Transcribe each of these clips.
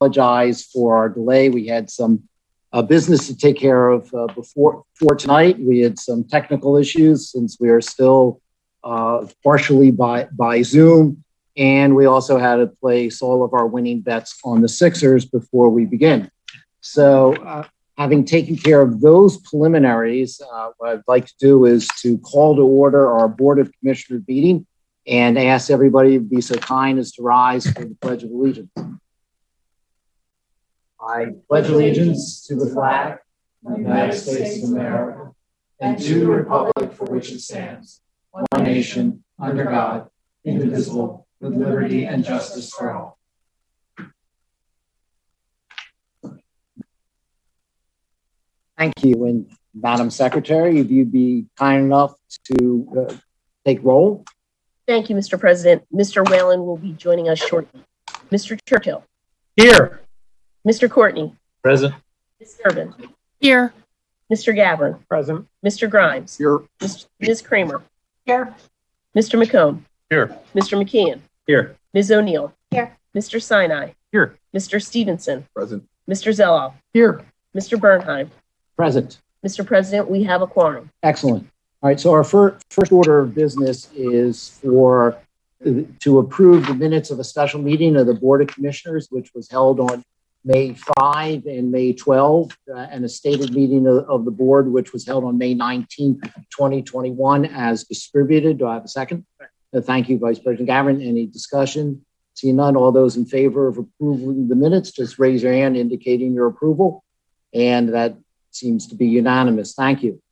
apologize for our delay. We had some business to take care of before tonight. We had some technical issues since we are still partially by Zoom. And we also had to place all of our winning bets on the Sixers before we begin. So having taken care of those preliminaries, what I'd like to do is to call to order our Board of Commissioners meeting and ask everybody to be so kind as to rise for the Pledge of Allegiance. I pledge allegiance to the flag of the United States of America and to the republic for which it stands, one nation, under God, indivisible, with liberty and justice for all. Thank you. And Madam Secretary, if you'd be kind enough to take roll. Thank you, Mr. President. Mr. Whalen will be joining us shortly. Mr. Churchill. Here. Mr. Courtney. Present. Ms. Durbin. Here. Mr. Gavin. Present. Mr. Grimes. Here. Ms. Kramer. Here. Mr. McComb. Here. Mr. McKeon. Here. Ms. O'Neill. Here. Mr. Sinai. Here. Mr. Stevenson. Present. Mr. Zeloff. Here. Mr. Bernheim. Present. Mr. President, we have a quorum. Excellent. All right, so our first order of business is to approve the minutes of a special meeting of the Board of Commissioners, which was held on May 5 and May 12, and a stated meeting of the board, which was held on May 19, 2021, as distributed. Do I have a second? Thank you, Vice President Gavin. Any discussion? Seeing none, all those in favor of approving the minutes, just raise your hand indicating your approval. And that seems to be unanimous. Thank you.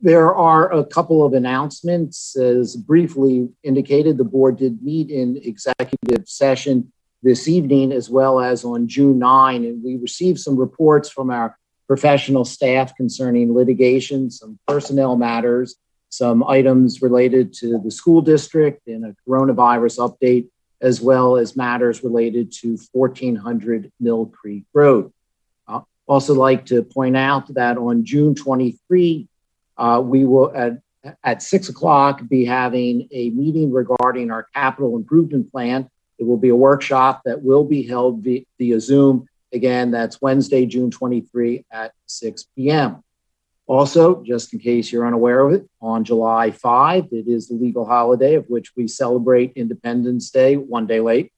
There are a couple of announcements. As briefly indicated, the board did meet in executive session this evening, as well as on June 9, and we received some reports from our professional staff concerning litigation, some personnel matters, some items related to the school district and a coronavirus update, as well as matters related to 1400 Mill Creek Road. Also like to point out that on June 23, we will at 6 o'clock be having a meeting regarding our capital improvement plan. It will be a workshop that will be held via Zoom. Again, that's Wednesday, June 23 at 6 p.m. Also, just in case you're unaware of it, on July 5, it is the legal holiday of which we celebrate Independence Day, one day late.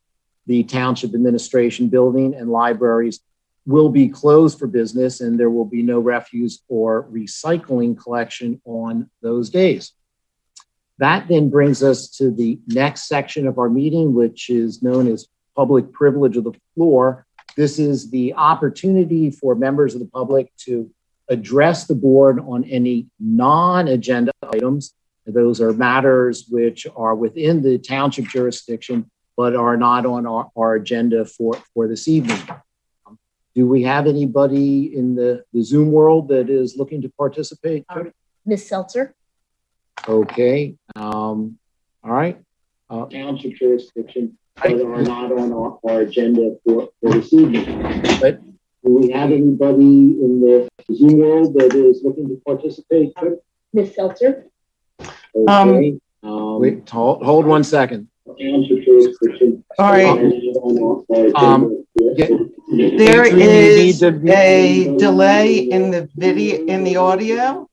The Township Administration Building and libraries will be closed for business, and there will be no refuse or recycling collection on those days. That then brings us to the next section of our meeting, which is known as public privilege of the floor. This is the opportunity for members of the public to address the board on any non-agenda items. Those are matters which are within the township jurisdiction, but are not on our agenda for this evening. Do we have anybody in the Zoom world that is looking to participate? Ms. Seltzer. Okay. All right. Township jurisdiction, but are not on our agenda for this evening. But do we have anybody in the Zoom world that is looking to participate? Ms. Seltzer. Okay. Wait, hold 1 second. Township jurisdiction. All right. There is a delay in the video, in the audio.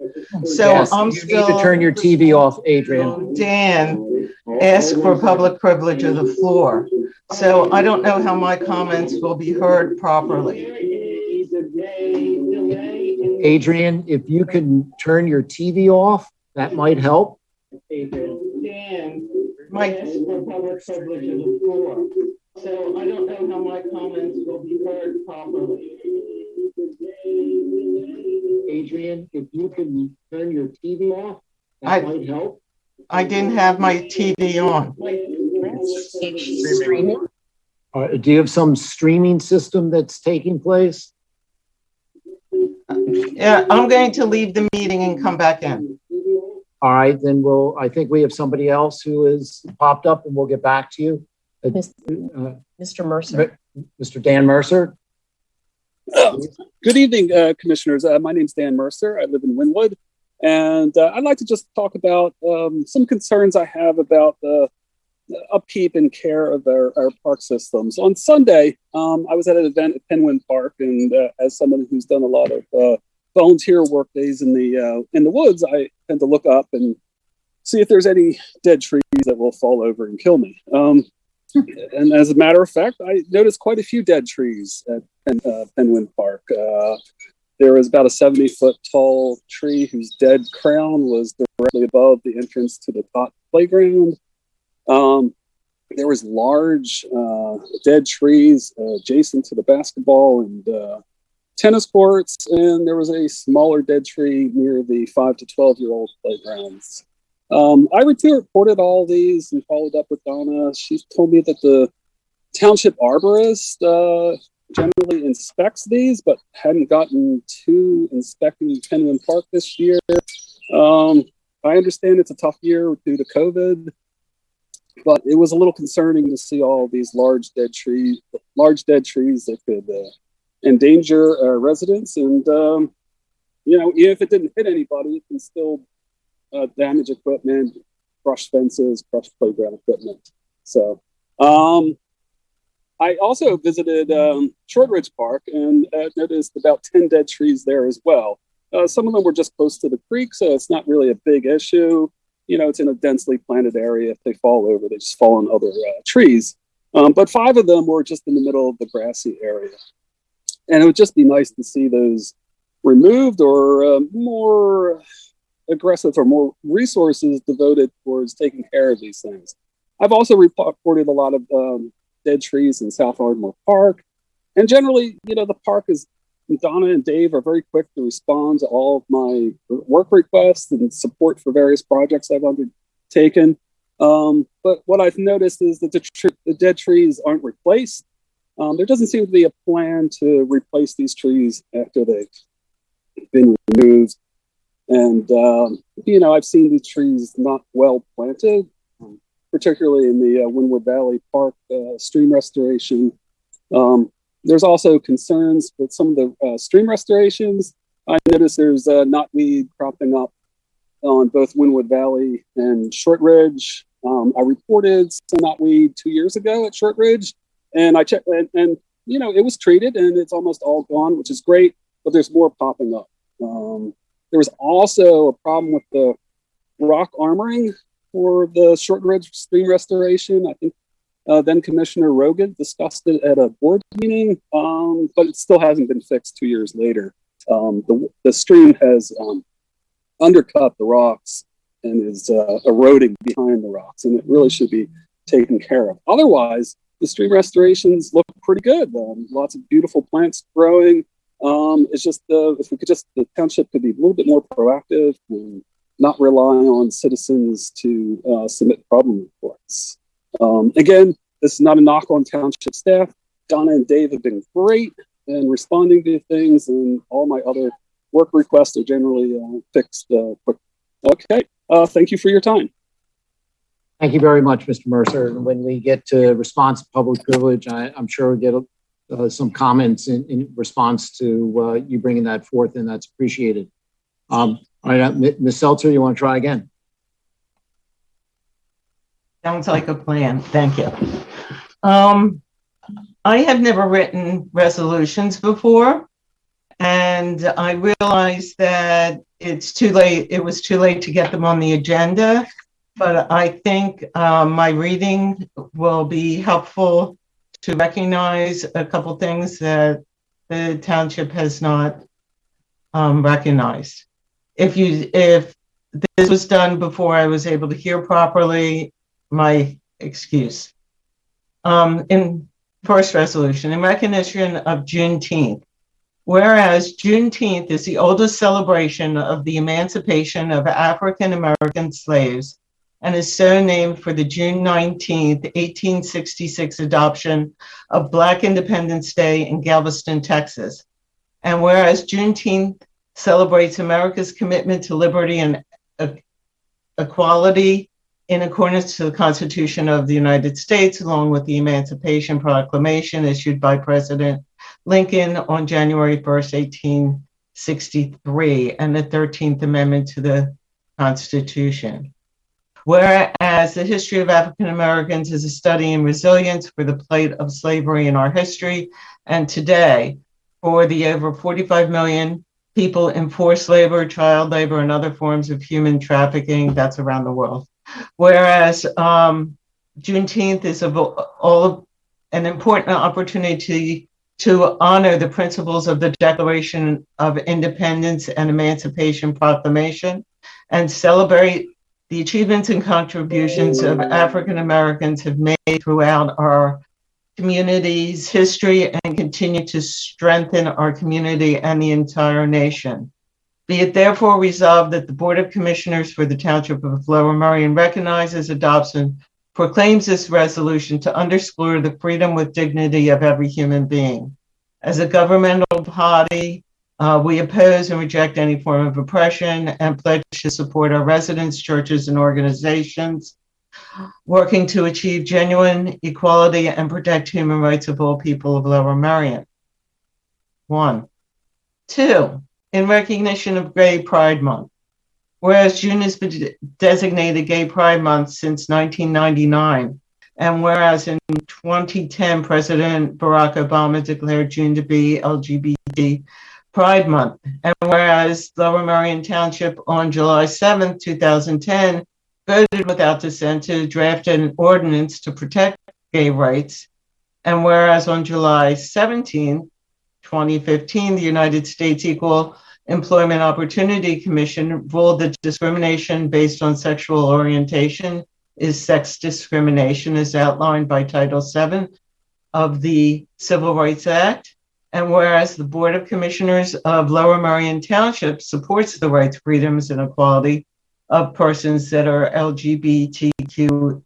So yes, I'm you need to turn your TV off, Adrian. Dan asked for public privilege of the floor. So I don't know how my comments will be heard properly. Adrian, if you can turn your TV off, that might help. Dan might ask for public privilege of the floor. So I don't know how my comments will be heard properly. Adrian, if you can turn your TV off, that might help. I didn't have my TV on. Streaming. Do you have some streaming system that's taking place? Yeah, I'm going to leave the meeting and come back in. All right, then I think we have somebody else who has popped up and we'll get back to you. Mr. Mercer. Mr. Dan Mercer. Good evening, commissioners. My name's Dan Mercer. I live in Wynwood, and I'd like to just talk about some concerns I have about the upkeep and care of our park systems. On Sunday, I was at an event at Penguin Park, and as someone who's done a lot of volunteer work days in the woods, I tend to look up and see if there's any dead trees that will fall over and kill me. And as a matter of fact, I noticed quite a few dead trees at Penguin Park. There was about a 70-foot tall tree whose dead crown was directly above the entrance to the top playground. There was large dead trees adjacent to the basketball and tennis courts, and there was a smaller dead tree near the 5 to 12-year-old playgrounds. I reported all these and followed up with Donna. She told me that the township arborist generally inspects these, but hadn't gotten to inspecting Penguin Park this year. I understand it's a tough year due to COVID, but it was a little concerning to see all these large dead trees that could endanger residents. And, even if it didn't hit anybody, it can still damage equipment, crush fences, crush playground equipment. So, I also visited Shortridge Park and noticed about 10 dead trees there as well. Some of them were just close to the creek, so it's not really a big issue. It's in a densely planted area. If they fall over, they just fall on other trees. But 5 of them were just in the middle of the grassy area. And it would just be nice to see those removed or more aggressive or more resources devoted towards taking care of these things. I've also reported a lot of dead trees in South Ardmore Park. And generally, the park is, Donna and Dave are very quick to respond to all of my work requests and support for various projects I've undertaken. But what I've noticed is that the dead trees aren't replaced. There doesn't seem to be a plan to replace these trees after they've been removed. And, I've seen these trees not well planted, particularly in the Wynwood Valley Park stream restoration. There's also concerns with some of the stream restorations. I noticed there's knotweed cropping up on both Wynwood Valley and Shortridge. I reported some knotweed 2 years ago at Shortridge, and I checked, and it was treated, and it's almost all gone, which is great, but there's more popping up. There was also a problem with the rock armoring for the Shortridge stream restoration. I think then Commissioner Rogan discussed it at a board meeting, but it still hasn't been fixed 2 years later. The stream has undercut the rocks and is eroding behind the rocks, and it really should be taken care of. Otherwise, the stream restorations look pretty good. Lots of beautiful plants growing. It's just if we could the township could be a little bit more proactive and not rely on citizens to submit problem reports. Again, this is not a knock on township staff. Donna and Dave have been great in responding to things, and all my other work requests are generally fixed quick. Okay, thank you for your time. Thank you very much, Mr. Mercer. And when we get to response to public privilege, I'm sure we'll get some comments in response to you bringing that forth, and that's appreciated. All right, Ms. Seltzer, you want to try again? Sounds like a plan. Thank you. I have never written resolutions before, and I realized that it's too late. It was too late to get them on the agenda, but I think my reading will be helpful to recognize a couple things that the township has not recognized. If this was done before I was able to hear properly, my excuse. In first resolution, in recognition of Juneteenth, whereas Juneteenth is the oldest celebration of the emancipation of African American slaves and is so named for the June 19th, 1866 adoption of Black Independence Day in Galveston, Texas. And whereas Juneteenth celebrates America's commitment to liberty and equality in accordance to the Constitution of the United States, along with the Emancipation Proclamation issued by President Lincoln on January 1st, 1863, and the 13th Amendment to the Constitution. Whereas the history of African Americans is a study in resilience for the plight of slavery in our history and today, for the over 45 million people in forced labor, child labor, and other forms of human trafficking that's around the world. Whereas Juneteenth is an important opportunity to honor the principles of the Declaration of Independence and Emancipation Proclamation and celebrate the achievements and contributions of African Americans have made throughout our community's history and continue to strengthen our community and the entire nation. Be it therefore resolved that the Board of Commissioners for the Township of Lower Merion recognizes, adopts, and proclaims this resolution to underscore the freedom with dignity of every human being. As a governmental body, we oppose and reject any form of oppression and pledge to support our residents, churches, and organizations working to achieve genuine equality and protect human rights of all people of Lower Merion. 1. 2. In recognition of Gay Pride Month. Whereas June has been designated Gay Pride Month since 1999, and whereas in 2010, President Barack Obama declared June to be LGBT Pride Month, and whereas Lower Merion Township on July 7th, 2010, voted without dissent to draft an ordinance to protect gay rights, and whereas on July 17th, 2015, the United States Equal Employment Opportunity Commission ruled that discrimination based on sexual orientation is sex discrimination as outlined by Title VII of the Civil Rights Act. And whereas the Board of Commissioners of Lower Merion Township supports the rights, freedoms, and equality of persons that are LGBTQIA.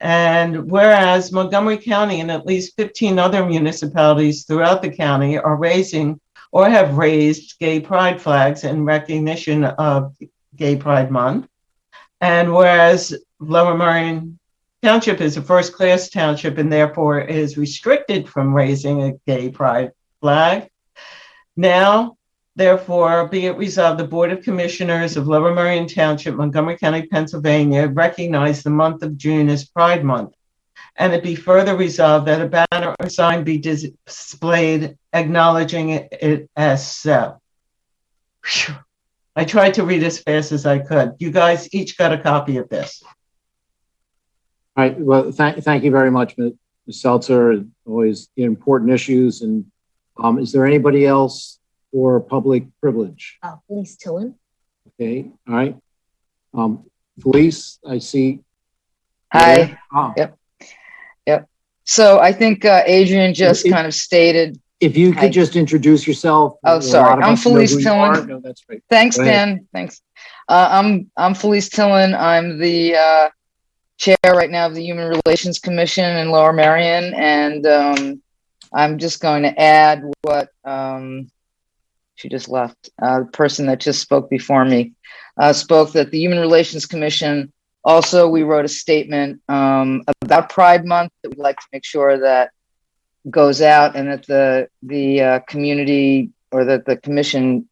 And whereas Montgomery County and at least 15 other municipalities throughout the county are raising or have raised gay pride flags in recognition of Gay Pride Month. And whereas Lower Merion Township is a first-class township and therefore is restricted from raising a gay pride flag. Now, therefore, be it resolved, the Board of Commissioners of Lower Merion Township, Montgomery County, Pennsylvania, recognize the month of June as Pride Month. And it be further resolved that a banner or sign be displayed acknowledging it as so. Whew. I tried to read as fast as I could. You guys each got a copy of this. All right. Well, thank you very much, Ms. Seltzer. Always important issues. And is there anybody else for public privilege? Felice Tillin. Okay. All right. Felice, I see. Hi. Yep. So I think Adrian just kind of stated. If you could just introduce yourself. Oh, sorry. I'm Felice Tillin. No, that's right. Thanks, Dan. Thanks. I'm Felice Tillin. I'm the chair right now of the Human Relations Commission in Lower Merion, and I'm just going to add what she just left. The person that just spoke before me spoke that the Human Relations Commission. Also, we wrote a statement about Pride Month that we'd like to make sure that goes out and that the community or that the commission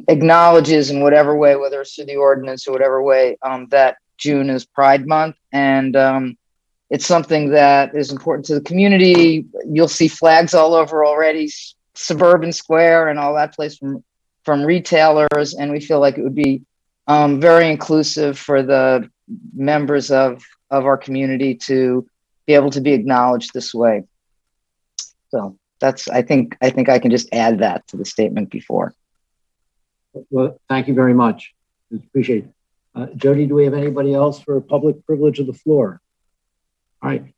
acknowledges in whatever way, whether it's through the ordinance or whatever way, that June is Pride Month. And it's something that is important to the community. You'll see flags all over already, Suburban Square and all that place from retailers. And we feel like it would be very inclusive for the members of our community to be able to be acknowledged this way. So that's, I think I can just add that to the statement before. Well, thank you very much. Appreciate it. Jody, do we have anybody else for public privilege of the floor? All right.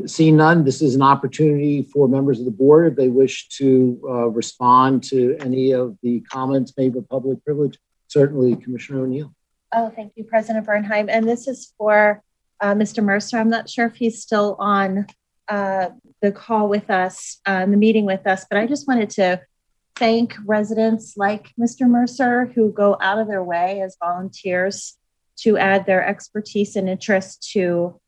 Seeing none, this is an opportunity for members of the board if they wish to respond to any of the comments made with public privilege. Certainly, Commissioner O'Neill. Oh, thank you, President Bernheim. And this is for Mr. Mercer. I'm not sure if he's still on the call with us, the meeting with us, but I just wanted to thank residents like Mr. Mercer who go out of their way as volunteers to add their expertise and interest to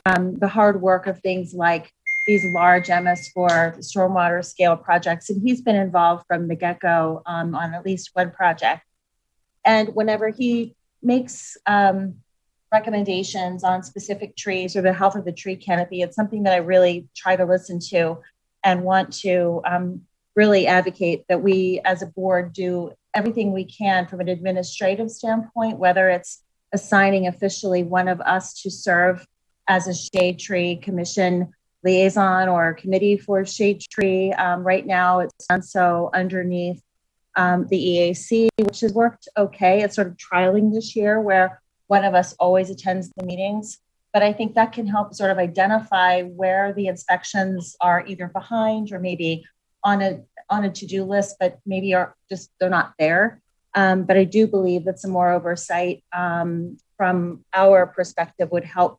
the hard work of things like these large MS4 stormwater scale projects. And he's been involved from the get-go on at least one project. And whenever he makes recommendations on specific trees or the health of the tree canopy, it's something that I really try to listen to and want to really advocate that we as a board do everything we can from an administrative standpoint, whether it's assigning officially one of us to serve as a shade tree commission liaison or committee for shade tree. Right now it's done so underneath the EAC, which has worked okay. It's sort of trialing this year where one of us always attends the meetings, but I think that can help sort of identify where the inspections are either behind or maybe on a to-do list, but maybe they're not there. But I do believe that some more oversight from our perspective would help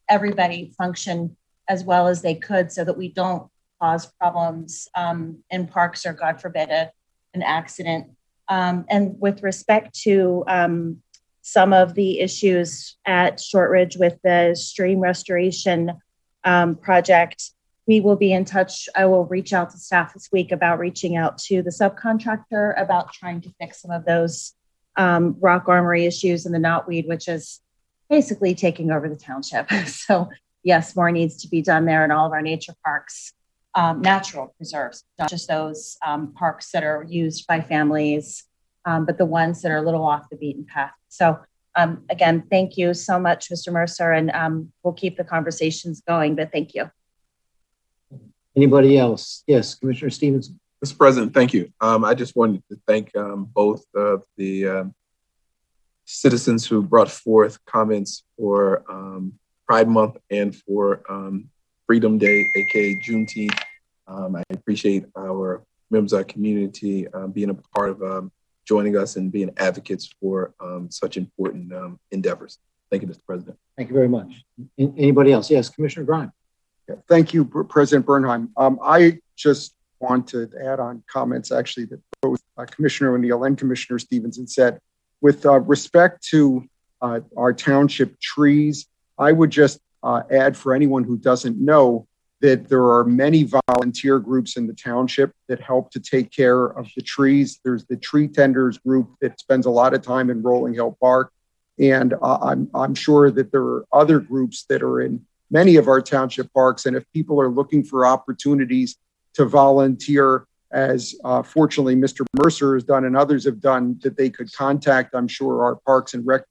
everybody function as well as they could so that we don't cause problems in parks or, God forbid, an accident. And with respect to some of the issues at Shortridge with the stream restoration project, we will be in touch. I will reach out to staff this week about reaching out to the subcontractor about trying to fix some of those rock armory issues and the knotweed, which is basically taking over the township. So yes, more needs to be done there in all of our nature parks, natural preserves, not just those parks that are used by families, but the ones that are a little off the beaten path. So again, thank you so much, Mr. Mercer, and we'll keep the conversations going, but thank you. Anybody else? Yes, Commissioner Stevenson. Mr. President, thank you. I just wanted to thank both of the citizens who brought forth comments for Pride Month and for Freedom Day, aka Juneteenth. I appreciate our members of our community being a part of joining us and being advocates for such important endeavors. Thank you, Mr. President. Thank you very much. Anybody else? Yes, Commissioner Grimes. Yeah, thank you, President Bernheim. I just want to add on comments actually that both Commissioner O'Neill and Commissioner Stevenson said. With respect to our township trees, I would just add for anyone who doesn't know that there are many volunteer groups in the township that help to take care of the trees. There's the tree tenders group that spends a lot of time in Rolling Hill Park. And I'm sure that there are other groups that are in many of our township parks. And if people are looking for opportunities to volunteer, as fortunately Mr. Mercer has done and others have done, that they could contact, I'm sure, our Parks and Rec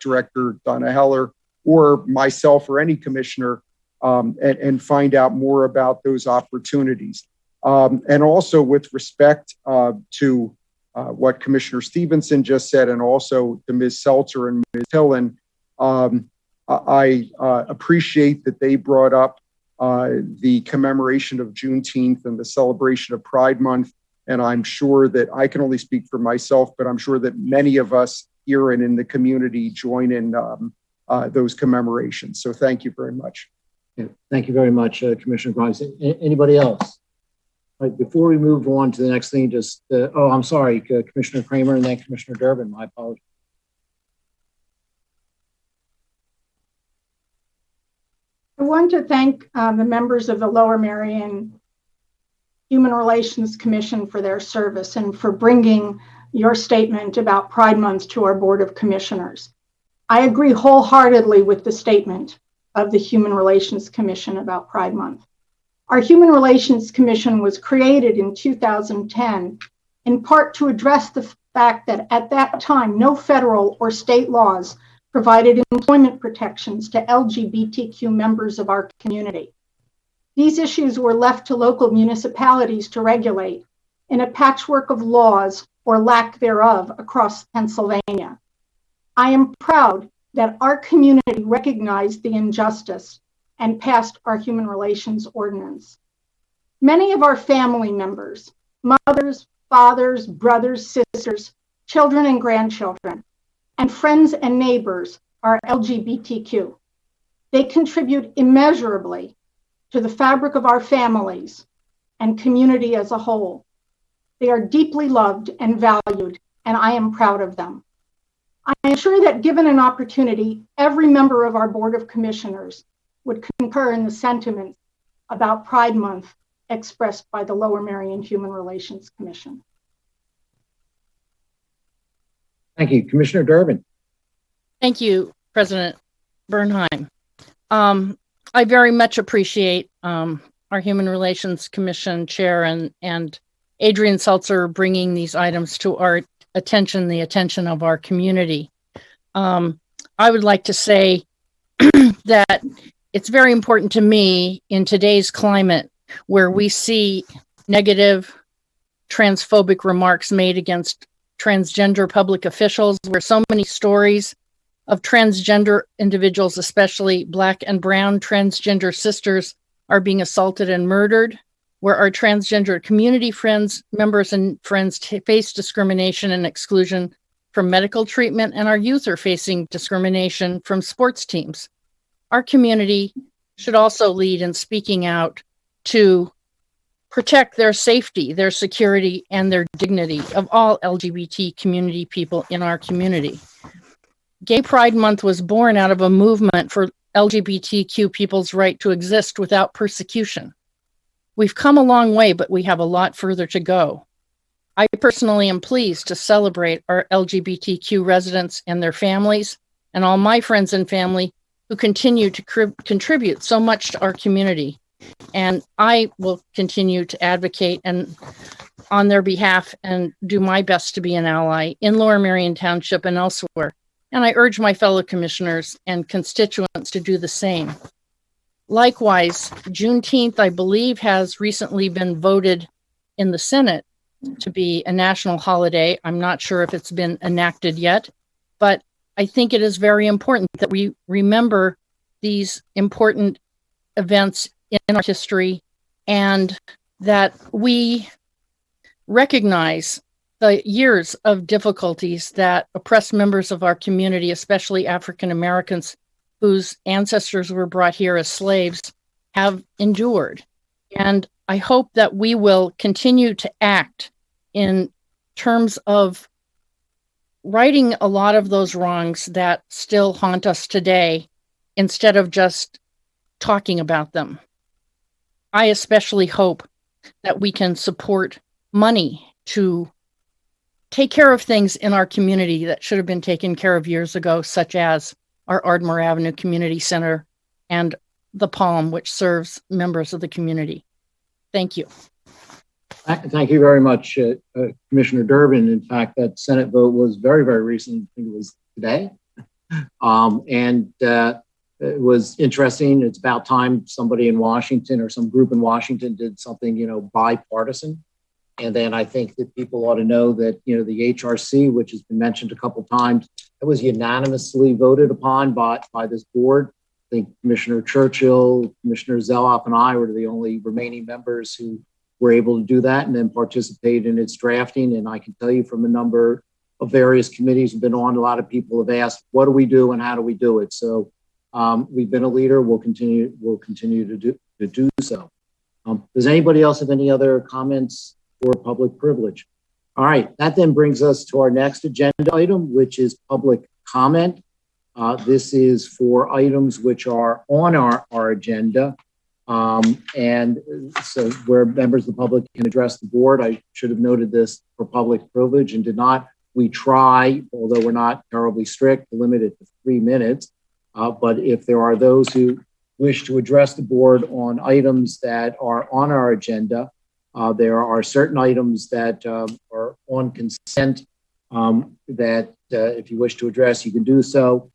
Director, Donna Heller, or myself or any commissioner, and find out more about those opportunities. And also with respect to what Commissioner Stevenson just said, and also to Ms. Seltzer and Ms. Hillen, I appreciate that they brought up the commemoration of Juneteenth and the celebration of Pride Month. And I'm sure that I can only speak for myself, but I'm sure that many of us here and in the community join in those commemorations. So thank you very much. Yeah, thank you very much, Commissioner Grimes. Anybody else? All right, before we move on to the next thing, just, I'm sorry, Commissioner Kramer and then Commissioner Durbin, my apologies. I want to thank the members of the Lower Merion Human Relations Commission for their service and for bringing your statement about Pride Month to our Board of Commissioners. I agree wholeheartedly with the statement of the Human Relations Commission about Pride Month. Our Human Relations Commission was created in 2010 in part to address the fact that at that time, no federal or state laws provided employment protections to LGBTQ members of our community. These issues were left to local municipalities to regulate in a patchwork of laws or lack thereof across Pennsylvania. I am proud that our community recognized the injustice and passed our Human Relations Ordinance. Many of our family members, mothers, fathers, brothers, sisters, children and grandchildren, and friends and neighbors are LGBTQ. They contribute immeasurably to the fabric of our families and community as a whole. They are deeply loved and valued, and I am proud of them. I am sure that given an opportunity, every member of our Board of Commissioners would concur in the sentiments about Pride Month expressed by the Lower Merion Human Relations Commission. Thank you. Commissioner Durbin. Thank you, President Bernheim. I very much appreciate our Human Relations Commission Chair and Adrian Seltzer bringing these items to our attention, the attention of our community. I would like to say that it's very important to me in today's climate where we see negative transphobic remarks made against transgender public officials, where so many stories of transgender individuals, especially Black and Brown transgender sisters, are being assaulted and murdered, where our transgender community members and friends face discrimination and exclusion from medical treatment, and our youth are facing discrimination from sports teams. Our community should also lead in speaking out to protect their safety, their security, and their dignity of all LGBT community people in our community. Gay Pride Month was born out of a movement for LGBTQ people's right to exist without persecution. We've come a long way, but we have a lot further to go. I personally am pleased to celebrate our LGBTQ residents and their families, and all my friends and family who continue to contribute so much to our community. And I will continue to advocate on their behalf and do my best to be an ally in Lower Merion Township and elsewhere. And I urge my fellow commissioners and constituents to do the same. Likewise, Juneteenth, I believe, has recently been voted in the Senate to be a national holiday. I'm not sure if it's been enacted yet, but I think it is very important that we remember these important events in our history and that we recognize the years of difficulties that oppressed members of our community, especially African Americans whose ancestors were brought here as slaves, have endured. And I hope that we will continue to act in terms of righting a lot of those wrongs that still haunt us today instead of just talking about them. I especially hope that we can support money to take care of things in our community that should have been taken care of years ago, such as our Ardmore Avenue Community Center and the Palm, which serves members of the community. Thank you. Thank you very much, Commissioner Durbin. In fact, that Senate vote was very, very recent. I think it was today. It was interesting. It's about time somebody in Washington or some group in Washington did something, bipartisan. And then I think that people ought to know that, the HRC, which has been mentioned a couple of times, it was unanimously voted upon by this board. I think Commissioner Churchill, Commissioner Zeloff, and I were the only remaining members who were able to do that and then participate in its drafting. And I can tell you from a number of various committees we've been on, a lot of people have asked, what do we do and how do we do it? So we've been a leader. We'll continue to do so. Does anybody else have any other comments or public privilege? All right, that then brings us to our next agenda item, which is public comment. This is for items which are on our agenda. And so where members of the public can address the board. I should have noted this for public privilege and did not. We try, although we're not terribly strict, to limit it to 3 minutes. But if there are those who wish to address the board on items that are on our agenda, there are certain items that are on consent that if you wish to address, you can do so.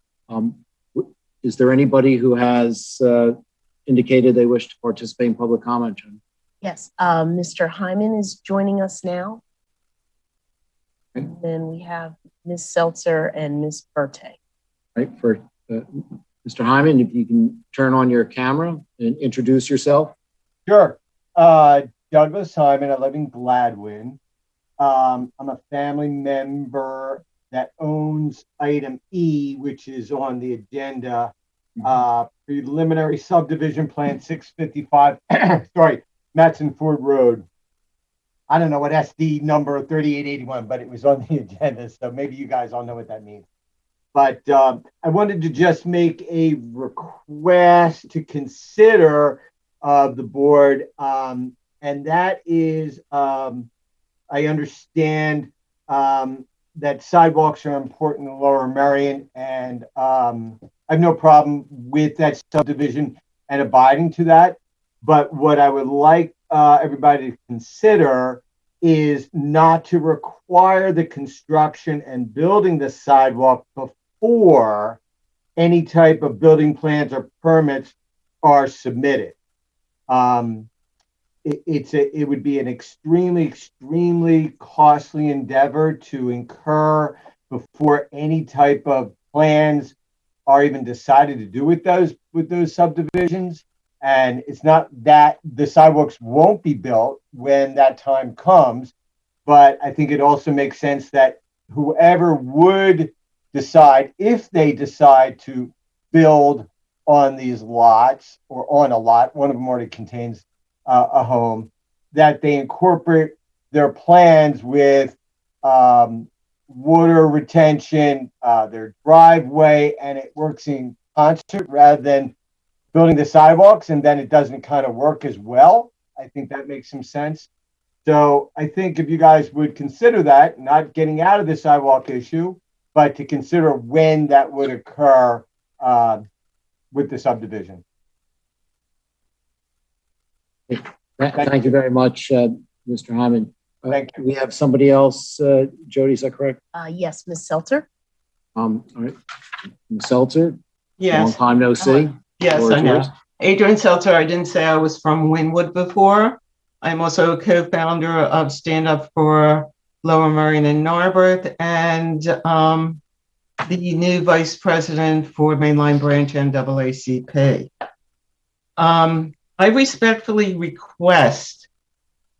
Is there anybody who has indicated they wish to participate in public comment? Yes, Mr. Hyman is joining us now. Okay. And then we have Ms. Seltzer and Ms. Berte. Right, for Mr. Hyman, if you can turn on your camera and introduce yourself. Sure. Douglas Hyman, I live in Gladwin. I'm a family member that owns item E, which is on the agenda. Preliminary subdivision plan 655, sorry, Matson Ford Road. I don't know what SD number 3881, but it was on the agenda. So maybe you guys all know what that means. But I wanted to just make a request to consider the board. And that is, I understand that sidewalks are important in Lower Merion, and I have no problem with that subdivision and abiding to that. But what I would like everybody to consider is not to require the construction and building the sidewalk before any type of building plans or permits are submitted. It would be an extremely costly endeavor to incur before any type of plans are even decided to do with those subdivisions. And it's not that the sidewalks won't be built when that time comes, but I think it also makes sense that whoever would decide, if they decide to build on these lots or on a lot, one of them already contains a home, that they incorporate their plans with water retention, their driveway, and it works in concert rather than building the sidewalks and then it doesn't kind of work as well. I think that makes some sense. So I think if you guys would consider that, not getting out of the sidewalk issue, but to consider when that would occur with the subdivision. Thank you very much, Mr. Hyman. Thank you. We have somebody else, Jody, is that correct? Yes, Ms. Seltzer. All right. Ms. Seltzer, long Yes, time no see. yes, Floor I is know. yours. Adrian Seltzer, I didn't say I was from Wynwood before. I'm also a co-founder of Stand Up for Lower Merion and Narberth, and the new vice president for Mainline Branch NAACP. I respectfully request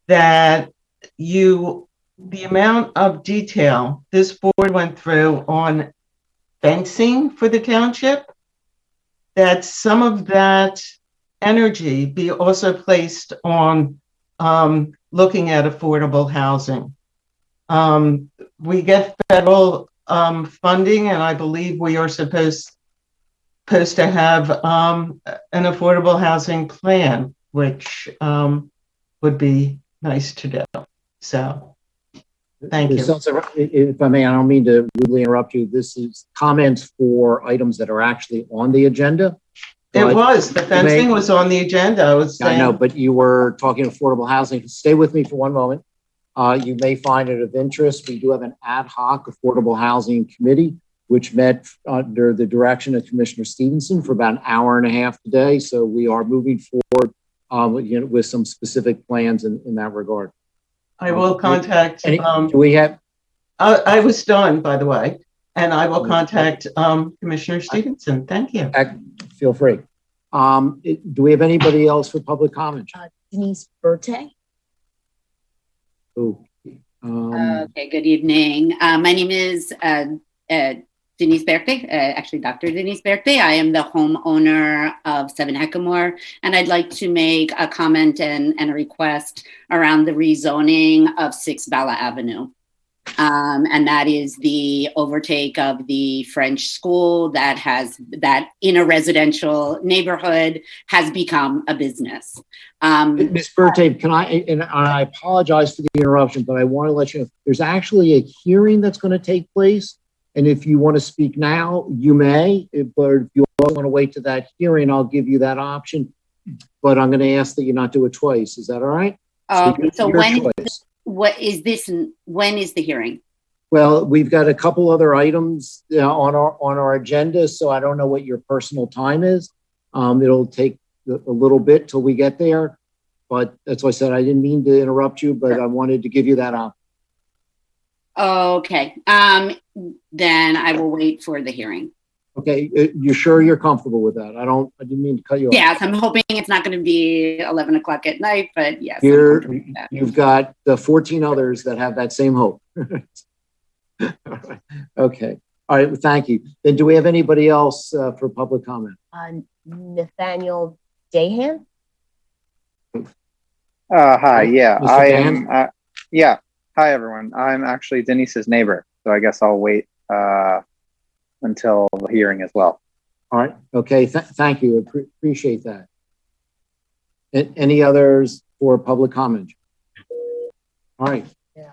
that the amount of detail this board went through on fencing for the township, that some of that energy be also placed on looking at affordable housing. We get federal funding, and I believe we are supposed to have an affordable housing plan, which would be nice to do. So, thank you. Ms. Seltzer, if I may, I don't mean to rudely interrupt you. This is comments for items that are actually on the agenda. It was. The fencing was on the agenda. I was saying. I know, but you were talking affordable housing. Stay with me for one moment. You may find it of interest. We do have an ad hoc affordable housing committee, which met under the direction of Commissioner Stevenson for about an hour and a half today. So we are moving forward with some specific plans in that regard. I will contact. Do we have? I was done, by the way, and I will contact Commissioner Stevenson. Thank you. Feel free. Do we have anybody else for public comment? Denise Berte. Okay, good evening. My name is Denise Berte, actually Dr. Denise Berte. I am the homeowner of 7 Heckamore, and I'd like to make a comment and a request around the rezoning of 6 Bala Avenue. And that is the overtake of the French school that in a residential neighborhood has become a business. Ms. Berte, can I apologize for the interruption, but I want to let you know, there's actually a hearing that's going to take place. And if you want to speak now, you may, but if you want to wait to that hearing, I'll give you that option. But I'm going to ask that you not do it twice. Is that all right? So when is the hearing? Well, we've got a couple other items on our agenda, so I don't know what your personal time is. It'll take a little bit till we get there, but that's why I said I didn't mean to interrupt you, but I wanted to give you that option. Okay. Then I will wait for the hearing. Okay. You're sure you're comfortable with that? I didn't mean to cut you off. Yes, I'm hoping it's not going to be 11 o'clock at night, but yes. You've got the 14 others that have that same hope. Okay. All right. Well, thank you. Then do we have anybody else for public comment? Nathaniel Dahan. Hi. Yeah, Mr. I Dan? am. Yeah. Hi, everyone. I'm actually Denise's neighbor, so I guess I'll wait until the hearing as well. All right. Okay. Thank you. Appreciate that. Any others for public comment? All right.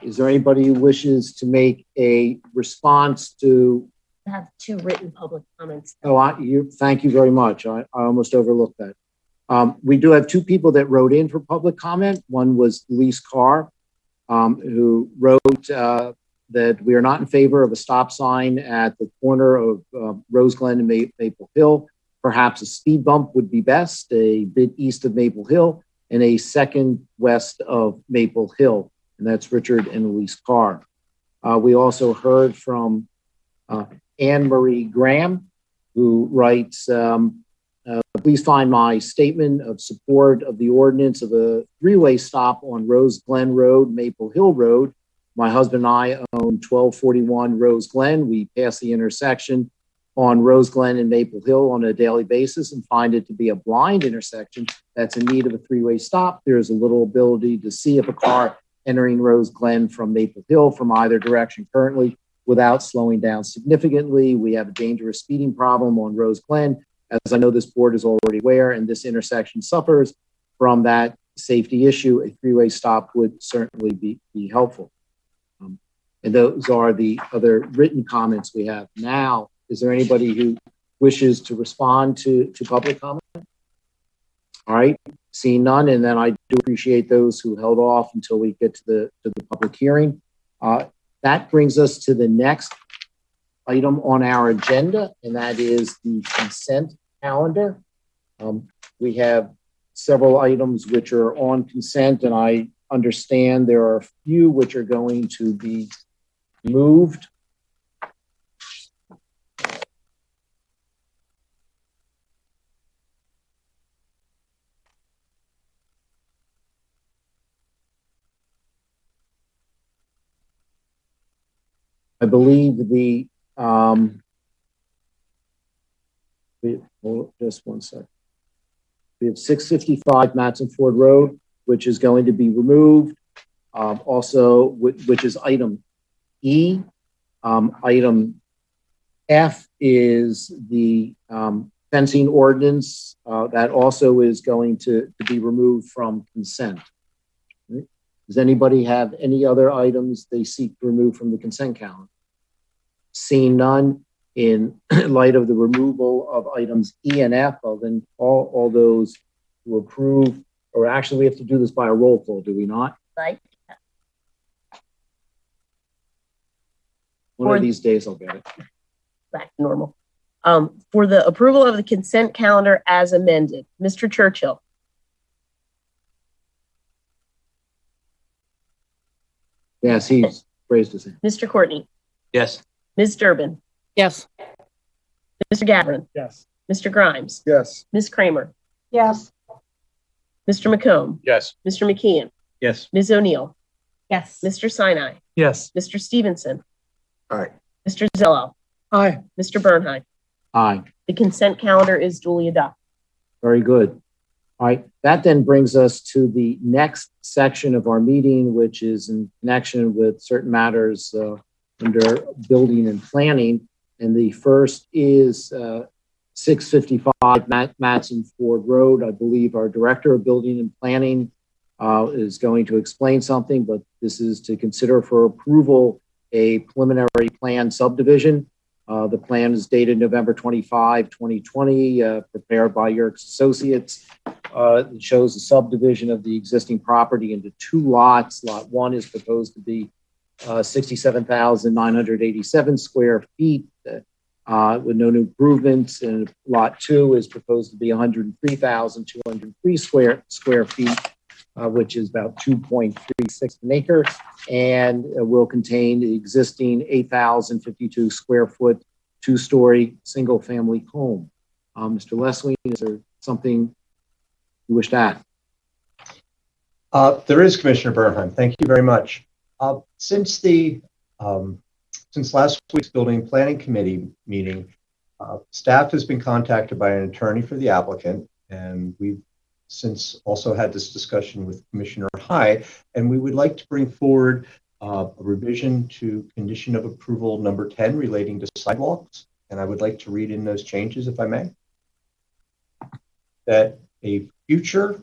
Is there anybody who wishes to make a response to? I have 2 written public comments. Thank you very much. I almost overlooked that. We do have 2 people that wrote in for public comment. One was Elise Carr, who wrote that we are not in favor of a stop sign at the corner of Rose Glen and Maple Hill. Perhaps a speed bump would be best, a bit east of Maple Hill and a second west of Maple Hill. And that's Richard and Elise Carr. We also heard from Anne Marie Graham, who writes, please find my statement of support of the ordinance of a 3-way stop on Rose Glen Road, Maple Hill Road. My husband and I own 1241 Rose Glen. We pass the intersection on Rose Glen and Maple Hill on a daily basis and find it to be a blind intersection that's in need of a 3-way stop. There is a little ability to see if a car entering Rose Glen from Maple Hill from either direction currently without slowing down significantly. We have a dangerous speeding problem on Rose Glen, as I know this board is already aware, and this intersection suffers from that safety issue. A 3-way stop would certainly be helpful. And those are the other written comments we have. Now, is there anybody who wishes to respond to public comment? All right, seeing none, and then I do appreciate those who held off until we get to the public hearing. That brings us to the next item on our agenda, and that is the consent calendar. We have several items which are on consent, and I understand there are a few which are going to be moved. I believe just one second. We have 655 Matson Ford Road, which is going to be removed. Also, which is item E. Item F is the fencing ordinance that also is going to be removed from consent. Does anybody have any other items they seek to remove from the consent calendar? Seeing none, in light of the removal of items E and F, I'll then call all those who approve, or actually we have to do this by a roll call, do we not? Right. One of these days I'll get it. Back to normal. For the approval of the consent calendar as amended, Mr. Churchill. Yes, he's raised his hand. Mr. Courtney. Yes. Ms. Durbin. Yes. Mr. Gavin. Yes. Mr. Grimes. Yes. Ms. Kramer. Yes. Mr. McComb. Yes. Mr. McKeon. Yes. Ms. O'Neill. Yes. Mr. Sinai. Yes. Mr. Stevenson. Aye. Mr. Zello. Aye. Mr. Bernheim. Aye. The consent calendar is duly adopted. Very good. All right, that then brings us to the next section of our meeting, which is in connection with certain matters under building and planning. And the first is 655 Matson Ford Road. I believe our Director of Building and Planning is going to explain something, but this is to consider for approval a preliminary plan subdivision. The plan is dated November 25, 2020, prepared by Yerkes Associates. It shows a subdivision of the existing property into 2 lots. Lot 1 is proposed to be 67,987 square feet with no new improvements. And Lot 2 is proposed to be 103,203 square feet, which is about 2.36 an acre, and will contain the existing 8,052 square foot, 2-story single family home. Mr. Leslie, is there something you wish to add? There is, Commissioner Bernheim. Thank you very much. Since last week's Building and Planning Committee meeting, staff has been contacted by an attorney for the applicant, and we've since also had this discussion with Commissioner High, and we would like to bring forward a revision to condition of approval number 10 relating to sidewalks. And I would like to read in those changes, if I may. That a future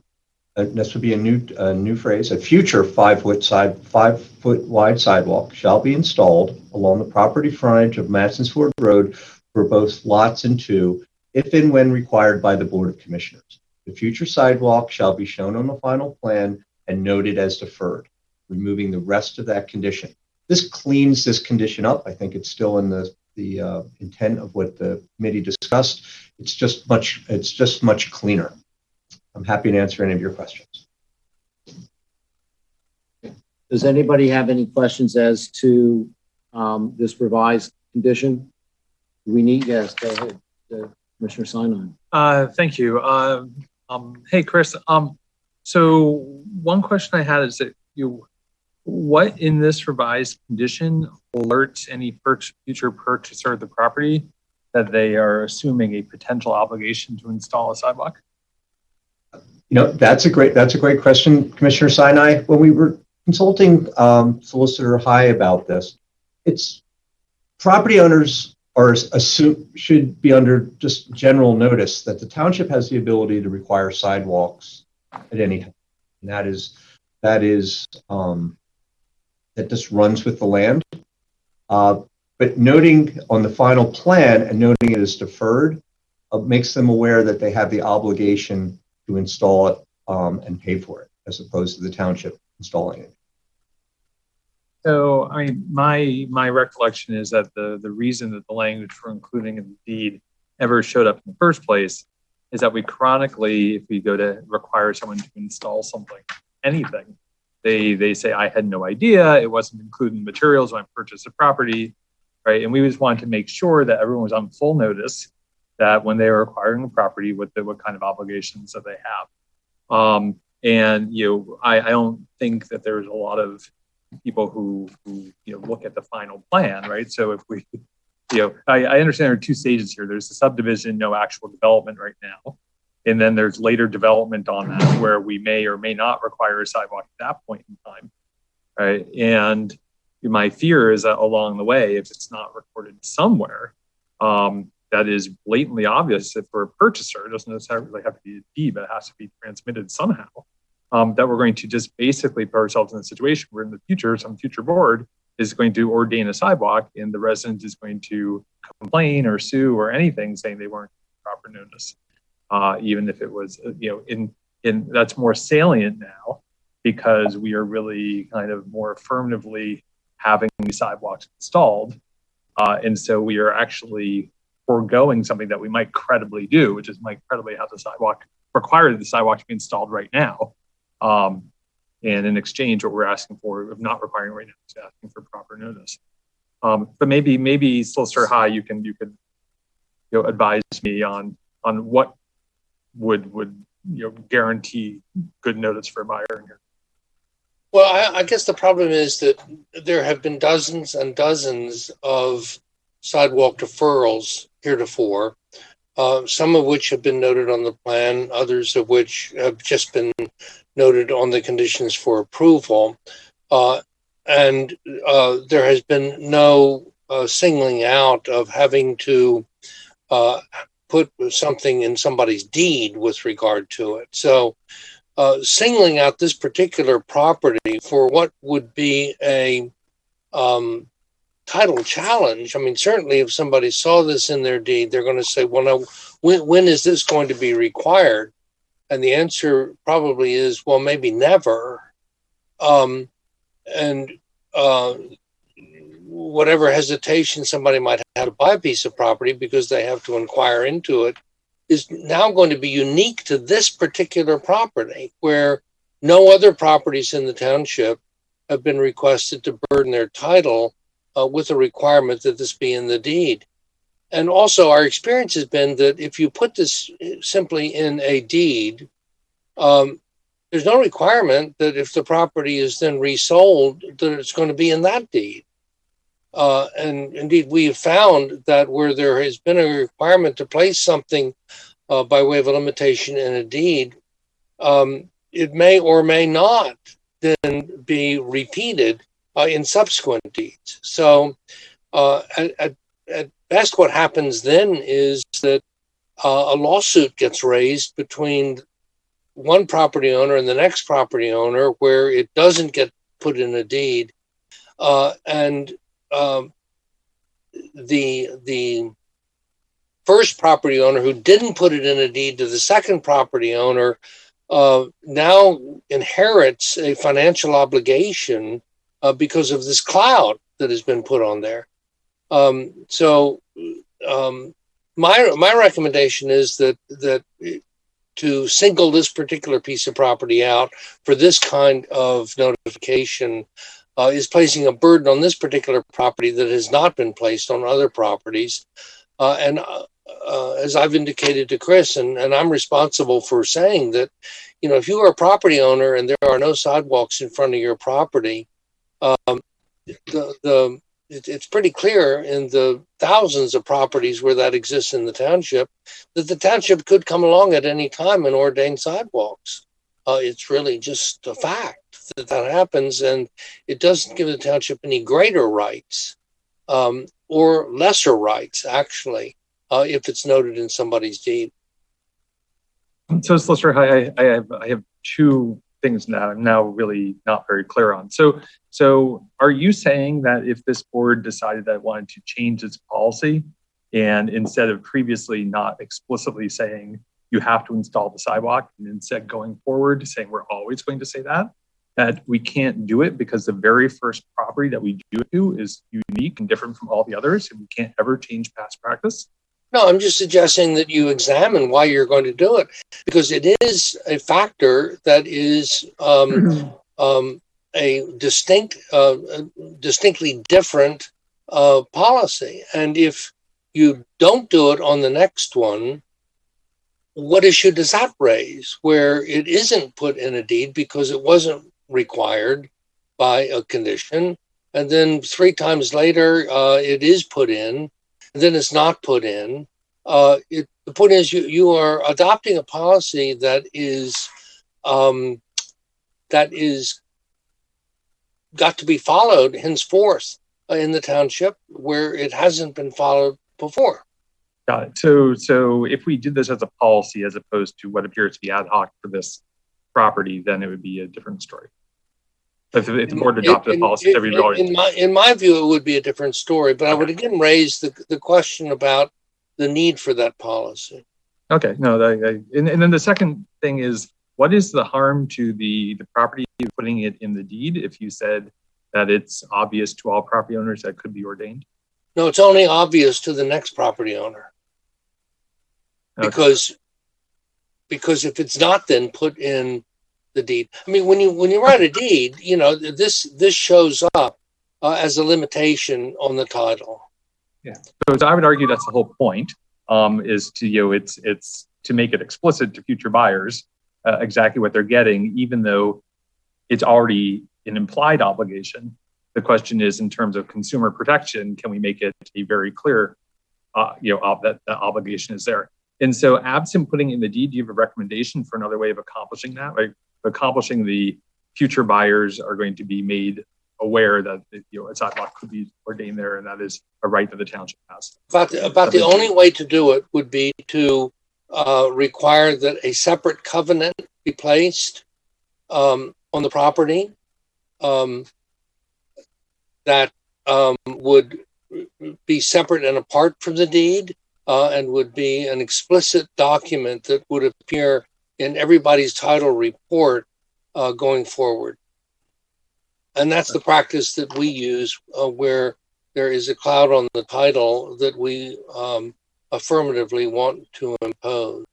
this would be a new phrase, a future 5-foot wide sidewalk shall be installed along the property frontage of Matsons Ford Road for both lots and 2, if and when required by the Board of Commissioners. The future sidewalk shall be shown on the final plan and noted as deferred, removing the rest of that condition. This cleans this condition up. I think it's still in the intent of what the committee discussed. It's just much cleaner. I'm happy to answer any of your questions. Does anybody have any questions as to this revised condition? Yes, go ahead, Commissioner Sinai. Thank you. Hey, Chris. So one question I had is that what in this revised condition alerts any future purchaser of the property that they are assuming a potential obligation to install a sidewalk? That's a great question, Commissioner Sinai. When we were consulting Solicitor High about this, it's property owners should be under just general notice that the township has the ability to require sidewalks at any time, and that just runs with the land. But noting on the final plan and noting it as deferred makes them aware that they have the obligation to install it and pay for it, as opposed to the township installing it. So, I mean, my recollection is that the reason that the language for including in the deed ever showed up in the first place is that we chronically, if we go to require someone to install something, anything, they say, I had no idea, it wasn't included in materials when I purchased the property, right? And we just wanted to make sure that everyone was on full notice that when they were acquiring the property, what kind of obligations that they have. And I don't think that there's a lot of people who look at the final plan, right? So if we, I understand there are 2 stages here. There's the subdivision, no actual development right now. And then there's later development on that where we may or may not require a sidewalk at that point in time, right? And my fear is that along the way, if it's not recorded somewhere, that is blatantly obvious if we're a purchaser, it doesn't necessarily have to be a deed, but it has to be transmitted somehow, that we're going to just basically put ourselves in a situation where in the future, some future board is going to ordain a sidewalk and the resident is going to complain or sue or anything saying they weren't proper notice. Even if it was, in that's more salient now because we are really kind of more affirmatively having these sidewalks installed. And so we are actually foregoing something that we might credibly do, which is might credibly have require the sidewalk to be installed right now. And in exchange, what we're asking for of not requiring right now is asking for proper notice. But maybe Solicitor High, you could advise me on what would guarantee good notice for a buyer in here. Well, I guess the problem is that there have been dozens and dozens of sidewalk deferrals heretofore, some of which have been noted on the plan, others of which have just been noted on the conditions for approval. And there has been no singling out of having to put something in somebody's deed with regard to it. So singling out this particular property for what would be a title challenge. I mean, certainly if somebody saw this in their deed, they're going to say, well, now, when is this going to be required? And the answer probably is, well, maybe never. Whatever hesitation somebody might have to buy a piece of property because they have to inquire into it is now going to be unique to this particular property, where no other properties in the township have been requested to burden their title with a requirement that this be in the deed. And also our experience has been that if you put this simply in a deed, there's no requirement that if the property is then resold, that it's going to be in that deed. And indeed, we have found that where there has been a requirement to place something by way of a limitation in a deed, it may or may not then be repeated in subsequent deeds. So at best, what happens then is that a lawsuit gets raised between one property owner and the next property owner where it doesn't get put in a deed. The first property owner who didn't put it in a deed to the second property owner now inherits a financial obligation because of this cloud that has been put on there. My recommendation is that to single this particular piece of property out for this kind of notification is placing a burden on this particular property that has not been placed on other properties. As I've indicated to Chris, and I'm responsible for saying that, if you are a property owner and there are no sidewalks in front of your property, it's pretty clear in the thousands of properties where that exists in the township that the township could come along at any time and ordain sidewalks. It's really just a fact that happens, and it doesn't give the township any greater rights or lesser rights, actually, if it's noted in somebody's deed. So, Solicitor, I have two things that I'm now really not very clear on. So are you saying that if this board decided that it wanted to change its policy, and instead of previously not explicitly saying you have to install the sidewalk, and instead going forward saying we're always going to say that we can't do it because the very first property that we do it to is unique and different from all the others, and we can't ever change past practice? No, I'm just suggesting that you examine why you're going to do it, because it is a factor that is a distinctly different policy. And if you don't do it on the next one, what issue does that raise where it isn't put in a deed because it wasn't required by a condition, and then 3 times later it is put in, and then it's not put in? The point is you are adopting a policy that is got to be followed henceforth in the township where it hasn't been followed before. Got it. So if we did this as a policy as opposed to what appears to be ad hoc for this property, then it would be a different story. If the board adopted a policy that we already in my view, it would be a different story. But I would again raise the question about the need for that policy. Okay, no, and then the second thing is, what is the harm to the property putting it in the deed if you said that it's obvious to all property owners that could be ordained? No, it's only obvious to the next property owner. Okay. Because if it's not then put in the deed. I mean, when you write a deed, this shows up as a limitation on the title. Yeah. So I would argue that's the whole point. Is to it's to make it explicit to future buyers exactly what they're getting, even though it's already an implied obligation. The question is, in terms of consumer protection, can we make it a very clear, that the obligation is there? And so, absent putting in the deed, do you have a recommendation for another way of accomplishing that? Like accomplishing the future buyers are going to be made aware that a sidewalk could be ordained there, and that is a right that the township has. About the only way to do it would be to require that a separate covenant be placed on the property that would be separate and apart from the deed, and would be an explicit document that would appear in everybody's title report going forward. And that's the practice that we use where there is a cloud on the title that we affirmatively want to impose.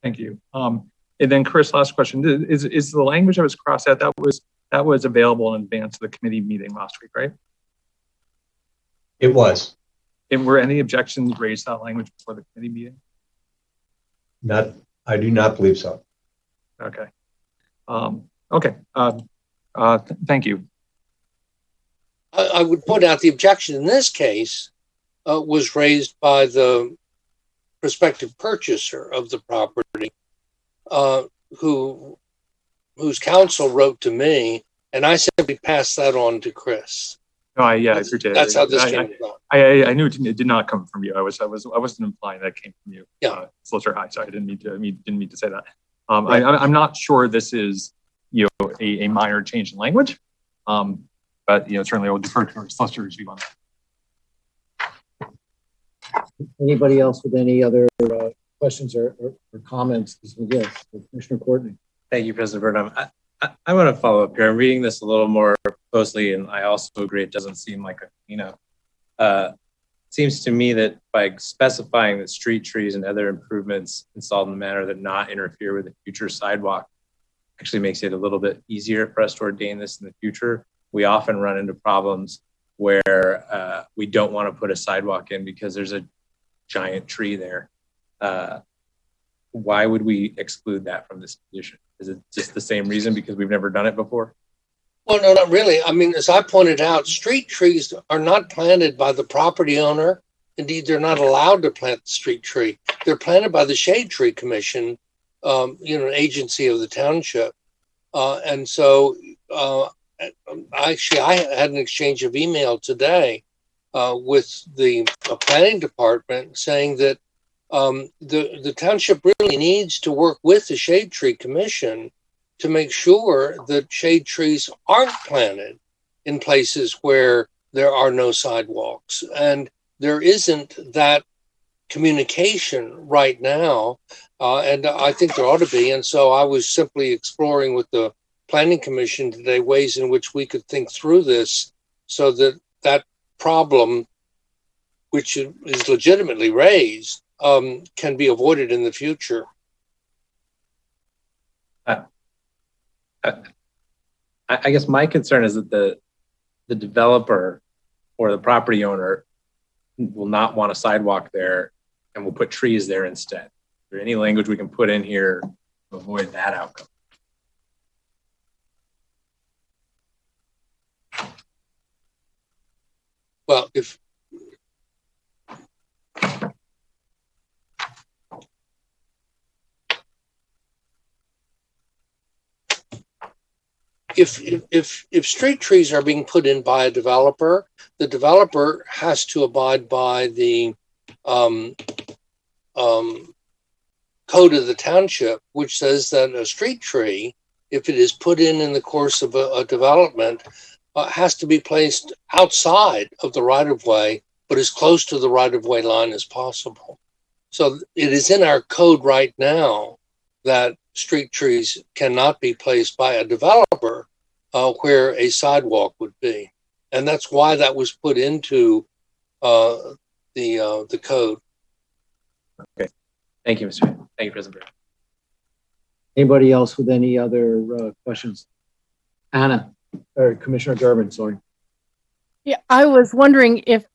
Thank you. And then Chris, last question. Is the language that was crossed out, that was available in advance of the committee meeting last week, right? It was. And were any objections raised to that language before the committee meeting? I do not believe so. Okay. Okay. Thank you. I would point out the objection in this case was raised by the prospective purchaser of the property, whose counsel wrote to me, and I simply passed that on to Chris. No, I appreciate it. That's how this came about. I knew it did not come from you. I wasn't implying that it came from you. Yeah. Solicitor High. Sorry, I didn't mean to say that. Right. I'm not sure this is a minor change in language, but certainly I will defer to our solicitor's view on that. Anybody else with any other questions or comments? Yes, Commissioner Courtney. Thank you, President Burnham. I want to follow up here. I'm reading this a little more closely, and I also agree it doesn't seem like seems to me that by specifying that street trees and other improvements installed in a manner that not interfere with the future sidewalk actually makes it a little bit easier for us to ordain this in the future. We often run into problems where we don't want to put a sidewalk in because there's a giant tree there. Why would we exclude that from this condition? Is it just the same reason because we've never done it before? Well, no, not really. I mean, as I pointed out, street trees are not planted by the property owner. Indeed, they're not allowed to plant the street tree. They're planted by the Shade Tree Commission, an agency of the township. And so actually, I had an exchange of email today with the planning department saying that the township really needs to work with the Shade Tree Commission to make sure that shade trees aren't planted in places where there are no sidewalks. And there isn't that communication right now. And I think there ought to be. And so I was simply exploring with the Planning Commission today ways in which we could think through this so that that problem, which is legitimately raised, can be avoided in the future. I guess my concern is that the developer or the property owner will not want a sidewalk there and will put trees there instead. Is there any language we can put in here to avoid that outcome? Well, if street trees are being put in by a developer, the developer has to abide by the code of the township, which says that a street tree, if it is put in the course of a development, has to be placed outside of the right-of-way, but as close to the right-of-way line as possible. So it is in our code right now that street trees cannot be placed by a developer where a sidewalk would be. And that's why that was put into the code. Okay. Thank you, Mr. Thank you, President Bryn. Anybody else with any other questions? Anna, or Commissioner Durbin, sorry. Yeah, I was wondering if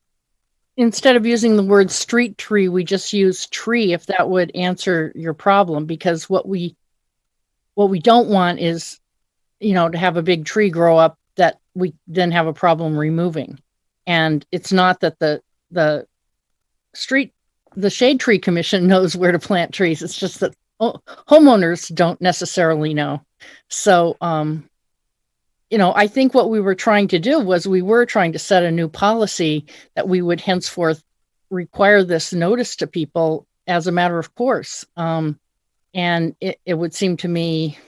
instead of using the word street tree, we just use tree, if that would answer your problem, because what we don't want is, to have a big tree grow up that we then have a problem removing. And it's not that the Shade Tree Commission knows where to plant trees. It's just that homeowners don't necessarily know. So, I think what we were trying to do was we were trying to set a new policy that we would henceforth require this notice to people as a matter of course. And it would seem to me,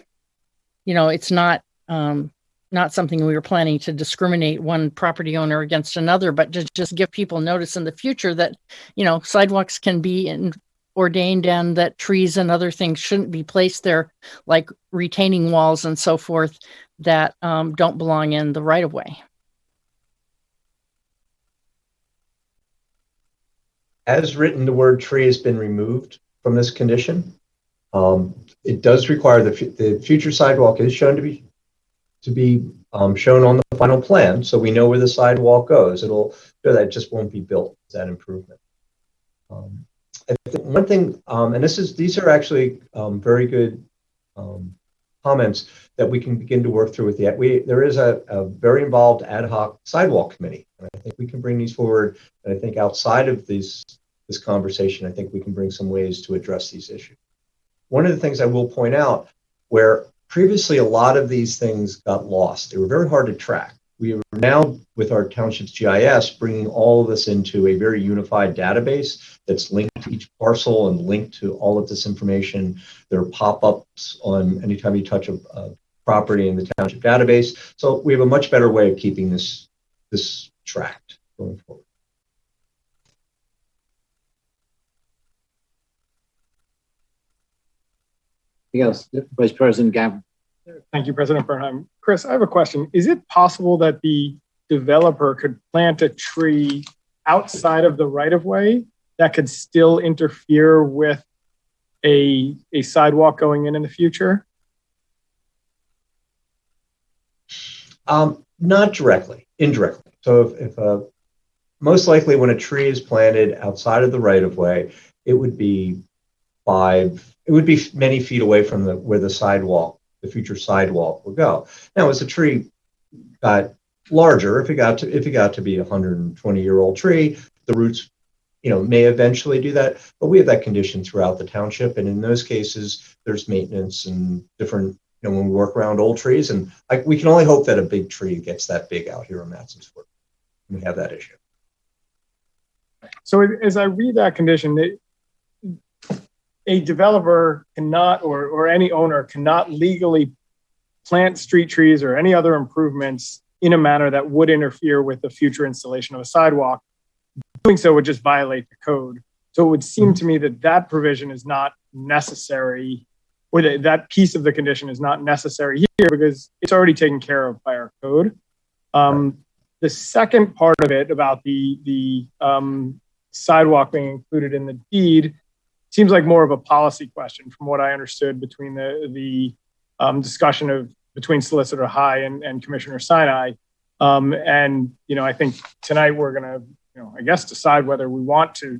it's not something we were planning to discriminate one property owner against another, but to just give people notice in the future that, sidewalks can be ordained and that trees and other things shouldn't be placed there, like retaining walls and so forth, that don't belong in the right of way. As written, the word tree has been removed from this condition. It does require the future sidewalk is shown to be shown on the final plan, so we know where the sidewalk goes. It'll show that it just won't be built as that improvement. I think one thing, and these are actually very good comments that we can begin to work through with there is a very involved ad hoc sidewalk committee, and I think we can bring these forward. And I think outside of this conversation, I think we can bring some ways to address these issues. One of the things I will point out, where previously a lot of these things got lost, they were very hard to track. we are now, with our township's GIS, bringing all of this into a very unified database that's linked to each parcel and linked to all of this information. There are pop-ups on anytime you touch a property in the township database. So we have a much better way of keeping this tracked going forward. Yes, Vice President Gavin. Thank you, President Bernheim. Chris, I have a question. Is it possible that the developer could plant a tree outside of the right-of-way that could still interfere with a sidewalk going in the future? Not directly, indirectly. So if most likely when a tree is planted outside of the right-of-way, it would be many feet away from where the future sidewalk will go. Now, as the tree got larger, if it got to be a 120-year-old tree, the roots, may eventually do that. But we have that condition throughout the township, and in those cases, there's maintenance and different. When we work around old trees, and we can only hope that a big tree gets that big out here in Matsons. We have that issue. So as I read that condition, a developer cannot, or any owner cannot legally plant street trees or any other improvements in a manner that would interfere with the future installation of a sidewalk. Doing so would just violate the code. So it would seem to me that provision is not necessary, or that piece of the condition is not necessary here because it's already taken care of by our code. The second part of it about the sidewalk being included in the deed seems like more of a policy question from what I understood between the discussion between Solicitor High and Commissioner Sinai. I think tonight we're going to, I guess, decide whether we want to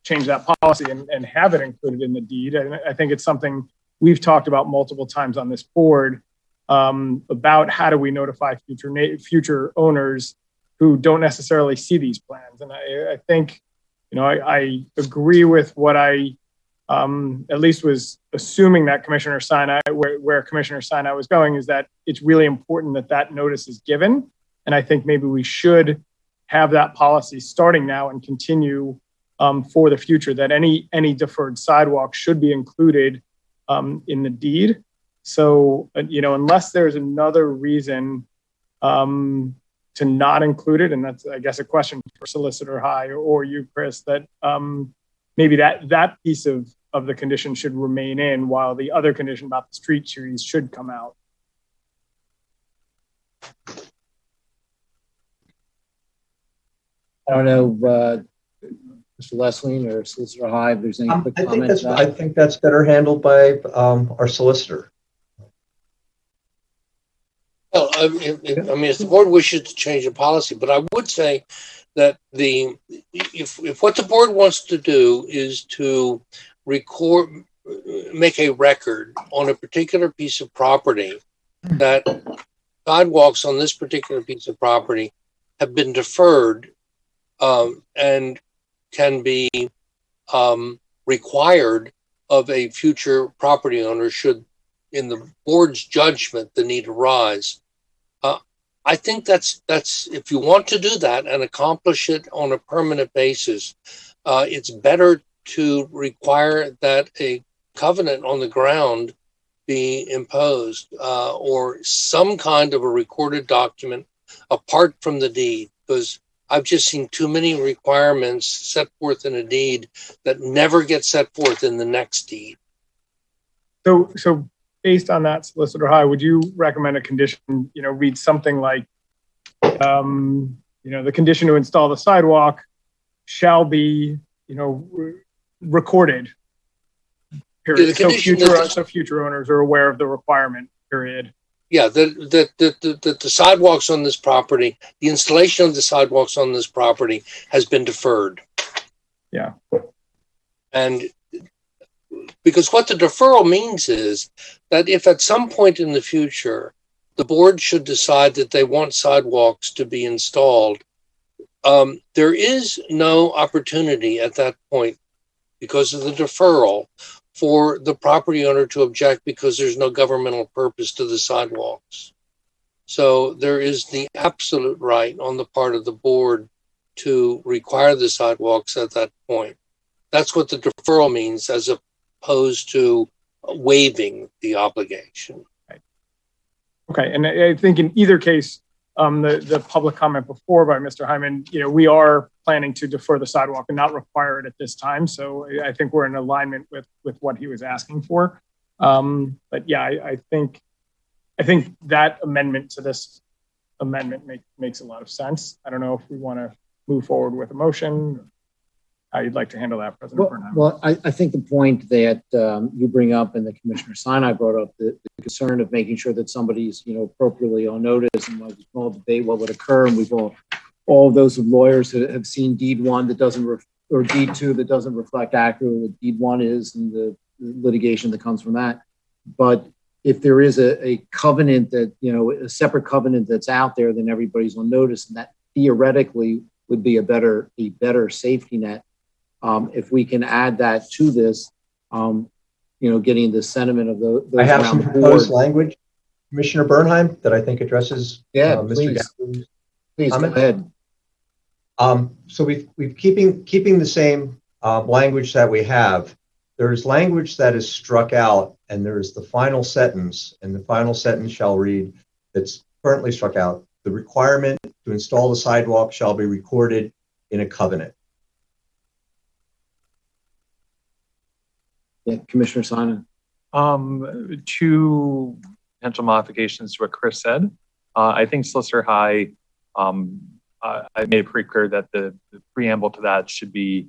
change that policy and have it included in the deed. And I think it's something we've talked about multiple times on this board about how do we notify future owners who don't necessarily see these plans. And I think, I agree with what I at least was assuming that Commissioner Sinai, where Commissioner Sinai was going, is that it's really important that notice is given. And I think maybe we should have that policy starting now and continue for the future, that any deferred sidewalk should be included in the deed. So, unless there's another reason to not include it, and that's, I guess, a question for Solicitor High or you, Chris, that maybe that piece of the condition should remain in while the other condition about the street trees should come out. I don't know, Mr. Leslie or Solicitor High, if there's any quick comments. I think that's better handled by our solicitor. Well, if the board wishes to change the policy, but I would say that if what the board wants to do is to make a record on a particular piece of property that sidewalks on this particular piece of property have been deferred and can be required of a future property owner should, in the board's judgment, the need arise. I think that's if you want to do that and accomplish it on a permanent basis, it's better to require that a covenant on the ground be imposed or some kind of a recorded document apart from the deed, because I've just seen too many requirements set forth in a deed that never get set forth in the next deed. So based on that, Solicitor High, would you recommend a condition, read something like, the condition to install the sidewalk shall be, recorded, period. So future owners are aware of the requirement, period. Yeah, the sidewalks on this property, the installation of the sidewalks on this property has been deferred. Yeah. And because what the deferral means is that if at some point in the future, the board should decide that they want sidewalks to be installed, there is no opportunity at that point because of the deferral for the property owner to object because there's no governmental purpose to the sidewalks. So there is the absolute right on the part of the board to require the sidewalks at that point. That's what the deferral means, as opposed to waiving the obligation. Okay, and I think in either case, the public comment before by Mr. Hyman, we are planning to defer the sidewalk and not require it at this time. So I think we're in alignment with what he was asking for. But yeah, I think that amendment to this amendment makes a lot of sense. I don't know if we want to move forward with a motion. How you'd like to handle that, President Bernheim? Well, I think the point that you bring up and the Commissioner Sinai brought up, the concern of making sure that somebody's appropriately on notice, and like we all debate what would occur, and we've all of those lawyers that have seen deed 1 that doesn't or deed 2 that doesn't reflect accurately what deed 1 is, and the litigation that comes from that. But if there is a covenant that a separate covenant that's out there, then everybody's on notice, and that theoretically would be a better safety net. If we can add that to this, getting the sentiment of those I have some around the proposed board. language, Commissioner Bernheim, that I think addresses Mr. Gaffney's Please go comment. ahead. So we've keeping the same language that we have. There's language that is struck out, and there's the final sentence, and the final sentence shall read, that's currently struck out, the requirement to install the sidewalk shall be recorded in a covenant. Yeah, Commissioner Simon. 2 potential modifications to what Chris said. I think Solicitor High, I made it pretty clear that the preamble to that should be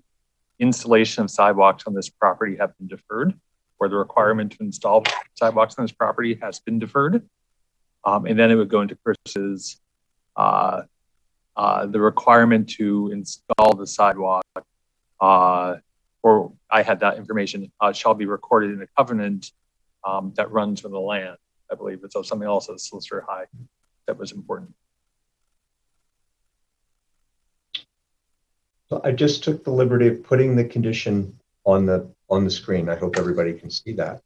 installation of sidewalks on this property have been deferred, or the requirement to install sidewalks on this property has been deferred. And then it would go into Chris's, the requirement to install the sidewalk, or I had that information, shall be recorded in a covenant that runs with the land, I believe. It's something else as Solicitor High that was important. So I just took the liberty of putting the condition on the screen. I hope everybody can see that.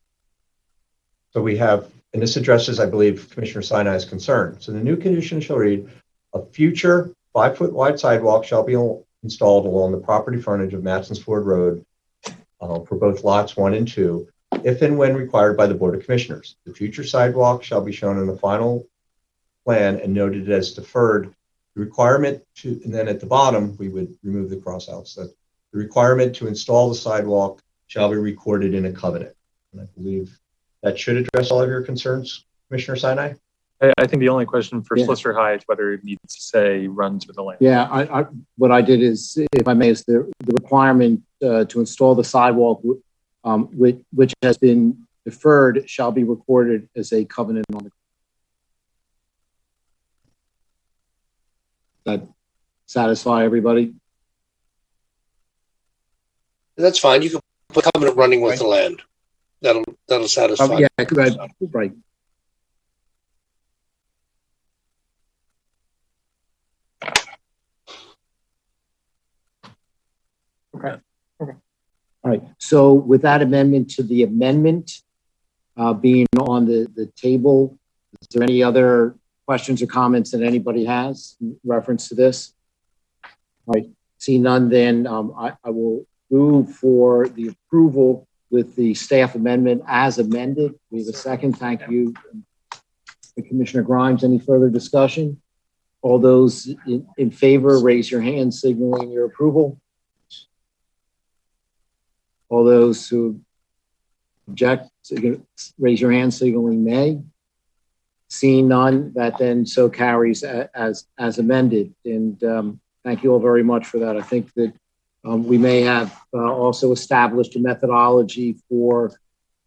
So we have, and this addresses, I believe, Commissioner Sinai's concern. So the new condition shall read, a future 5-foot wide sidewalk shall be installed along the property frontage of Matsons Ford Road for both lots 1 and 2, if and when required by the Board of Commissioners. The future sidewalk shall be shown in the final plan and noted as deferred. The requirement to, and then at the bottom, we would remove the crossouts. That the requirement to install the sidewalk shall be recorded in a covenant. And I believe that should address all of your concerns, Commissioner Sinai. I think the only question for Solicitor High is whether it needs to say runs with the land. Yeah, what I did is, if I may, is the requirement to install the sidewalk, which has been deferred, shall be recorded as a covenant on the. That satisfy everybody? That's fine. You can put covenant running with the land. That'll satisfy. Yeah, right. Okay. All right. So with that amendment to the amendment being on the table, is there any other questions or comments that anybody has in reference to this? All right. See none, then I will move for the approval with the staff amendment as amended. We have a second. Thank you, Commissioner Grimes. Any further discussion? All those in favor, raise your hand, signaling your approval. All those who object, raise your hand, signaling nay. Seeing none, that then so carries as amended. And thank you all very much for that. I think that we may have also established a methodology for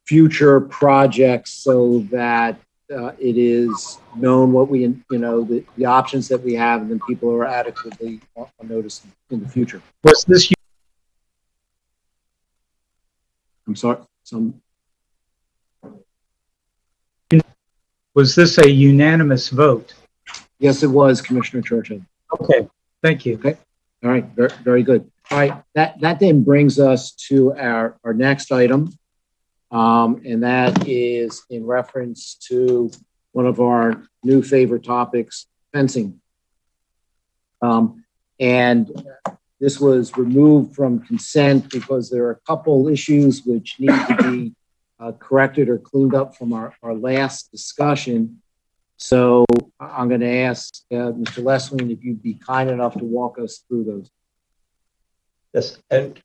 future projects so that it is known what we, the options that we have, and then people are adequately on notice in the future. Was this? I'm sorry. Was this a unanimous vote? Yes, it was, Commissioner Churchill. Okay, thank you. Okay. All right. Very, very good. All right. That then brings us to our next item. And that is in reference to one of our new favorite topics, fencing. And this was removed from consent because there are a couple issues which need to be corrected or cleaned up from our last discussion. So I'm going to ask Mr. Lessling if you'd be kind enough to walk us through those. Yes, and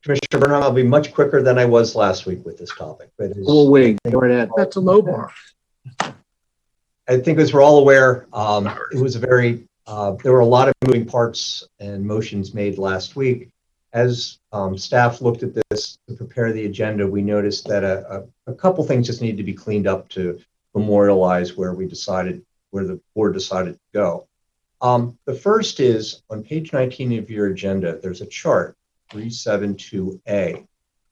Commissioner Burnham, I'll be much quicker than I was last week with this topic. But we'll wait. That's a low bar. I think as we're all aware, it was a very, there were a lot of moving parts and motions made last week. As staff looked at this to prepare the agenda, we noticed that a couple things just need to be cleaned up to memorialize where the board decided to go. The first is on page 19 of your agenda, there's a chart, 372A.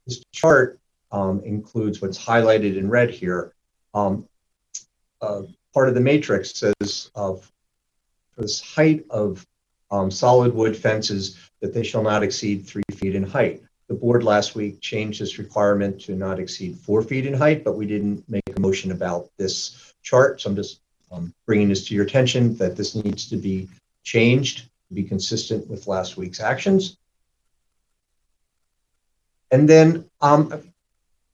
This chart includes what's highlighted in red here. Part of the matrix says for this height of solid wood fences that they shall not exceed 3 feet in height. The board last week changed this requirement to not exceed 4 feet in height, but we didn't make a motion about this chart. So I'm just bringing this to your attention that this needs to be changed to be consistent with last week's actions. And then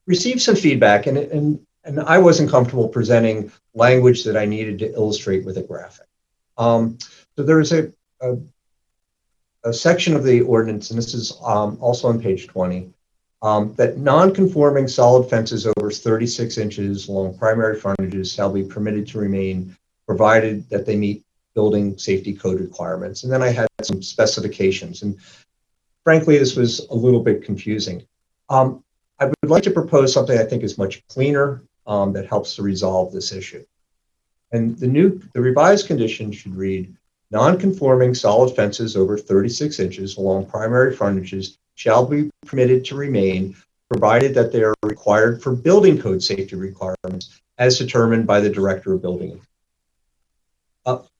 received some feedback, and I wasn't comfortable presenting language that I needed to illustrate with a graphic. So there's a section of the ordinance, and this is also on page 20, that non-conforming solid fences over 36 inches along primary frontages shall be permitted to remain, provided that they meet building safety code requirements. And then I had some specifications, and frankly, this was a little bit confusing. I would like to propose something I think is much cleaner that helps to resolve this issue. And the revised condition should read, non-conforming solid fences over 36 inches along primary frontages shall be permitted to remain, provided that they are required for building code safety requirements as determined by the Director of Building.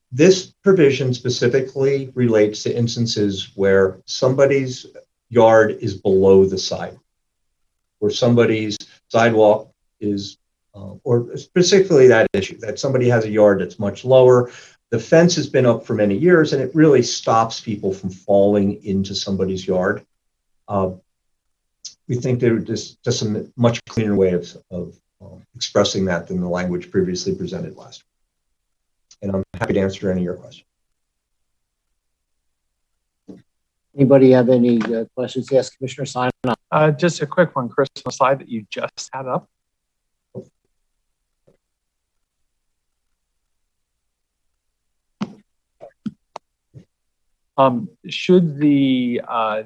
This provision specifically relates to instances where somebody's yard is below the side, where somebody's sidewalk is, or specifically that issue, that somebody has a yard that's much lower. The fence has been up for many years, and it really stops people from falling into somebody's yard. We think there's just a much cleaner way of expressing that than the language previously presented last week. And I'm happy to answer any of your questions. Anybody have any questions? Yes, Commissioner Simon. Just a quick one, Chris, on the slide that you just had up. Should the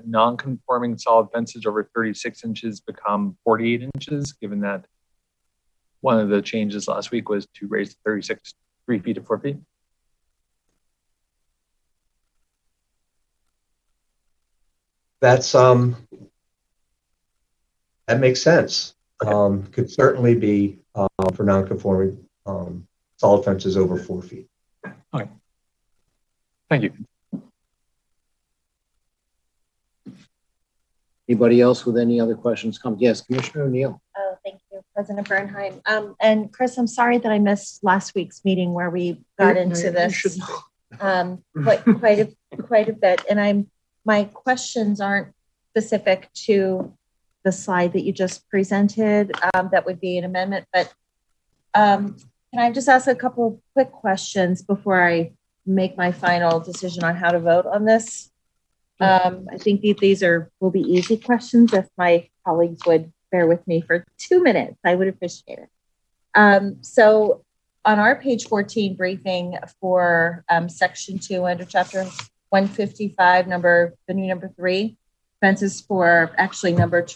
non-conforming solid fences over 36 inches become 48 inches, given that one of the changes last week was to raise the 36 3 feet to 4 feet? That's that makes sense. Could certainly be for non-conforming solid fences over 4 feet. Okay. Thank you. Anybody else with any other questions? Yes, Commissioner O'Neill. Oh, thank you, President Bernheim. And Chris, I'm sorry that I missed last week's meeting where we got into this quite a bit. And my questions aren't specific to the slide that you just presented. That would be an amendment. But can I just ask a couple quick questions before I make my final decision on how to vote on this? I think these will be easy questions. If my colleagues would bear with me for 2 minutes, I would appreciate it. So on our page 14 briefing for section 2 under chapter 155, the new number 3, fences for actually number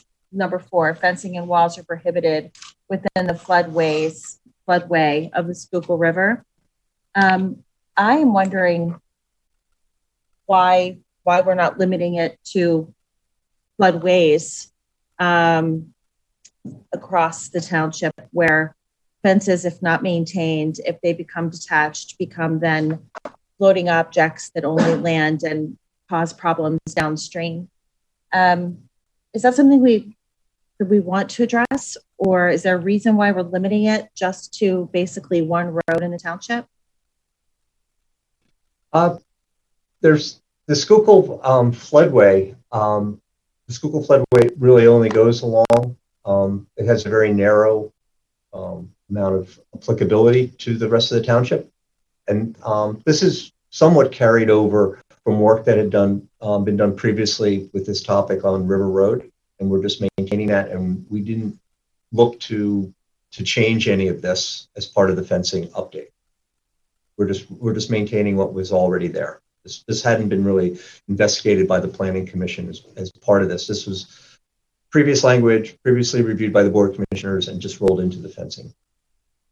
4, fencing and walls are prohibited within the floodway of the Schuylkill River. I am wondering why we're not limiting it to floodways across the township, where fences, if not maintained, if they become detached, become then floating objects that only land and cause problems downstream. Is that something we want to address, Or is there a reason why we're limiting it just to basically one road in the township? There's the Schuylkill floodway. The Schuylkill floodway really only goes along. It has a very narrow amount of applicability to the rest of the township. And this is somewhat carried over from work that had been done previously with this topic on River Road. And we're just maintaining that. And we didn't look to change any of this as part of the fencing update. We're just maintaining what was already there. This hadn't been really investigated by the Planning Commission as part of this. This was previous language, previously reviewed by the Board of Commissioners, and just rolled into the fencing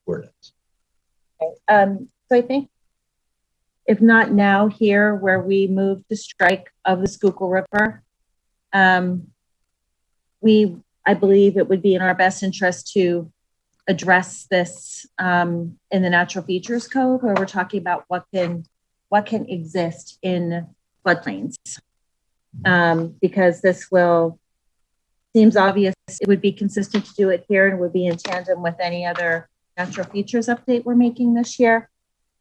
ordinance. Okay. So I think, if not now here, where we move the strike of the Schuylkill River, I believe it would be in our best interest to address this in the Natural Features Code, where we're talking about what can exist in floodplains, because this seems obvious. It would be consistent to do it here and would be in tandem with any other natural features update we're making this year.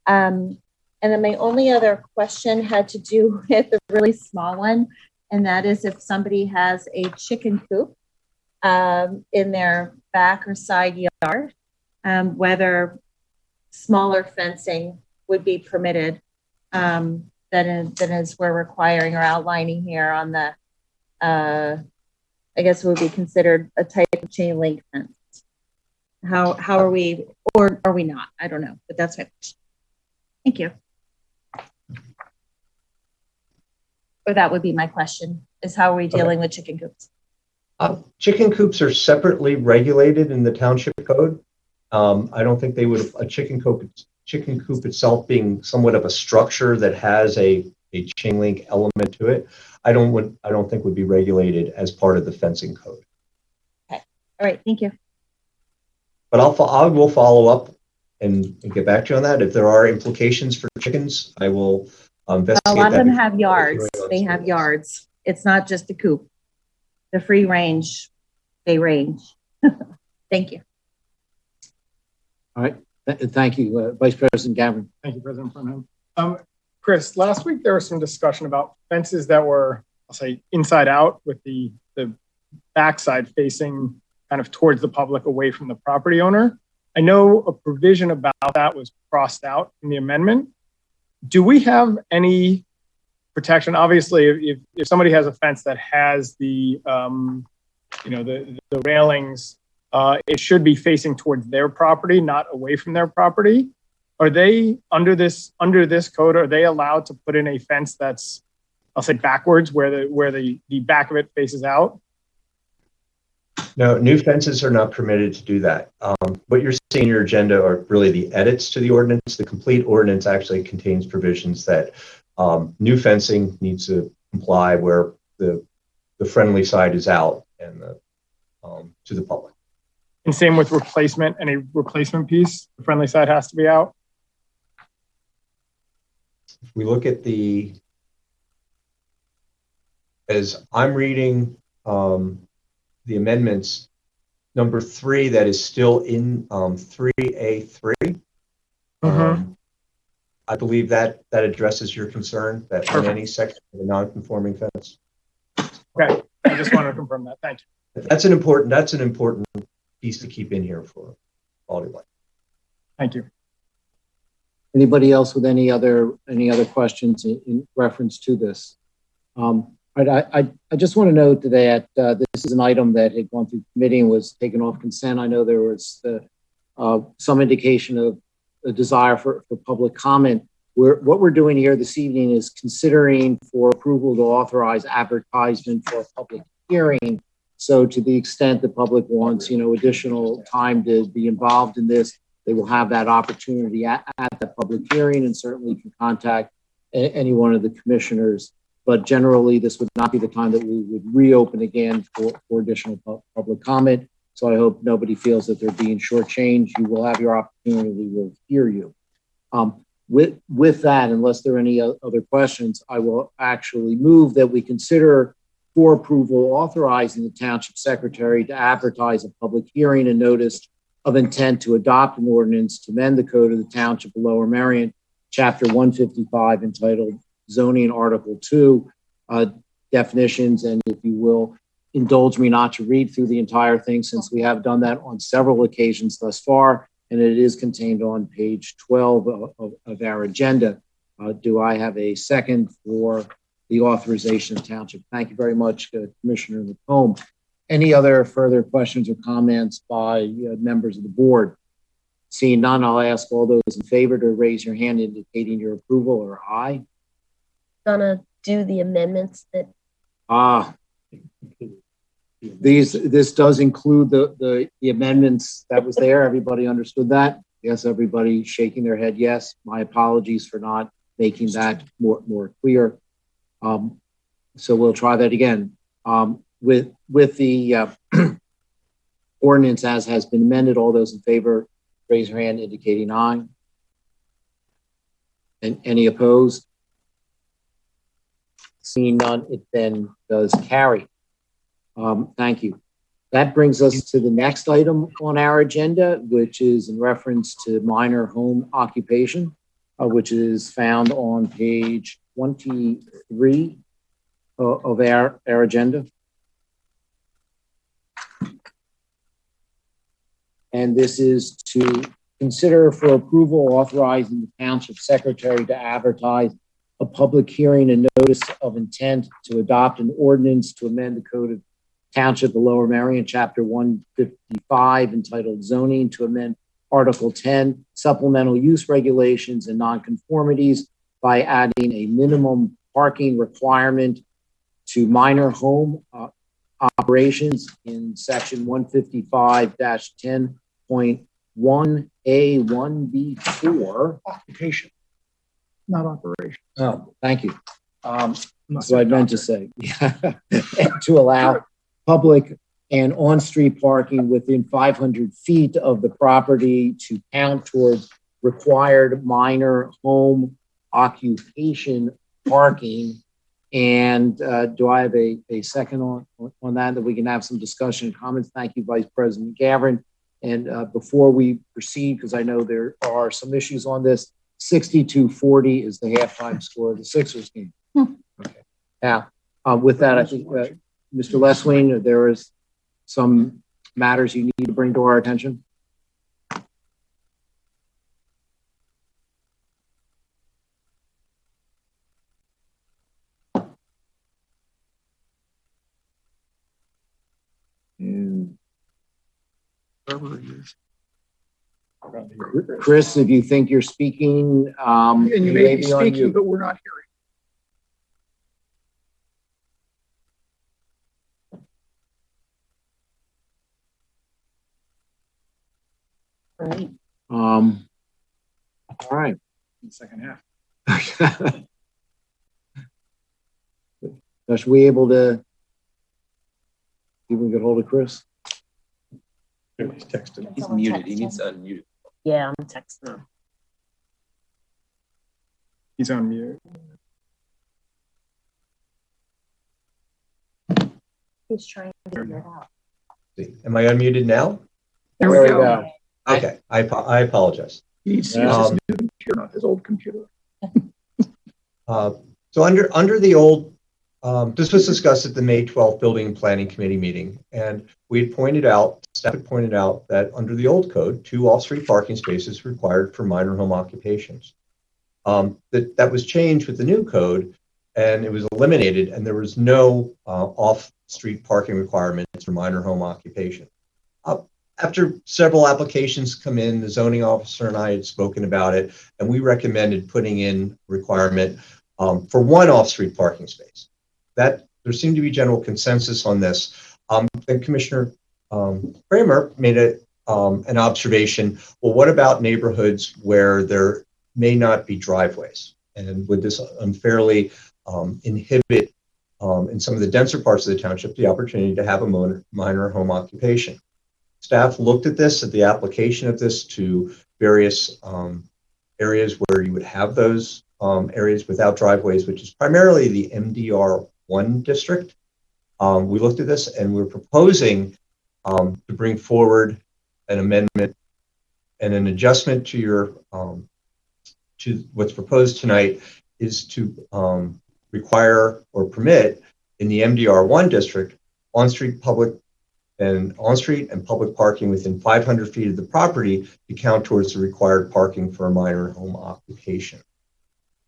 And then my only other question had to do with a really small one, and that is if somebody has a chicken coop in their back or side yard, whether smaller fencing would be permitted than as we're requiring or outlining here on the, I guess it would be considered a type of chain link fence. How are we, or are we not? I don't know, but that's my question. Thank you. Or that would be my question, is how are we dealing with chicken coops? Chicken coops are separately regulated in the township code. I don't think they would, a chicken coop itself being somewhat of a structure that has a chain link element to it, I don't think would be regulated as part of the fencing code. Okay, all right, thank you. But I will follow up and get back to you on that. If there are implications for chickens, I will investigate. A lot of them have yards. They have yards. It's not just a coop. The free range, they range. Thank you. All right. Thank you, Vice President Gavin. Thank you, President Burnham. Chris, last week there was some discussion about fences that were, I'll say, inside out with the backside facing kind of towards the public away from the property owner. I know a provision about that was crossed out in the amendment. Do we have any protection? Obviously, if somebody has a fence that has the railings, it should be facing towards their property, not away from their property. Are they under this code? Are they allowed to put in a fence that's, I'll say, backwards, where the back of it faces out? No, new fences are not permitted to do that. What you're seeing in your agenda are really the edits to the ordinance. The complete ordinance actually contains provisions that new fencing needs to comply where the friendly side is out and to the public. And same with replacement, any replacement piece, the friendly side has to be out? If we look at as I'm reading the amendments, number 3 that is still in 3A3, I believe that addresses your concern that in any section of a non-conforming fence. Okay, I just wanted to confirm that. Thank you. That's an important piece to keep in here for quality of life. Thank you. Anybody else with any other questions in reference to this? I just want to note that this is an item that had gone through committee and was taken off consent. I know there was some indication of a desire for public comment. What we're doing here this evening is considering for approval to authorize advertisement for a public hearing. So to the extent the public wants, additional time to be involved in this, they will have that opportunity at the public hearing, and certainly can contact any one of the commissioners. But generally, this would not be the time that we would reopen again for additional public comment. So I hope nobody feels that they're being shortchanged. You will have your opportunity. We'll hear you. With that, unless there are any other questions, I will actually move that we consider for approval, authorizing the township secretary to advertise a public hearing and notice of intent to adopt an ordinance to amend the code of the township of Lower Merion, chapter 155, entitled Zoning, Article 2, definitions. And if you will indulge me not to read through the entire thing, since we have done that on several occasions thus far, and it is contained on page 12 of our agenda. Do I have a second for the authorization of township? Thank you very much, Commissioner McComb. Any other further questions or comments by members of the board? Seeing none, I'll ask all those in favor to raise your hand indicating your approval or aye. Gonna do the amendments that. This does include the amendments that was there. Everybody understood that? Yes, everybody shaking their head yes. My apologies for not making that more clear. So we'll try that again. With the ordinance as has been amended, all those in favor, raise your hand indicating aye. And any opposed? Seeing none, it then does carry. Thank you. That brings us to the next item on our agenda, which is in reference to minor home occupation, which is found on page 23 of our agenda. And this is to consider for approval authorizing the township secretary to advertise a public hearing and notice of intent to adopt an ordinance to amend the code of Township of Lower Merion, chapter 155, entitled Zoning, to amend Article 10, supplemental use regulations and nonconformities by adding a minimum parking requirement to minor home operations in section 155-10.1A1B4. Occupation, not operation. Oh, thank you. That's what I meant to say. To allow public and on-street parking within 500 feet of the property to count towards required minor home occupation parking. And do I have a second on that we can have some discussion and comments? Thank you, Vice President Gavin. And before we proceed, because I know there are some issues on this, 62-40 is the halftime score of the Sixers game. Okay. Now, with that, I think Mr. Leswing, there is some matters you need to bring to our attention. Chris, if you think you're speaking, and you may be speaking, but we're not hearing. All right. In the second half. Are we able to see if we can get hold of Chris? He's texting. He's muted. He needs to unmute. Yeah, I'm texting him. He's on mute. He's trying to figure it out. Am I unmuted now? There we go. Okay, I apologize. He needs to use his new computer, not his old computer. So under the old, this was discussed at the May 12th Building and Planning Committee meeting, and we had pointed out, staff had pointed out that under the old code, 2 off-street parking spaces required for minor home occupations. That was changed with the new code, and it was eliminated, and there was no off-street parking requirements for minor home occupation. After several applications come in, the zoning officer and I had spoken about it, and we recommended putting in requirement for 1 off-street parking space. That there seemed to be general consensus on this. And Commissioner Kramer made an observation. Well, what about neighborhoods where there may not be driveways? And would this unfairly inhibit in some of the denser parts of the township the opportunity to have a minor home occupation? Staff looked at this, at the application of this to various areas where you would have those areas without driveways, which is primarily the MDR1 district. we looked at this and we're proposing to bring forward an amendment and an adjustment to your to what's proposed tonight is to require or permit in the MDR1 district on-street and public parking within 500 feet of the property to count towards the required parking for a minor home occupation.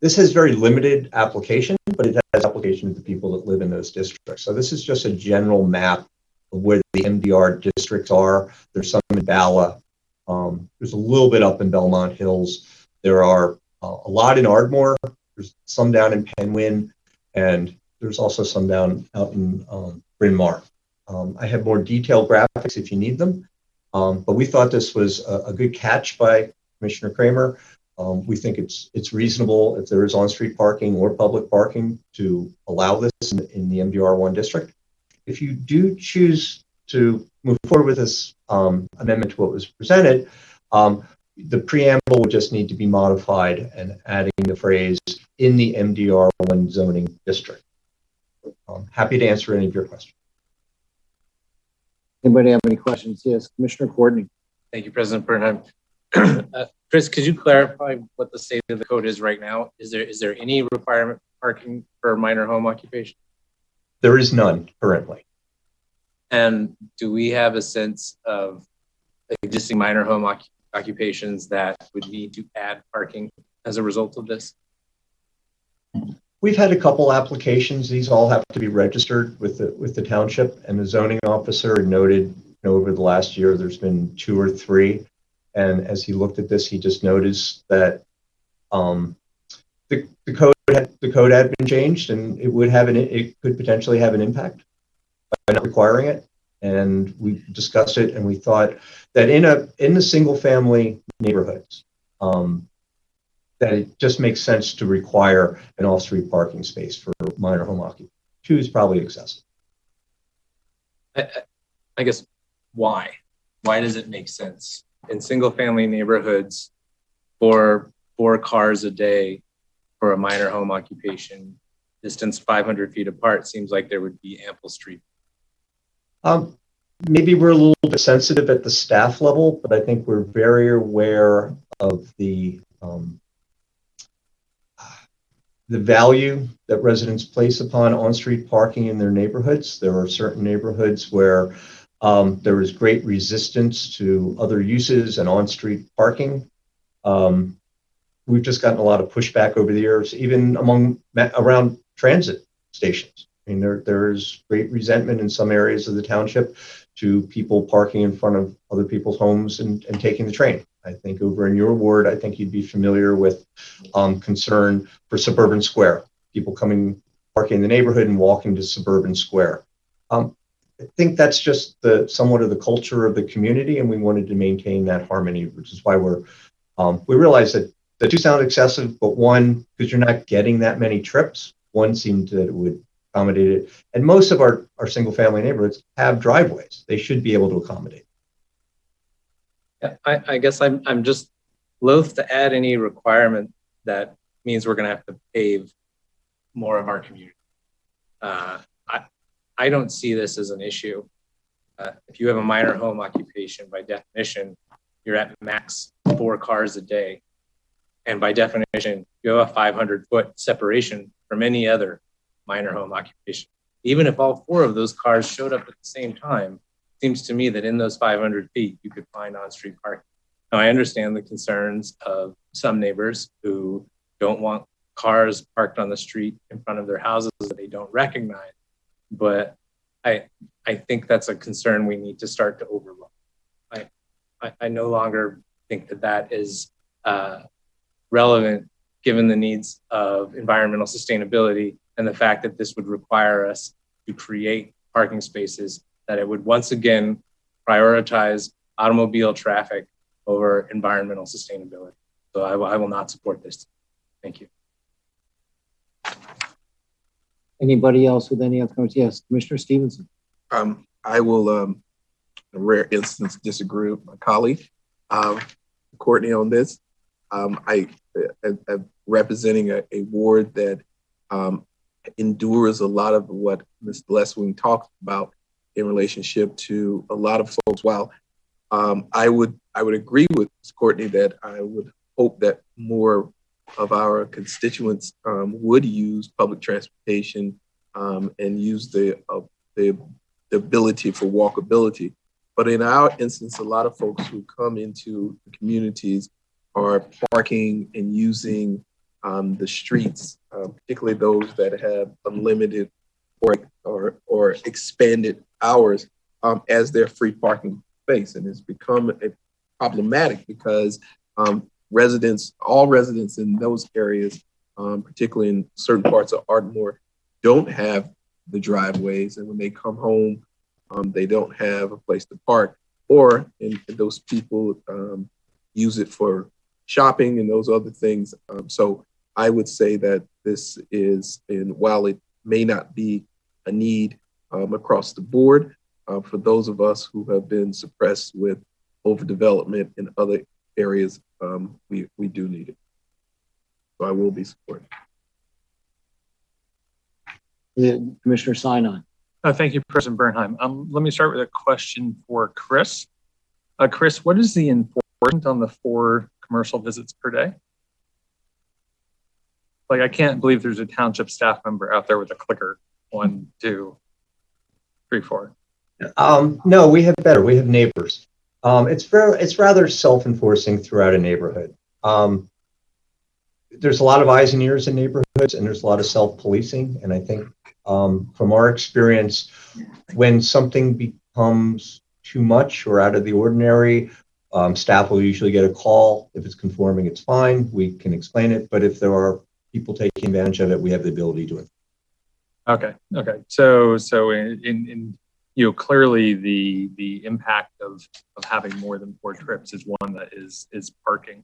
This has very limited application, but it has application to the people that live in those districts. So this is just a general map of where the MDR districts are. There's some in Bala. There's a little bit up in Belmont Hills. There are a lot in Ardmore. There's some down in Penwyn, and there's also some down out in Bryn Mawr. I have more detailed graphics if you need them, but we thought this was a good catch by Commissioner Kramer. We think it's reasonable if there is on-street parking or public parking to allow this in the MDR1 district. If you do choose to move forward with this amendment to what was presented, the preamble would just need to be modified and adding the phrase in the MDR1 zoning district. Happy to answer any of your questions. Anybody have any questions? Yes, Commissioner Courtney. Thank you, President Burnham. Chris, could you clarify what the state of the code is right now? Is there any requirement for parking for minor home occupation? There is none currently. And do we have a sense of existing minor home occupations that would need to add parking as a result of this? We've had a couple applications. These all have to be registered with the township, and the zoning officer noted over the last year there's been 2 or 3. And as he looked at this, he just noticed that the code had been changed, and it could potentially have an impact by not requiring it. And we discussed it, and we thought that in the single family neighborhoods, that it just makes sense to require an off-street parking space for minor home occupation. 2 is probably excessive. I guess why? Why does it make sense in single family neighborhoods for 4 cars a day for a minor home occupation, distance 500 feet apart? Seems like there would be ample street. Maybe we're a little bit sensitive at the staff level, but I think we're very aware of the value that residents place upon on-street parking in their neighborhoods. There are certain neighborhoods where there is great resistance to other uses and on-street parking. We've just gotten a lot of pushback over the years, even around transit stations. I mean, there's great resentment in some areas of the township to people parking in front of other people's homes and taking the train. I think over in your ward, I think you'd be familiar with concern for Suburban Square, people parking in the neighborhood and walking to Suburban Square. I think that's just somewhat of the culture of the community, and we wanted to maintain that harmony, which is why we realized that the 2 sound excessive, but 1, because you're not getting that many trips, 1 seemed that it would accommodate it. And most of our single family neighborhoods have driveways. They should be able to accommodate. I guess I'm just loath to add any requirement that means we're going to have to pave more of our community. I don't see this as an issue. If you have a minor home occupation, by definition, you're at max 4 cars a day. And by definition, you have a 500-foot separation from any other minor home occupation. Even if all 4 of those cars showed up at the same time, seems to me that in those 500 feet, you could find on-street parking. Now, I understand the concerns of some neighbors who don't want cars parked on the street in front of their houses that they don't recognize, but I think that's a concern we need to start to overlook. I no longer think that is relevant given the needs of environmental sustainability and the fact that this would require us to create parking spaces that it would once again prioritize automobile traffic over environmental sustainability. So I will not support this. Thank you. Anybody else with any other comments? Yes, Commissioner Stevenson. I will, in a rare instance, disagree with my colleague, Courtney, on this. I'm representing a ward that endures a lot of what Ms. Leswing talked about in relationship to a lot of folks. While I would agree with Ms. Courtney that I would hope that more of our constituents would use public transportation and use the ability for walkability. But in our instance, a lot of folks who come into the communities are parking and using the streets, particularly those that have unlimited or expanded hours as their free parking space. And it's become problematic because all residents in those areas, particularly in certain parts of Ardmore, don't have the driveways. And when they come home, they don't have a place to park, or those people use it for shopping and those other things. So I would say that this is, and while it may not be a need across the board, for those of us who have been suppressed with overdevelopment in other areas, we do need it. So I will be supporting. Commissioner Sinai. Thank you, President Bernheim. Let me start with a question for Chris. Chris, what is the enforcement on the 4 commercial visits per day? Like, I can't believe there's a township staff member out there with a clicker. 1, 2, 3, 4. No, we have better. We have neighbors. It's rather self-enforcing throughout a neighborhood. There's a lot of eyes and ears in neighborhoods, and there's a lot of self-policing. And I think from our experience, when something becomes too much or out of the ordinary, staff will usually get a call. If it's conforming, it's fine. We can explain it. But if there are people taking advantage of it, we have the ability to. Okay. So in clearly the impact of having more than 4 trips is one that is parking.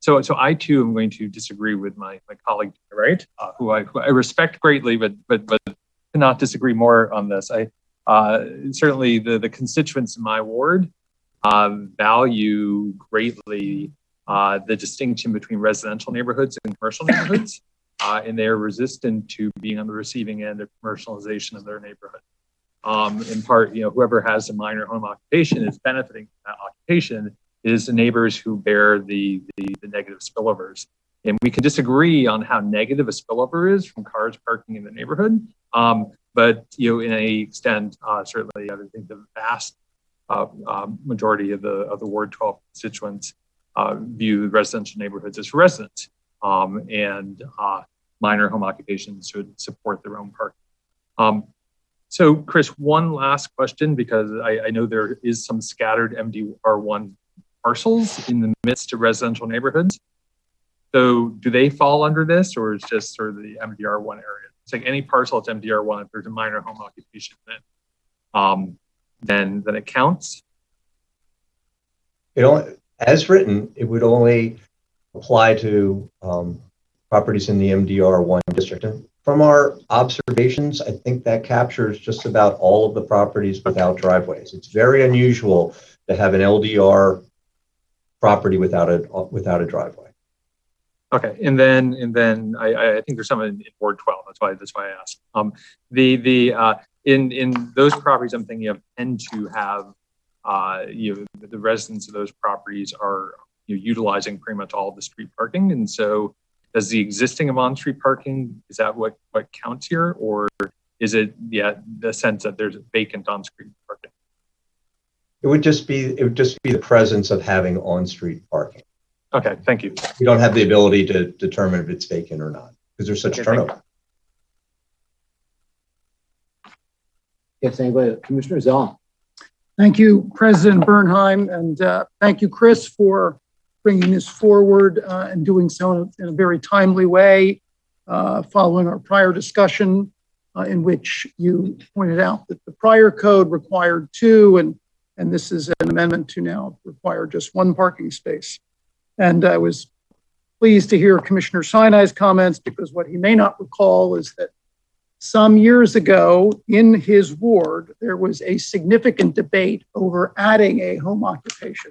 So I too am going to disagree with my colleague, right? Who I respect greatly, but cannot disagree more on this. I certainly the constituents in my ward value greatly the distinction between residential neighborhoods and commercial neighborhoods, and they are resistant to being on the receiving end of commercialization of their neighborhood. In part, whoever has a minor home occupation is benefiting from that occupation. Is the neighbors who bear the negative spillovers. And we can disagree on how negative a spillover is from cars parking in the neighborhood. But in a extent, certainly I would think the vast majority of the Ward 12 constituents view residential neighborhoods as residents, and minor home occupations should support their own parking. So Chris, one last question, because I know there is some scattered MDR1 parcels in the midst of residential neighborhoods. So do they fall under this, or is just sort of the MDR1 area? It's like any parcel that's MDR1, if there's a minor home occupation then it counts? As written, it would only apply to properties in the MDR1 district. And from our observations, I think that captures just about all of the properties without driveways. It's very unusual to have an LDR property without a driveway. Okay, and then I think there's some in Ward 12. That's why I asked. In those properties, I'm thinking of tend to have the residents of those properties are utilizing pretty much all of the street parking, and so does the existing on-street parking, is that what counts here, or is it the sense that there's vacant on-street parking? It would just be the presence of having on-street parking. Okay, thank you. We don't have the ability to determine if it's vacant or not because there's such turnover. Yes, anybody? Commissioner Zell. Thank you, President Bernheim, and thank you, Chris, for bringing this forward and doing so in a very timely way, following our prior discussion in which you pointed out that the prior code required 2, and this is an amendment to now require just 1 parking space. And I was pleased to hear Commissioner Sinai's comments, because what he may not recall is that some years ago in his ward, there was a significant debate over adding a home occupation.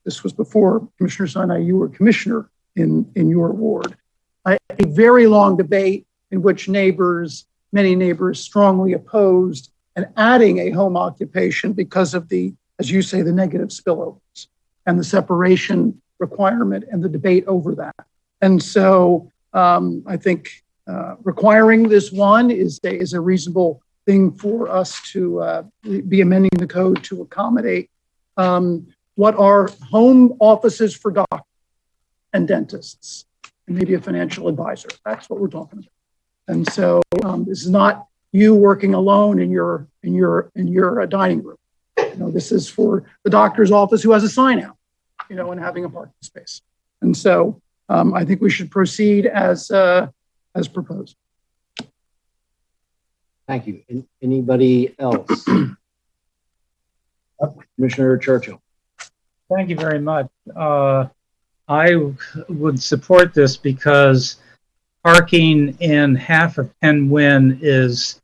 This was before, Commissioner Sinai, you were commissioner in your ward. A very long debate in which many neighbors strongly opposed and adding a home occupation because of the, as you say, the negative spillovers and the separation requirement and the debate over that. And so I think requiring this one is a reasonable thing for us to be amending the code to accommodate what are home offices for doctors and dentists and maybe a financial advisor. That's what we're talking about. And so this is not you working alone in your dining room. This is for the doctor's office who has a sign out, and having a parking space. And so I think we should proceed as proposed. Thank you. Anybody else? Commissioner Churchill. Thank you very much. I would support this because parking in half of Penwyn is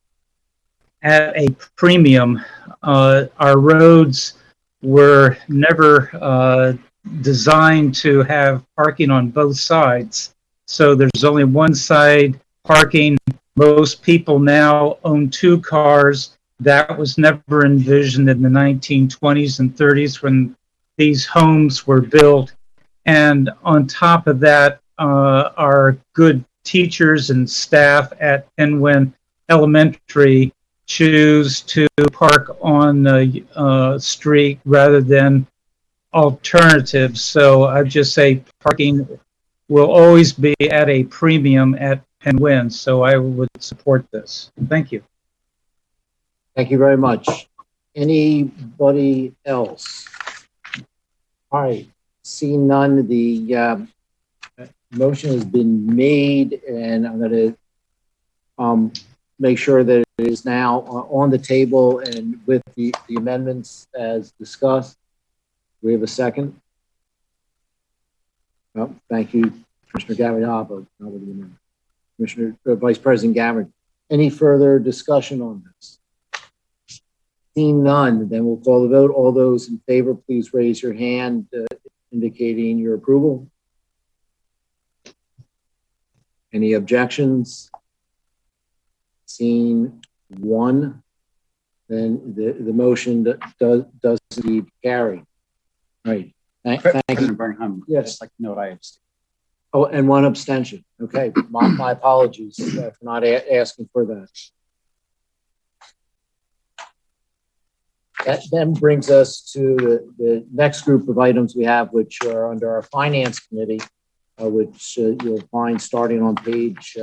at a premium. Our roads were never designed to have parking on both sides. So there's only one side parking. Most people now own two cars. That was never envisioned in the 1920s and 30s when these homes were built. And on top of that, our good teachers and staff at Penwyn Elementary choose to park on the street rather than alternatives. So I'd just say parking will always be at a premium at Penwyn. So I would support this. Thank you. Thank you very much. Anybody else? All right. Seeing none, the motion has been made, and I'm going to make sure that it is now on the table and with the amendments as discussed. Do we have a second? Oh, thank you, Commissioner Gavignano. Commissioner Vice President Gammard. Any further discussion on this? Seeing none, then we'll call the vote. All those in favor, please raise your hand, indicating your approval. Any objections? Seeing one, then the motion does indeed carry. All right. Thank you. Burnham, yes. Just like to note I abstain. Oh, and one abstention. Okay. My apologies for not asking for that. That then brings us to the next group of items we have, which are under our Finance Committee, which you'll find starting on page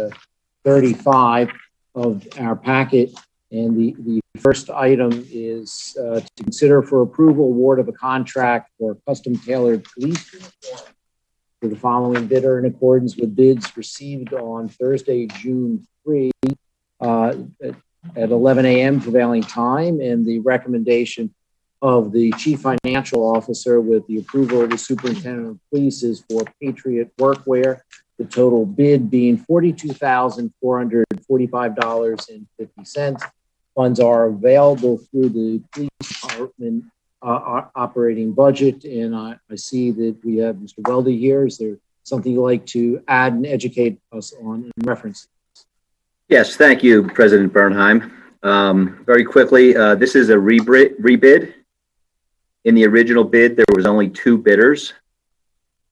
35 of our packet. And the first item is to consider for approval award of a contract for custom tailored police uniform for the following bidder in accordance with bids received on Thursday, June 3 at 11 a.m. prevailing time, and the recommendation of the Chief Financial Officer with the approval of the Superintendent of Police is for Patriot Workwear, the total bid being $42,445.50. Funds are available through the Police Department operating budget, and I see that we have Mr. Weldy here. Is there something you'd like to add and educate us on in reference? Yes, thank you, President Bernheim. Very quickly, this is a rebid. In the original bid, there was only two bidders,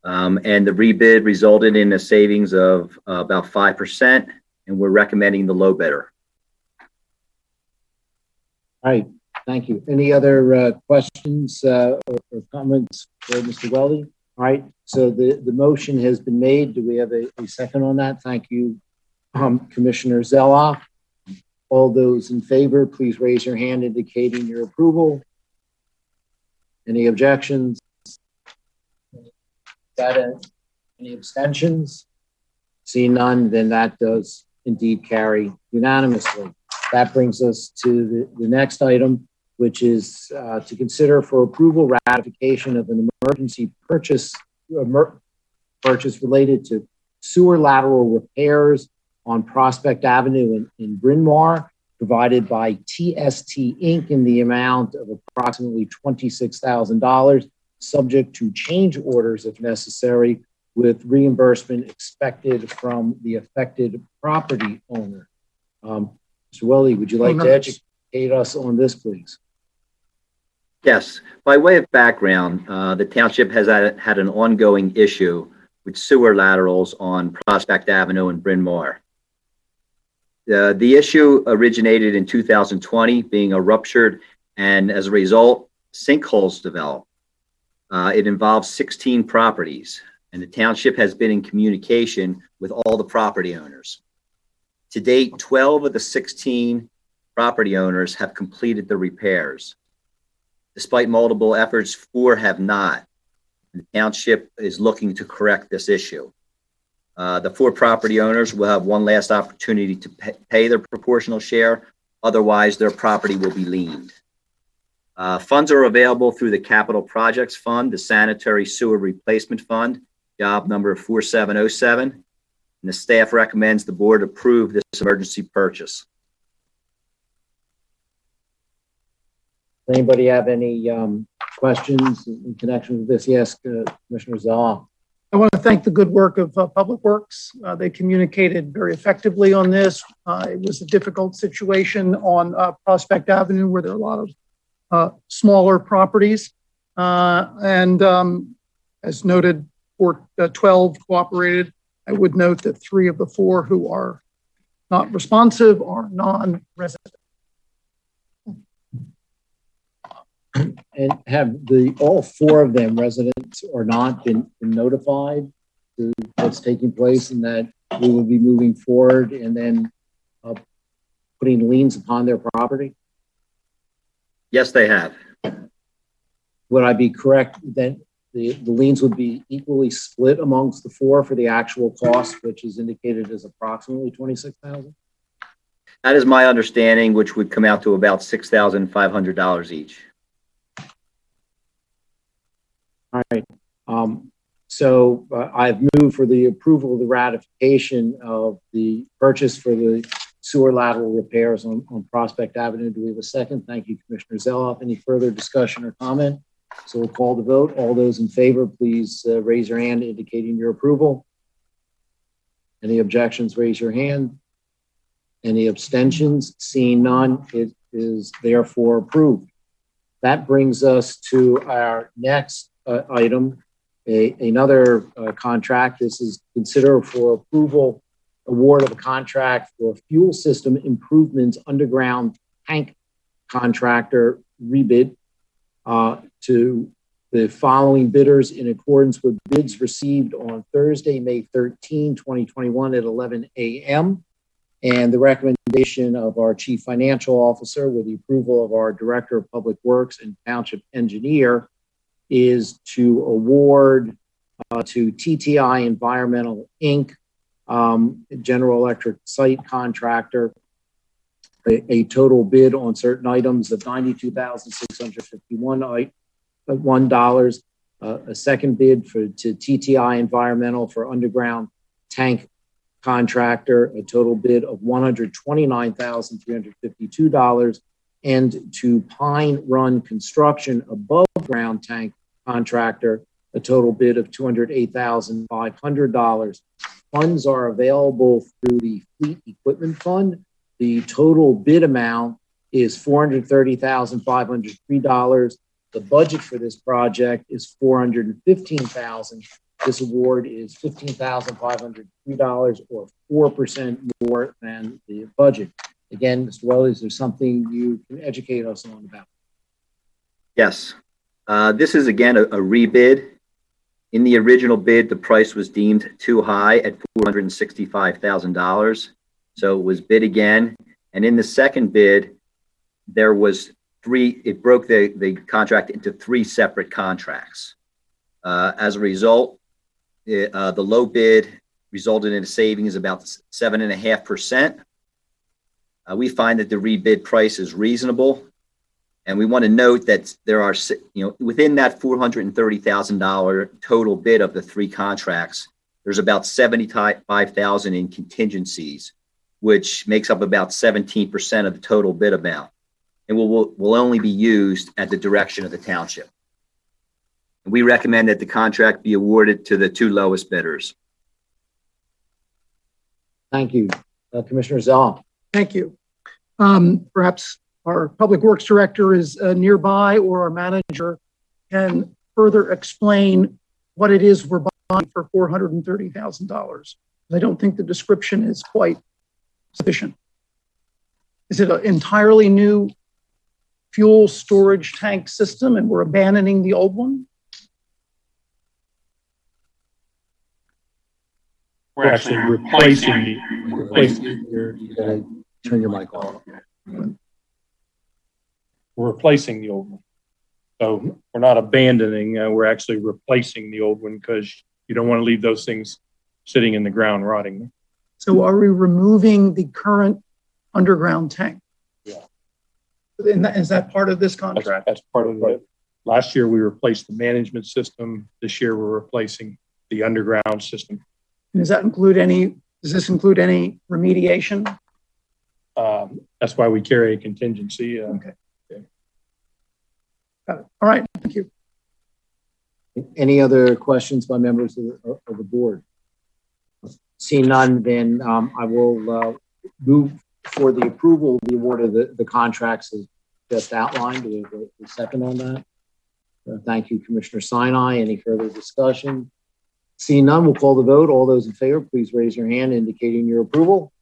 and the rebid resulted in a savings of about 5%, and we're recommending the low bidder. All right, thank you. Any other questions or comments for Mr. Weldy? All right, so the motion has been made. Do we have a second on that? Thank you, Commissioner Zeloff. All those in favor, please raise your hand indicating your approval. Any objections? Any abstentions? Seeing none, then that does indeed carry unanimously. That brings us to the next item, which is to consider for approval ratification of an emergency purchase related to sewer lateral repairs on Prospect Avenue in Bryn, Mawr, provided by TST Inc. in the amount of approximately $26,000, subject to change orders if necessary, with reimbursement expected from the affected property owner. Mr. Welly, would you like to educate us on this, please? Yes. By way of background, the township has had an ongoing issue with sewer laterals on Prospect Avenue in Bryn Mawr. The issue originated in 2020, being a ruptured, and as a result, sinkholes developed. It involves 16 properties, and the township has been in communication with all the property owners. To date, 12 of the 16 property owners have completed the repairs. Despite multiple efforts, 4 have not. The township is looking to correct this issue. The 4 property owners will have one last opportunity to pay their proportional share. Otherwise, their property will be liened. Funds are available through the Capital Projects Fund, the Sanitary Sewer Replacement Fund, job number 4707. And the staff recommends the board approve this emergency purchase. Anybody have any questions in connection with this? Yes, Commissioner Zaw. I want to thank the good work of Public Works. They communicated very effectively on this. It was a difficult situation on Prospect Avenue where there are a lot of smaller properties. And as noted, 12 cooperated. I would note that 3 of the 4 who are not responsive are non-resident. And have all 4 of them, residents or not, been notified to what's taking place and that we will be moving forward and then putting liens upon their property? Yes, they have. Would I be correct that the liens would be equally split amongst the 4 for the actual cost, which is indicated as approximately $26,000? That is my understanding, which would come out to about $6,500 each. All right. So I've moved for the approval of the ratification of the purchase for the sewer lateral repairs on Prospect Avenue. Do we have a second? Thank you, Commissioner Zeloff. Any further discussion or comment? So we'll call the vote. All those in favor, please raise your hand indicating your approval. Any objections, raise your hand. Any abstentions? Seeing none, it is therefore approved. That brings us to our next item, another contract. This is consider for approval award of a contract for fuel system improvements underground tank contractor rebid to the following bidders in accordance with bids received on Thursday, May 13, 2021 at 11 a.m. And the recommendation of our Chief Financial Officer with the approval of our Director of Public Works and Township Engineer is to award to TTI Environmental, Inc., General Electric site contractor, a total bid on certain items of $92,651. A second bid to TTI Environmental for underground tank contractor, a total bid of $129,352, and to Pine Run Construction above ground tank contractor, a total bid of $208,500. Funds are available through the Fleet Equipment Fund. The total bid amount is $430,503. The budget for this project is $415,000. This award is $15,503, or 4% more than the budget. Again, Mr. Welly, is there something you can educate us on about? Yes. This is again a rebid. In the original bid, the price was deemed too high at $465,000. So it was bid again. And in the second bid, there was it broke the contract into 3 separate contracts. As a result, the low bid resulted in a savings about 7.5%. We find that the rebid price is reasonable. And we want to note that there are, within that $430,000 total bid of the 3 contracts, there's about $75,000 in contingencies, which makes up about 17% of the total bid amount, and will only be used at the direction of the township. We recommend that the contract be awarded to the two lowest bidders. Thank you. Commissioner Zell. Thank you. Perhaps our Public Works Director is nearby, or our manager can further explain what it is we're buying for $430,000. I don't think the description is quite sufficient. Is it an entirely new fuel storage tank system and we're abandoning the old one? We're actually replacing turn your mic off. We're replacing the old one. So we're not abandoning, we're actually replacing the old one because you don't want to leave those things sitting in the ground rotting. So are we removing the current underground tank? Yeah. And is that part of this contract? That's part of it. Last year we replaced the management system. This year we're replacing the underground system. And does this include any remediation? That's why we carry a contingency. Okay. Got it. All right. Thank you. Any other questions by members of the board? Seeing none, then I will move for the approval of the award of the contracts as just outlined. Do we have a second on that? Thank you, Commissioner Sinai. Any further discussion? Seeing none, we'll call the vote. All those in favor, please raise your hand indicating your approval.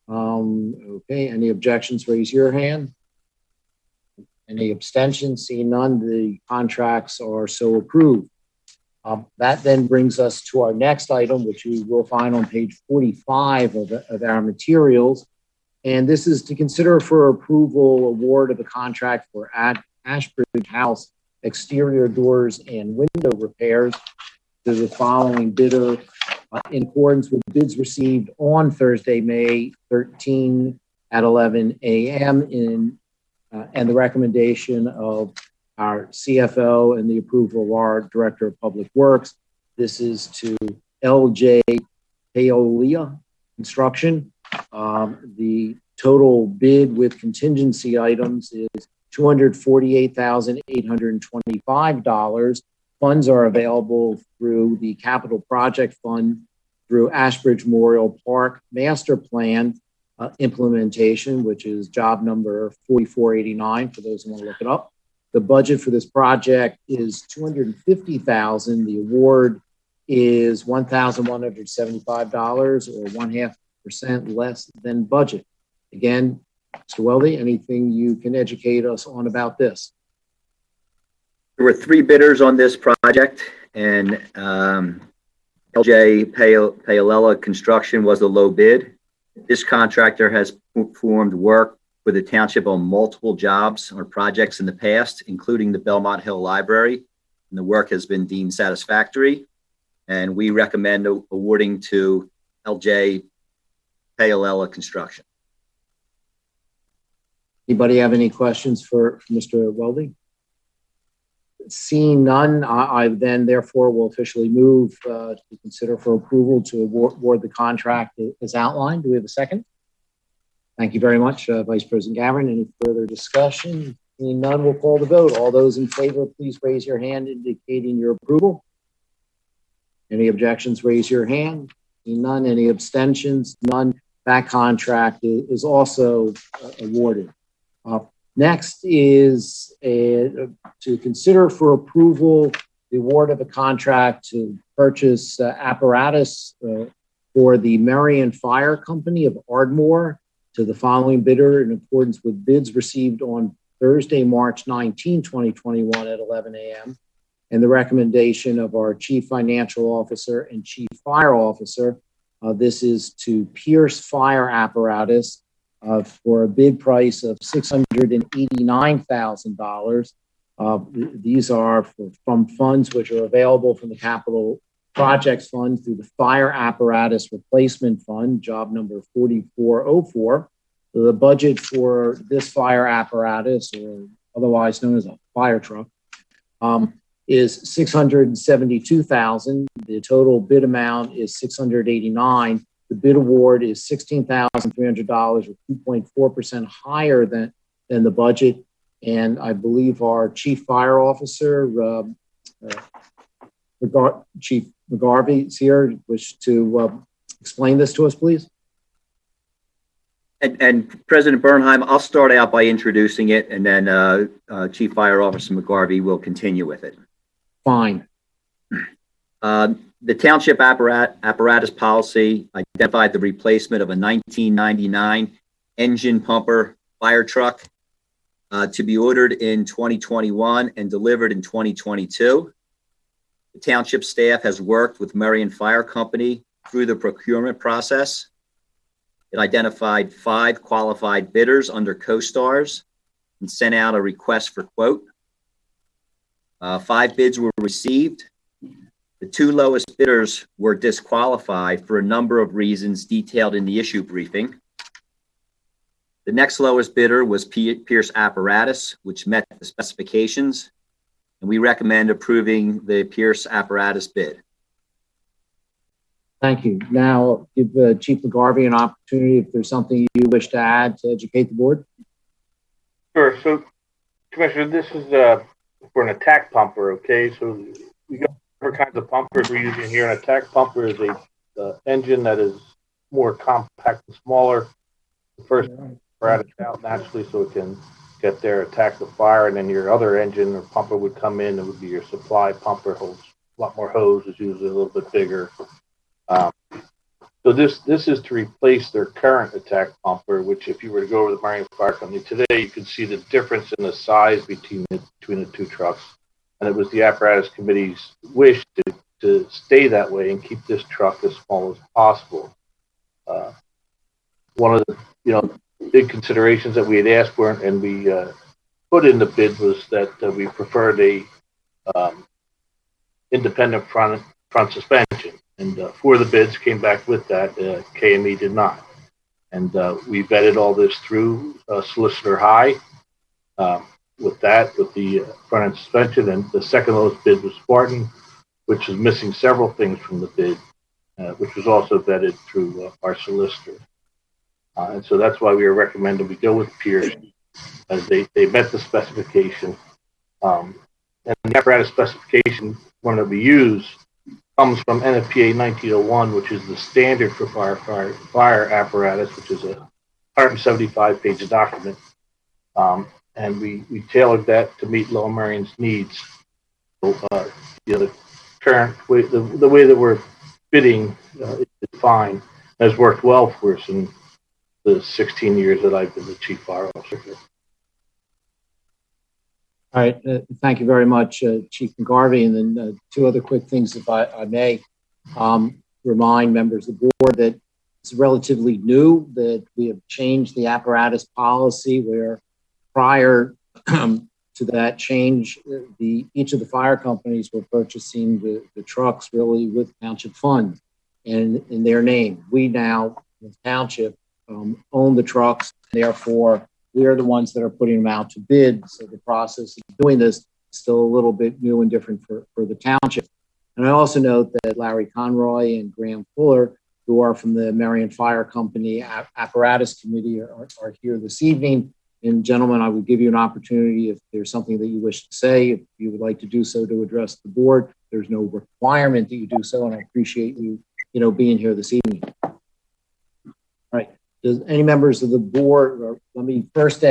Okay, any objections, raise your hand. Any abstentions? Seeing none, the contracts are so approved. That then brings us to our next item, which you will find on page 45 of our materials. And this is to consider for approval award of a contract for Ashbridge House exterior doors and window repairs to the following bidder in accordance with bids received on Thursday, May 13 at 11 a.m. And the recommendation of our CFO and the approval of our Director of Public Works. This is to LJ Paolia Construction. The total bid with contingency items is $248,825. Funds are available through the Capital Project Fund through Ashbridge Memorial Park Master Plan implementation, which is job number 4489 for those who want to look it up. The budget for this project is $250,000. The award is $1,175, or 0.5% less than budget. Again, Mr. Weldy, anything you can educate us on about this? There were three bidders on this project, and LJ Paolela Construction was the low bid. This contractor has performed work for the township on multiple jobs or projects in the past, including the Belmont Hill Library, and the work has been deemed satisfactory. And we recommend awarding to LJ Paolela Construction. Anybody have any questions for Mr. Weldy? Seeing none, I then therefore will officially move to consider for approval to award the contract as outlined. Do we have a second? Thank you very much, Vice President Gavin. Any further discussion? Seeing none, we'll call the vote. All those in favor, please raise your hand indicating your approval. Any objections, raise your hand. Seeing none, any abstentions? None. That contract is also awarded. Next is to consider for approval the award of a contract to purchase apparatus for the Merion Fire Company of Ardmore to the following bidder in accordance with bids received on Thursday, March 19, 2021 at 11 a.m. and the recommendation of our Chief Financial Officer and Chief Fire Officer. This is to Pierce Fire Apparatus for a bid price of $689,000. These are from funds which are available from the Capital Projects Fund through the Fire Apparatus Replacement Fund, job number 4404. So the budget for this fire apparatus, or otherwise known as a fire truck, is $672,000. The total bid amount is $689,000. The bid award is $16,300, or 2.4% higher than the budget. And I believe our Chief Fire Officer, Chief McGarvey is here. Wish to explain this to us, please? And President Bernheim, I'll start out by introducing it, and then Chief Fire Officer McGarvey will continue with it. Fine. The township apparatus policy identified the replacement of a 1999 engine pumper fire truck to be ordered in 2021 and delivered in 2022. The township staff has worked with Merion Fire Company through the procurement process. It identified 5 qualified bidders under CoStars and sent out a request for quote. 5 bids were received. The 2 lowest bidders were disqualified for a number of reasons detailed in the issue briefing. The next lowest bidder was Pierce Apparatus, which met the specifications, and we recommend approving the Pierce Apparatus bid. Thank you. Now, give Chief McGarvey an opportunity if there's something you wish to add to educate the board. Sure. So, Commissioner, this is for an attack pumper, okay? So we got different kinds of pumpers we're using here. An attack pumper is a engine that is more compact and smaller. The first apparatus out naturally so it can get there, attack the fire, and then your other engine or pumper would come in. It would be your supply pumper, holds a lot more hose, is usually a little bit bigger. So this is to replace their current attack pumper, which if you were to go over the Merion Fire Company today, you could see the difference in the size between the 2 trucks. And it was the Apparatus Committee's wish to stay that way and keep this truck as small as possible. One of the big considerations that we had asked for and we put in the bid was that we preferred a independent front suspension. And 4 of the bids came back with that. KME did not. And we vetted all this through Solicitor High with the front end suspension. And the second lowest bid was Spartan, which is missing several things from the bid, which was also vetted through our solicitor. And so that's why we are recommending we go with Pierce, as they met the specification. And the apparatus specification, one that we use, comes from NFPA 1901, which is the standard for fire apparatus, which is a 175-page document. And we tailored that to meet Lower Merion's needs. So, the current way, the way that we're bidding is fine. Has worked well for us in the 16 years that I've been the chief fire officer. All right, thank you very much, Chief McGarvey. And then 2 other quick things, if I may, remind members of the board that it's relatively new that we have changed the apparatus policy, where prior to that change, each of the fire companies were purchasing the trucks really with township funds and in their name. We now, the township, own the trucks, therefore we are the ones that are putting them out to bid. So the process of doing this is still a little bit new and different for the township. And I also note that Larry Conroy and Graham Fuller, who are from the Merion Fire Company Apparatus Committee, are here this evening. And gentlemen, I would give you an opportunity if there's something that you wish to say, if you would like to do so to address the board. There's no requirement that you do so, and I appreciate you, being here this evening. All right. Does any members of the board, or let me first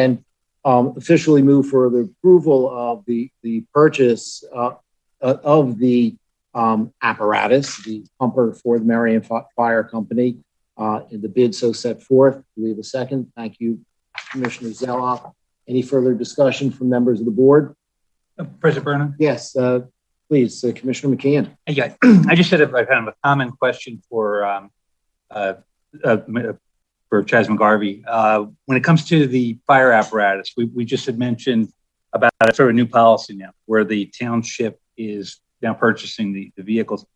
officially move for the approval of the purchase of the apparatus, the pumper for the Merion Fire Company, in the bid so set forth. Do we have a second? Thank you, Commissioner Zeloff. Any further discussion from members of the board? President Burnham? Yes, please, Commissioner McKeon. Yeah, I just had a kind of a common question for Chaz McGarvey. When it comes to the fire apparatus, we just had mentioned about a sort of new policy now, where the township is now purchasing the vehicles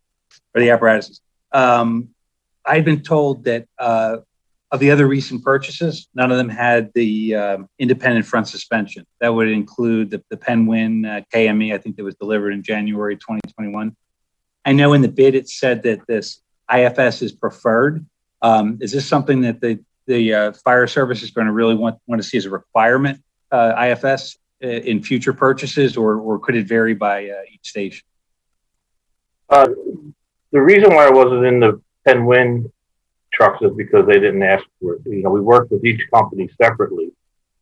or the apparatuses. I've been told that of the other recent purchases, none of them had the independent front suspension. That would include the Penwin KME, I think that was delivered in January 2021. I know in the bid it said that this IFS is preferred. Is this something that the fire service is going to really want to see as a requirement, IFS, in future purchases, or could it vary by each station? The reason why I wasn't in the 10 win trucks is because they didn't ask for it. You know, we worked with each company separately.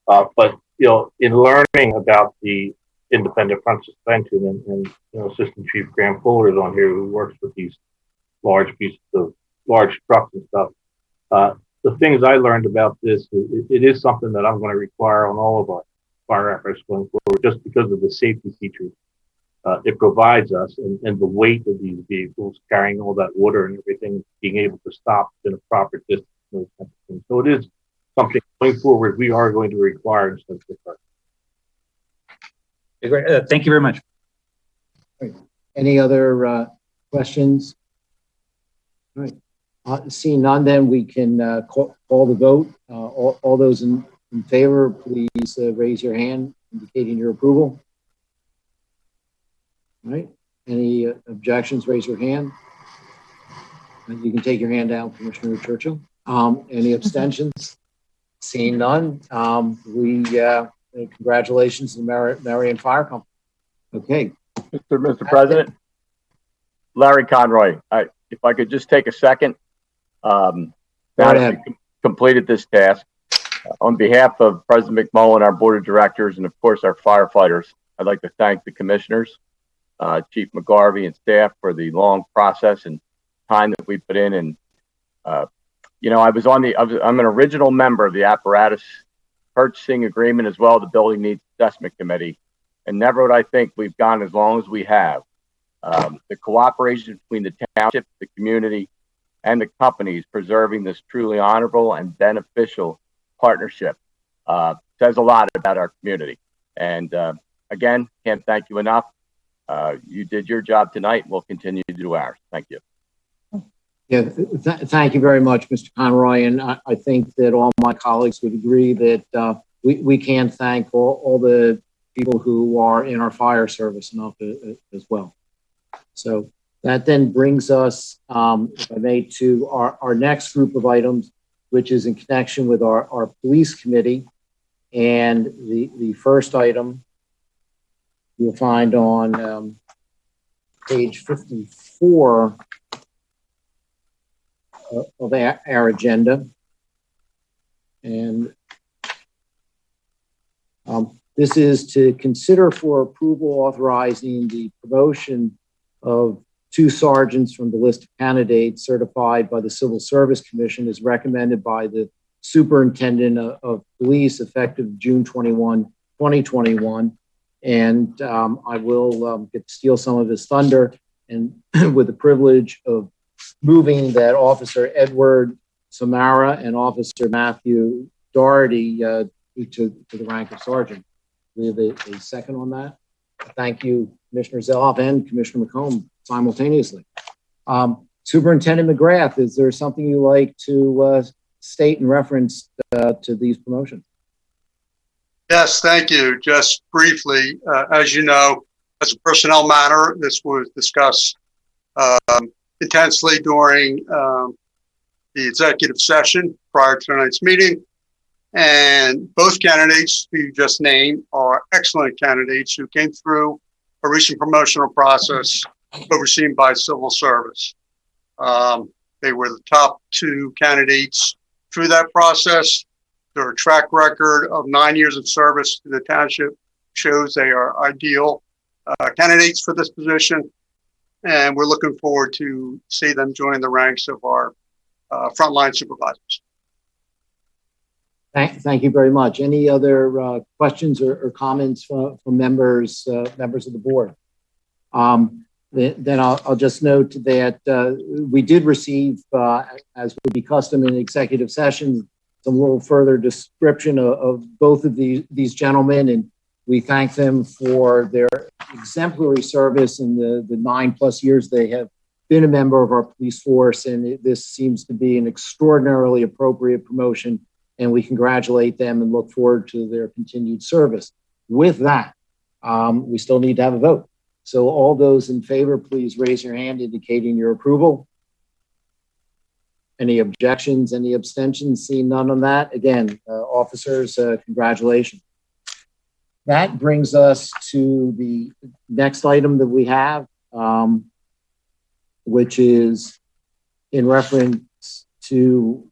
But, you know, in learning about the independent front suspension and you know, Assistant Chief Graham Fuller is on here who works with these large pieces of large trucks and stuff. The things I learned about this, it is something that I'm going to require on all of our fire apparatus going forward, just because of the safety features it provides us and the weight of these vehicles carrying all that water and everything, being able to stop in a proper distance. Those kinds of things. So it is something going forward we are going to require instead of require. Great. Thank you very much. Any other questions? All right. Seeing none, then we can call the vote. All those in favor, please raise your hand indicating your approval. All right. Any objections, raise your hand. And you can take your hand down, Commissioner Churchill. Any abstentions? Seeing none, congratulations to the Merion Fire Company. Okay. Mr. President, Larry Conroy, if I could just take a second. Now that we completed this task, on behalf of President McMullen, our board of directors, and of course our firefighters, I'd like to thank the commissioners, Chief McGarvey and staff for the long process and time that we put in. And you know, I'm an original member of the Apparatus purchasing agreement as well as the Building Needs Assessment Committee, and never would I think we've gone as long as we have. The cooperation between the township, the community, and the companies preserving this truly honorable and beneficial partnership says a lot about our community. And again, can't thank you enough. You did your job tonight, and we'll continue to do ours. Thank you. Yeah, thank you very much, Mr. Conroy. And I think that all my colleagues would agree that we can't thank all the people who are in our fire service enough as well. So that then brings us, if I may, to our next group of items, which is in connection with our police committee. And the first item you'll find on page 54 of our agenda. And this is to consider for approval authorizing the promotion of 2 sergeants from the list of candidates certified by the Civil Service Commission as recommended by the Superintendent of Police effective June 21, 2021. And I will get to steal some of his thunder and with the privilege of moving that Officer Edward Samara and Officer Matthew Doherty to the rank of sergeant. We have a second on that. Thank you, Commissioner Zeloff and Commissioner McComb simultaneously. Superintendent McGrath, is there something you like to state in reference to these promotions? Yes, thank you. Just briefly, as you know, as a personnel matter, this was discussed intensely during the executive session prior to tonight's meeting. And both candidates who you just named are excellent candidates who came through a recent promotional process overseen by Civil Service. They were the top 2 candidates through that process. Their track record of 9 years of service to the township shows they are ideal candidates for this position. And we're looking forward to see them join the ranks of our frontline supervisors. Thank you very much. Any other questions or comments from members of the board? Then I'll just note that we did receive, as would be custom in executive sessions, some little further description of both of these gentlemen, and we thank them for their exemplary service in the 9+ years they have been a member of our police force, and this seems to be an extraordinarily appropriate promotion, and we congratulate them and look forward to their continued service. With that, we still need to have a vote. So all those in favor, please raise your hand indicating your approval. Any objections, any abstentions? See none on that. Again, officers, congratulations. That brings us to the next item that we have. which is in reference to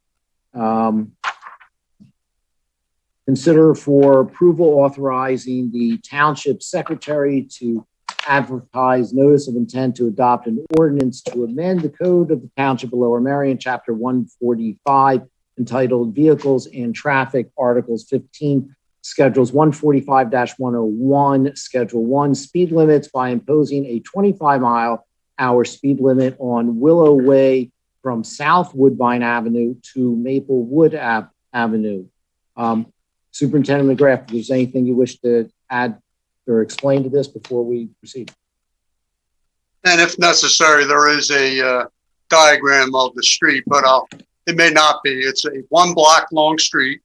consider for approval authorizing the township secretary to advertise notice of intent to adopt an ordinance to amend the code of the township of Lower Merion, chapter 145, entitled Vehicles and Traffic, Articles 15, Schedules 145-101, Schedule 1, speed limits by imposing a 25-mile-hour speed limit on Willow Way from South Woodbine Avenue to Maplewood Avenue. Superintendent McGrath, if there's anything you wish to add or explain to this before we proceed. And if necessary, there is a diagram of the street, but it may not be. It's a 1 block long street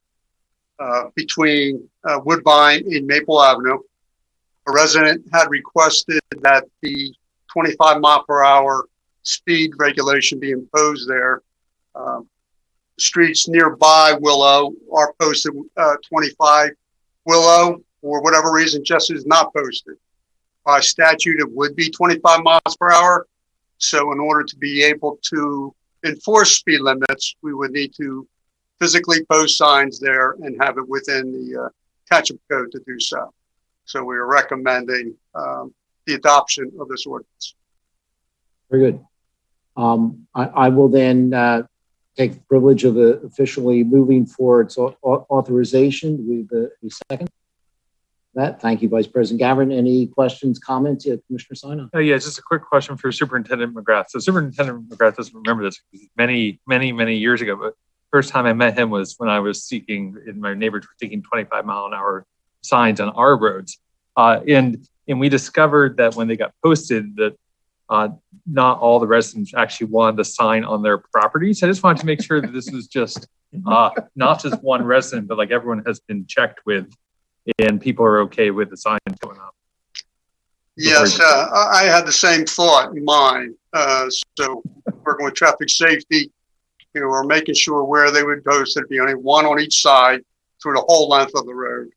between Woodbine and Maple Avenue. A resident had requested that the 25-mile-per-hour speed regulation be imposed there. Streets nearby Willow are posted 25. Willow, for whatever reason, just is not posted. By statute, it would be 25 miles per hour. So in order to be able to enforce speed limits, we would need to physically post signs there and have it within the township code to do so. So we are recommending the adoption of this ordinance. Very good. I will then take the privilege of officially moving for its authorization. With a second. That. Thank you, Vice President Gavin. Any questions, comments? Yeah, Commissioner Sino. Yeah, just a quick question for Superintendent McGrath. So Superintendent McGrath doesn't remember this many years ago, but first time I met him was when I was my neighbors were seeking 25-mile-an-hour signs on our roads. And we discovered that when they got posted that not all the residents actually wanted the sign on their properties. I just wanted to make sure that this was just not just one resident, but like everyone has been checked with and people are okay with the sign going up. Yes, I had the same thought in mind. So working with traffic safety, we're making sure where they would post it, be only one on each side through the whole length of the road.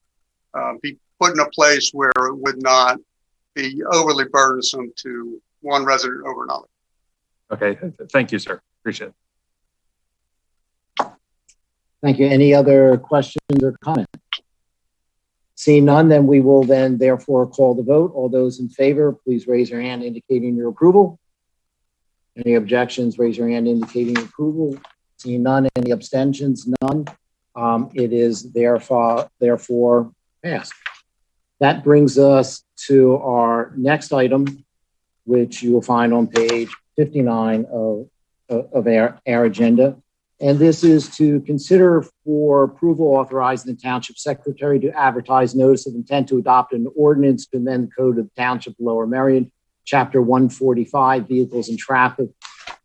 Be put in a place where it would not be overly burdensome to one resident over another. Okay, thank you, sir. Appreciate it. Thank you. Any other questions or comments? Seeing none, then we will therefore call the vote. All those in favor, please raise your hand indicating your approval. Any objections, raise your hand indicating your approval. Seeing none, any abstentions, none. It is therefore passed. That brings us to our next item, which you will find on page 59 of our agenda. And this is to consider for approval authorizing the township secretary to advertise notice of intent to adopt an ordinance to amend the code of the township of Lower Merion, chapter 145, vehicles and traffic,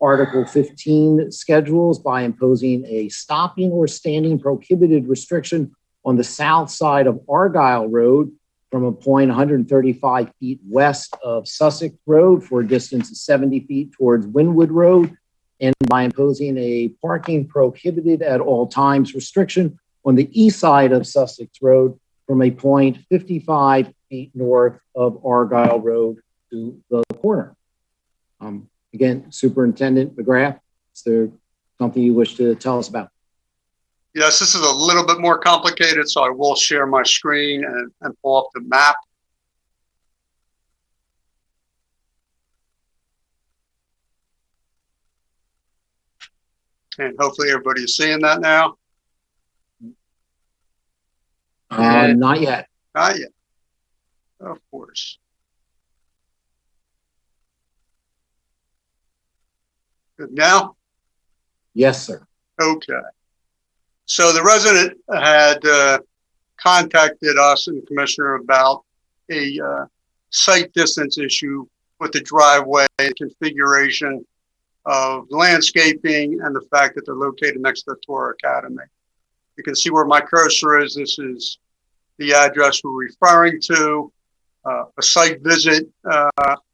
article 15, schedules by imposing a stopping or standing prohibited restriction on the south side of Argyle Road from a point 135 feet west of Sussex Road for a distance of 70 feet towards Winwood Road, and by imposing a parking prohibited at all times restriction on the east side of Sussex Road from a point 55 feet north of Argyle Road to the corner. Again, Superintendent McGrath, is there something you wish to tell us about? Yes, this is a little bit more complicated, so I will share my screen and pull up the map. And hopefully everybody is seeing that now. Not yet. Not yet. Of course. Good now? Yes, sir. Okay. So the resident had contacted us and the commissioner about a site distance issue with the driveway and configuration of landscaping and the fact that they're located next to the Torah Academy. You can see where my cursor is. This is the address we're referring to. A site visit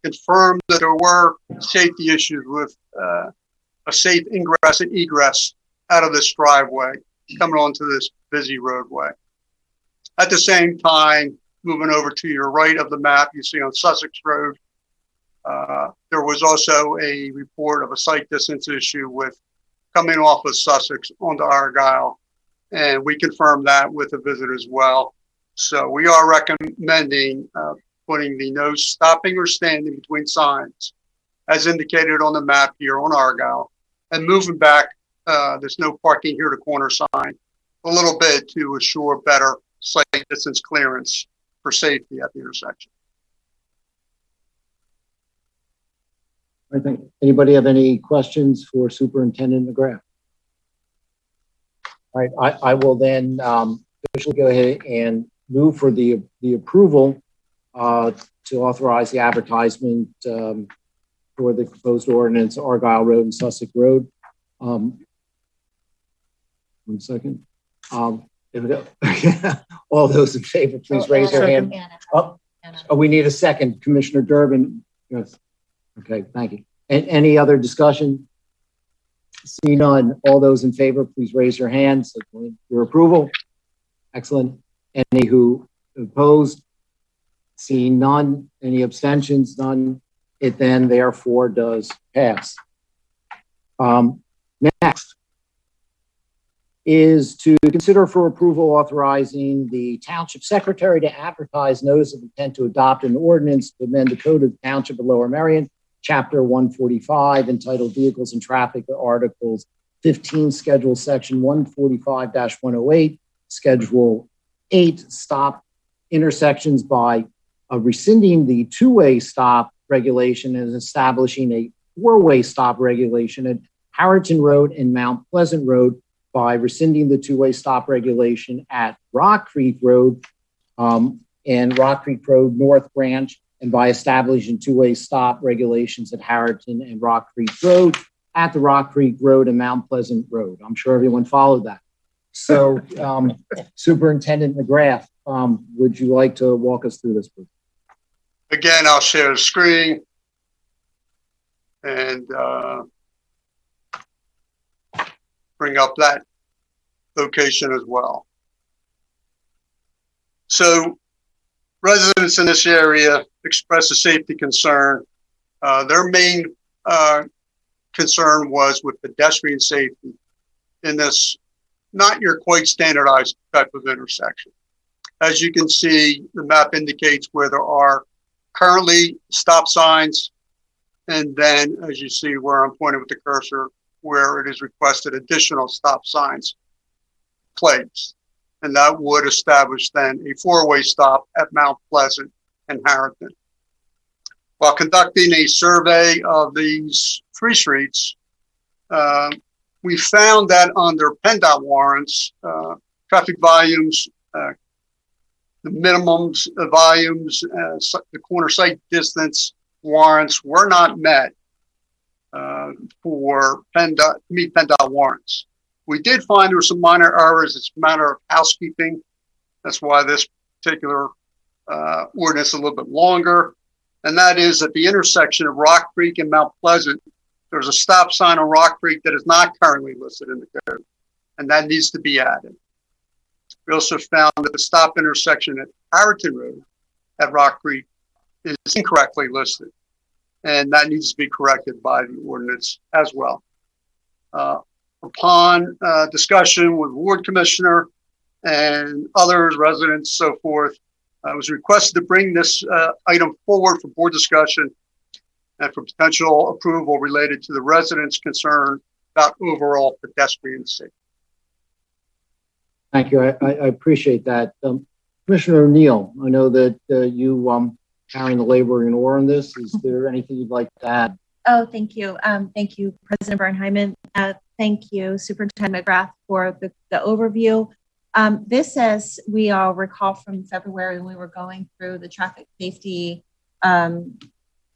confirmed that there were safety issues with a safe ingress and egress out of this driveway coming onto this busy roadway. At the same time, moving over to your right of the map, you see on Sussex Road, There was also a report of a site distance issue with coming off of Sussex onto Argyle, and we confirmed that with the visit as well. So we are recommending putting the no stopping or standing between signs as indicated on the map here on Argyle, and moving back this no parking here to corner sign a little bit to assure better site distance clearance for safety at the intersection. I think, anybody have any questions for Superintendent McGrath? All right, I will then officially go ahead and move for the approval to authorize the advertisement for the proposed ordinance Argyle Road and Sussex Road. 1 second. There we go. All those in favor, please raise your hand. Oh, we need a second. Commissioner Durbin. Yes. Okay, thank you. And any other discussion? See none. All those in favor, please raise your hands. Your approval. Excellent. Any who opposed? Seeing none. Any abstentions? None. It then therefore does pass. Next is to consider for approval authorizing the Township Secretary to advertise notice of intent to adopt an ordinance to amend the Code of the Township of Lower Merion, Chapter 145, entitled Vehicles and Traffic, Articles 15, Schedule Section 145-108, Schedule 8, stop intersections by rescinding the two-way stop regulation and establishing a four-way stop regulation at Harriton Road and Mount Pleasant Road by rescinding the two-way stop regulation at Rock Creek Road and Rock Creek Road North Branch, and by establishing two-way stop regulations at Harriton and Rock Creek Road at the Rock Creek Road and Mount Pleasant Road. I'm sure everyone followed that. So Superintendent McGrath, would you like to walk us through this, please? Again, I'll share the screen and bring up that location as well. So residents in this area expressed a safety concern. Their main concern was with pedestrian safety in this not your quite standardized type of intersection. As you can see, the map indicates where there are currently stop signs, and then as you see where I'm pointing with the cursor, where it is requested additional stop signs placed. And that would establish then a four-way stop at Mount Pleasant and Harriton. While conducting a survey of these three streets, we found that under PennDOT warrants, traffic volumes, the minimums volumes, the corner site distance warrants were not met for PennDOT, to meet PennDOT warrants. We did find there were some minor errors. It's a matter of housekeeping. That's why this particular ordinance is a little bit longer. And that is at the intersection of Rock Creek and Mount Pleasant, there's a stop sign on Rock Creek that is not currently listed in the code, and that needs to be added. We also found that the stop intersection at Harriton Road at Rock Creek is incorrectly listed, and that needs to be corrected by the ordinance as well. Upon discussion with Ward Commissioner and others, residents, so forth, I was requested to bring this item forward for board discussion and for potential approval related to the residents' concern about overall pedestrian safety. Thank you. I appreciate that. Commissioner O'Neill, I know that you carrying the labor and oar on this. Is there anything you'd like to add? Oh, thank you. Thank you, President Bernheim. Thank you, Superintendent McGrath, for the overview. This, as we all recall from February, when we were going through the traffic safety,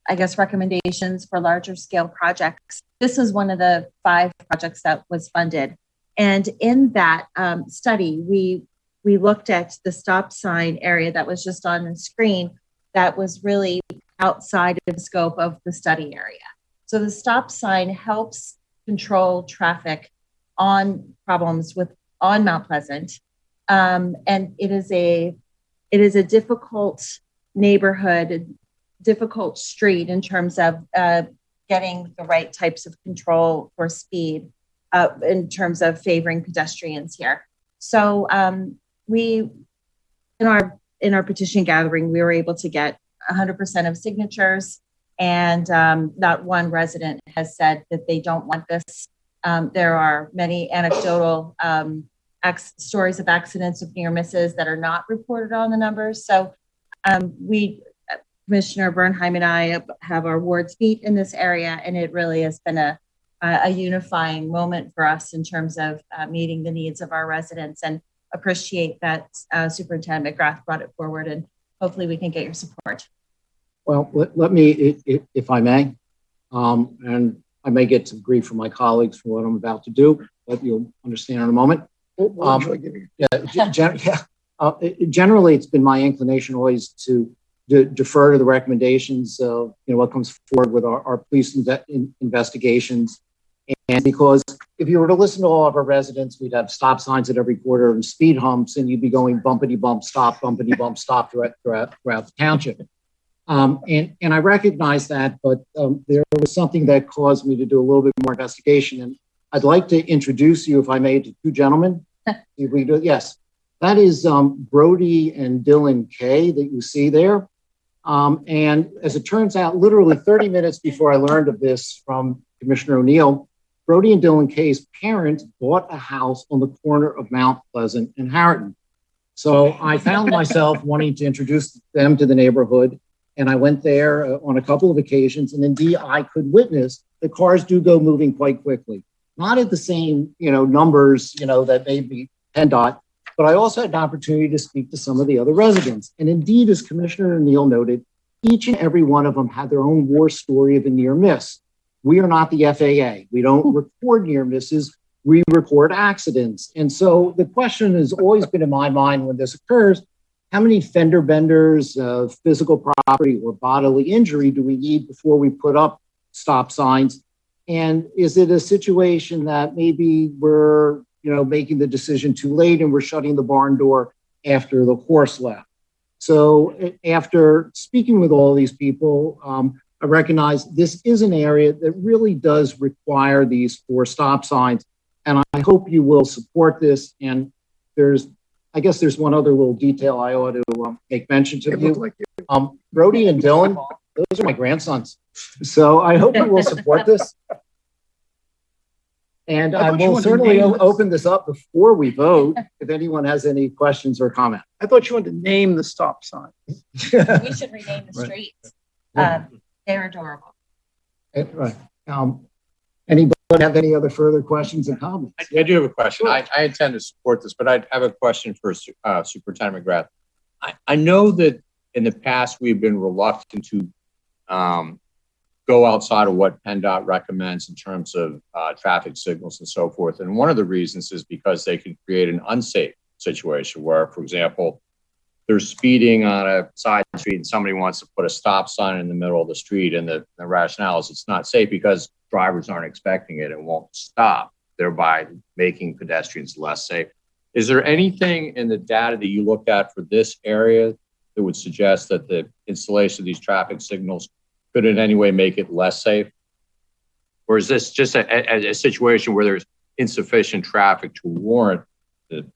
I guess, recommendations for larger scale projects. This is one of the 5 projects that was funded. And in that study, we looked at the stop sign area that was just on the screen that was really outside of the scope of the study area. So the stop sign helps control traffic on problems on Mount Pleasant. And it is a difficult neighborhood difficult street in terms of getting the right types of control for speed in terms of favoring pedestrians here. So we, in our petition gathering, we were able to get 100% of signatures, and not one resident has said that they don't want this. There are many anecdotal stories of accidents of near misses that are not reported on the numbers. So Commissioner Bernheim and I have our wards meet in this area, and it really has been a unifying moment for us in terms of meeting the needs of our residents, and appreciate that Superintendent McGrath brought it forward, and hopefully we can get your support. Well, let me, if I may, and I may get some grief from my colleagues for what I'm about to do, but you'll understand in a moment. Generally, it's been my inclination always to defer to the recommendations of what comes forward with our police investigations. And because if you were to listen to all of our residents, we'd have stop signs at every corner and speed humps, and you'd be going bumpity bump stop throughout the township. And I recognize that, but there was something that caused me to do a little bit more investigation. And I'd like to introduce you, if I may, to two gentlemen. If we do, yes, that is Brody and Dylan Kay that you see there. And as it turns out, literally 30 minutes before I learned of this from Commissioner O'Neill, Brody and Dylan Kay's parents bought a house on the corner of Mount Pleasant and Harriton. So I found myself wanting to introduce them to the neighborhood. And I went there on a couple of occasions. And indeed, I could witness the cars do go moving quite quickly. Not at the same, numbers, that may be PennDOT, but I also had an opportunity to speak to some of the other residents. And indeed, as Commissioner O'Neill noted, each and every one of them had their own war story of a near miss. We are not the FAA. We don't record near misses. We report accidents. And so the question has always been in my mind when this occurs, how many fender benders, physical property or bodily injury do we need before we put up stop signs? And is it a situation that maybe we're, making the decision too late and we're shutting the barn door after the horse left? So after speaking with all these people, I recognize this is an area that really does require these 4 stop signs. And I hope you will support this. And I guess there's one other little detail I ought to make mention to you. Brody and Dylan, those are my grandsons. So I hope you will support this. And I will certainly open this up before we vote if anyone has any questions or comments. I thought you wanted to name the stop sign. We should rename the streets. They're adorable. Right. Anybody have any other further questions and comments? I do have a question. I intend to support this, but I have a question for Superintendent McGrath. I know that in the past we've been reluctant to go outside of what PennDOT recommends in terms of traffic signals and so forth. And one of the reasons is because they can create an unsafe situation where, for example, they're speeding on a side street and somebody wants to put a stop sign in the middle of the street, and the rationale is it's not safe because drivers aren't expecting it and won't stop, thereby making pedestrians less safe. Is there anything in the data that you looked at for this area that would suggest that the installation of these traffic signals could in any way make it less safe? Or is this just a situation where there's insufficient traffic to warrant the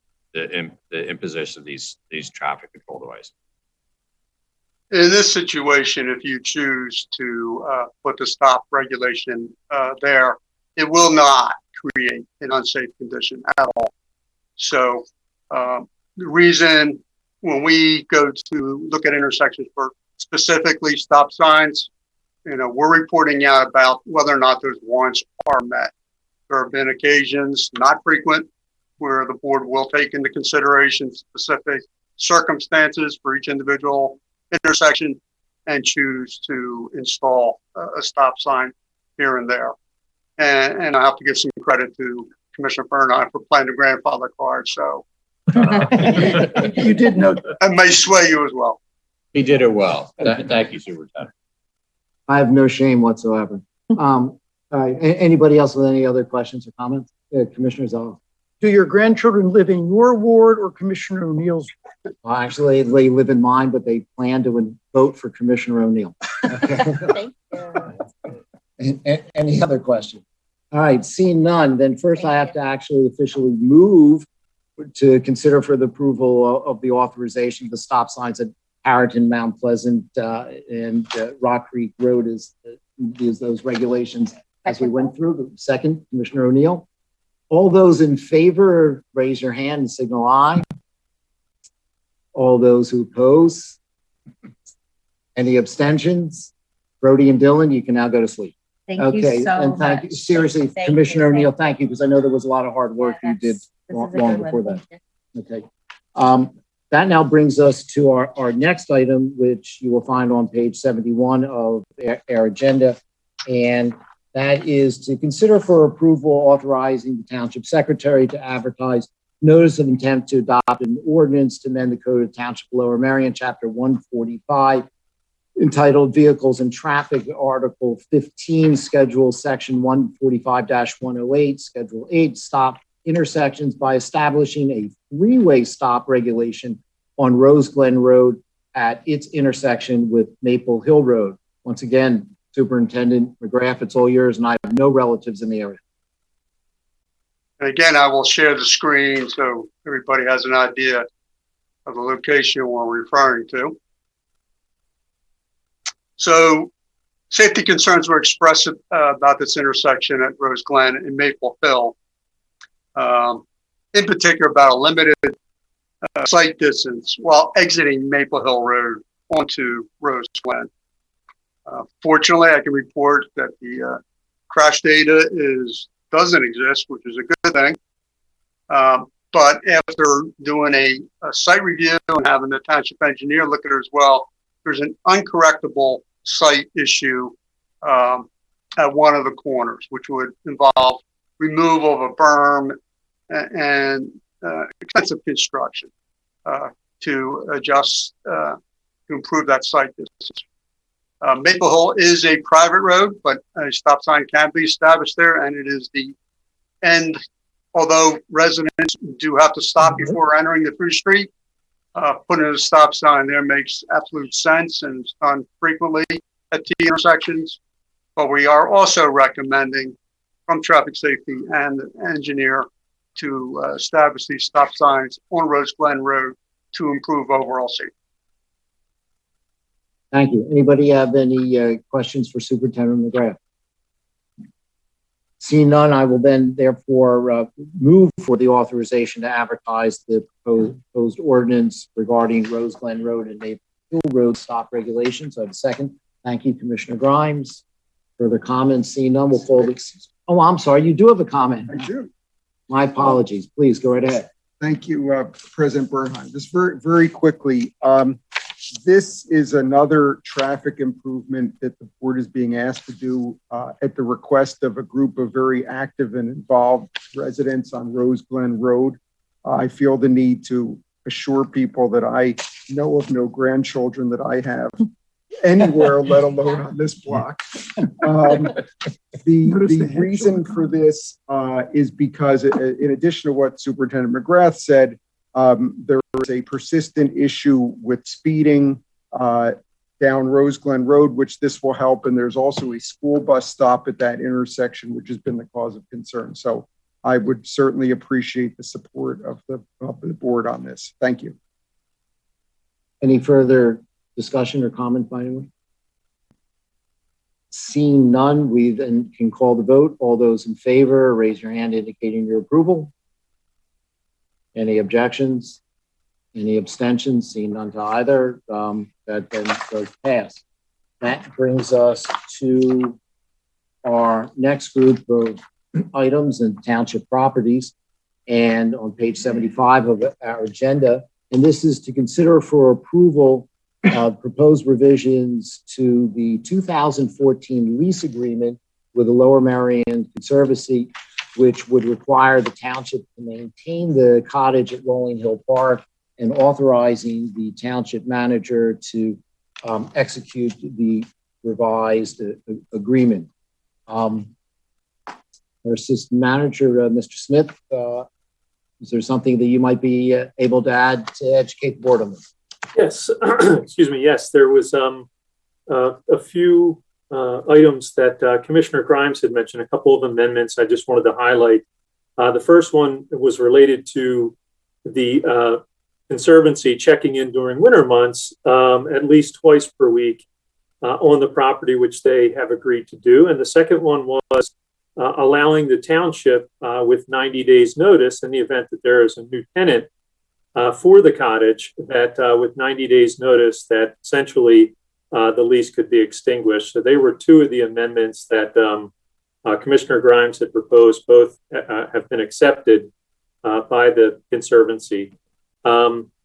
imposition of these traffic control devices? In this situation, if you choose to put the stop regulation there, it will not create an unsafe condition at all. So the reason when we go to look at intersections for specifically stop signs, we're reporting out about whether or not those warrants are met. There have been occasions, not frequent, where the board will take into consideration specific circumstances for each individual intersection and choose to install a stop sign here and there. And I have to give some credit to Commissioner Bernheim for playing the grandfather card. So you did know that. I may sway you as well. He did it well. Thank you, Superintendent. I have no shame whatsoever. All right. Anybody else with any other questions or comments? Commissioner Zell. Do your grandchildren live in your ward or Commissioner O'Neill's? Well, actually, they live in mine, but they plan to vote for Commissioner O'Neill. Thank you. Any other questions? All right, seeing none, then first I have to actually officially move to consider for the approval of the authorization of the stop signs at Harriton, Mount Pleasant, and Rock Creek Road is those regulations as we went through. The second, Commissioner O'Neill. All those in favor, raise your hand and signal aye. All those who oppose. Any abstentions? Brody and Dylan, you can now go to sleep. Thank you so and thank much. you. Seriously, Thank Commissioner you. O'Neill, thank you, because I know there was a lot of hard work you did long before that. Okay. That now brings us to our next item, which you will find on page 71 of our agenda. And that is to consider for approval authorizing the Township Secretary to advertise notice of intent to adopt an ordinance to amend the Code of Township of Lower Merion, Chapter 145, entitled Vehicles and Traffic, Article 15, Schedule Section 145-108, Schedule 8, Stop Intersections, by establishing a three-way stop regulation on Rose Glen Road at its intersection with Maple Hill Road. Once again, Superintendent McGrath, it's all yours, and I have no relatives in the area. And again, I will share the screen so everybody has an idea of the location we're referring to. So safety concerns were expressed about this intersection at Rose Glen and Maple Hill. In particular, about a limited sight distance while exiting Maple Hill Road onto Rose Glen. Fortunately, I can report that the crash data doesn't exist, which is a good thing. But after doing a site review and having the township engineer look at it as well, there's an uncorrectable site issue at one of the corners, which would involve removal of a berm and extensive construction to adjust, to improve that site distance. Maple Hill is a private road, but a stop sign can be established there, and it is the end. Although residents do have to stop before entering the through street, putting a stop sign there makes absolute sense and is done frequently at T intersections. But we are also recommending from traffic safety and the engineer to establish these stop signs on Rose Glen Road to improve overall safety. Thank you. Anybody have any questions for Superintendent McGrath? Seeing none, I will then therefore move for the authorization to advertise the proposed ordinance regarding Rose Glen Road and Maple Hill Road stop regulations. I have a second. Thank you, Commissioner Grimes. Further comments? Seeing none, we'll call this. Oh, I'm sorry. You do have a comment. I do. My apologies. Please go right ahead. Thank you, President Bernheim. Just very quickly. This is another traffic improvement that the board is being asked to do at the request of a group of very active and involved residents on Rose Glen Road. I feel the need to assure people that I know of no grandchildren that I have anywhere, let alone on this block. The reason for this is because in addition to what Superintendent McGrath said, there is a persistent issue with speeding down Rose Glen Road, which this will help. And there's also a school bus stop at that intersection, which has been the cause of concern. So I would certainly appreciate the support of the board on this. Thank you. Any further discussion or comment by anyone? Seeing none, we then can call the vote. All those in favor, raise your hand indicating your approval. Any objections? Any abstentions? Seeing none to either, that then does pass. That brings us to our next group of items and township properties, and on page 75 of our agenda. And this is to consider for approval proposed revisions to the 2014 lease agreement with the Lower Merion Conservancy, which would require the township to maintain the cottage at Rolling Hill Park, and authorizing the township manager to execute the revised agreement. Our assistant manager, Mr. Smith, is there something that you might be able to add to educate the board on this? Yes, excuse me. Yes, there was a few items that Commissioner Grimes had mentioned, a couple of amendments I just wanted to highlight. The first one was related to the Conservancy checking in during winter months at least twice per week on the property, which they have agreed to do. And the second one was allowing the township with 90 days notice in the event that there is a new tenant for the cottage, that with 90 days notice that essentially the lease could be extinguished. So they were two of the amendments that Commissioner Grimes had proposed. Both have been accepted by the Conservancy.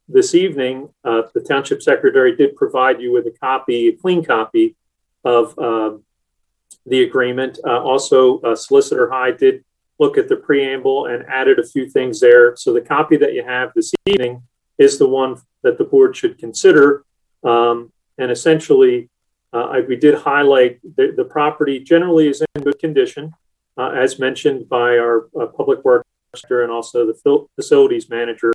This evening, the Township Secretary did provide you with a clean copy of the agreement. Also, Solicitor High did look at the preamble and added a few things there. So the copy that you have this evening is the one that the board should consider. And essentially, we did highlight the property generally is in good condition, as mentioned by our public works director and also the facilities manager.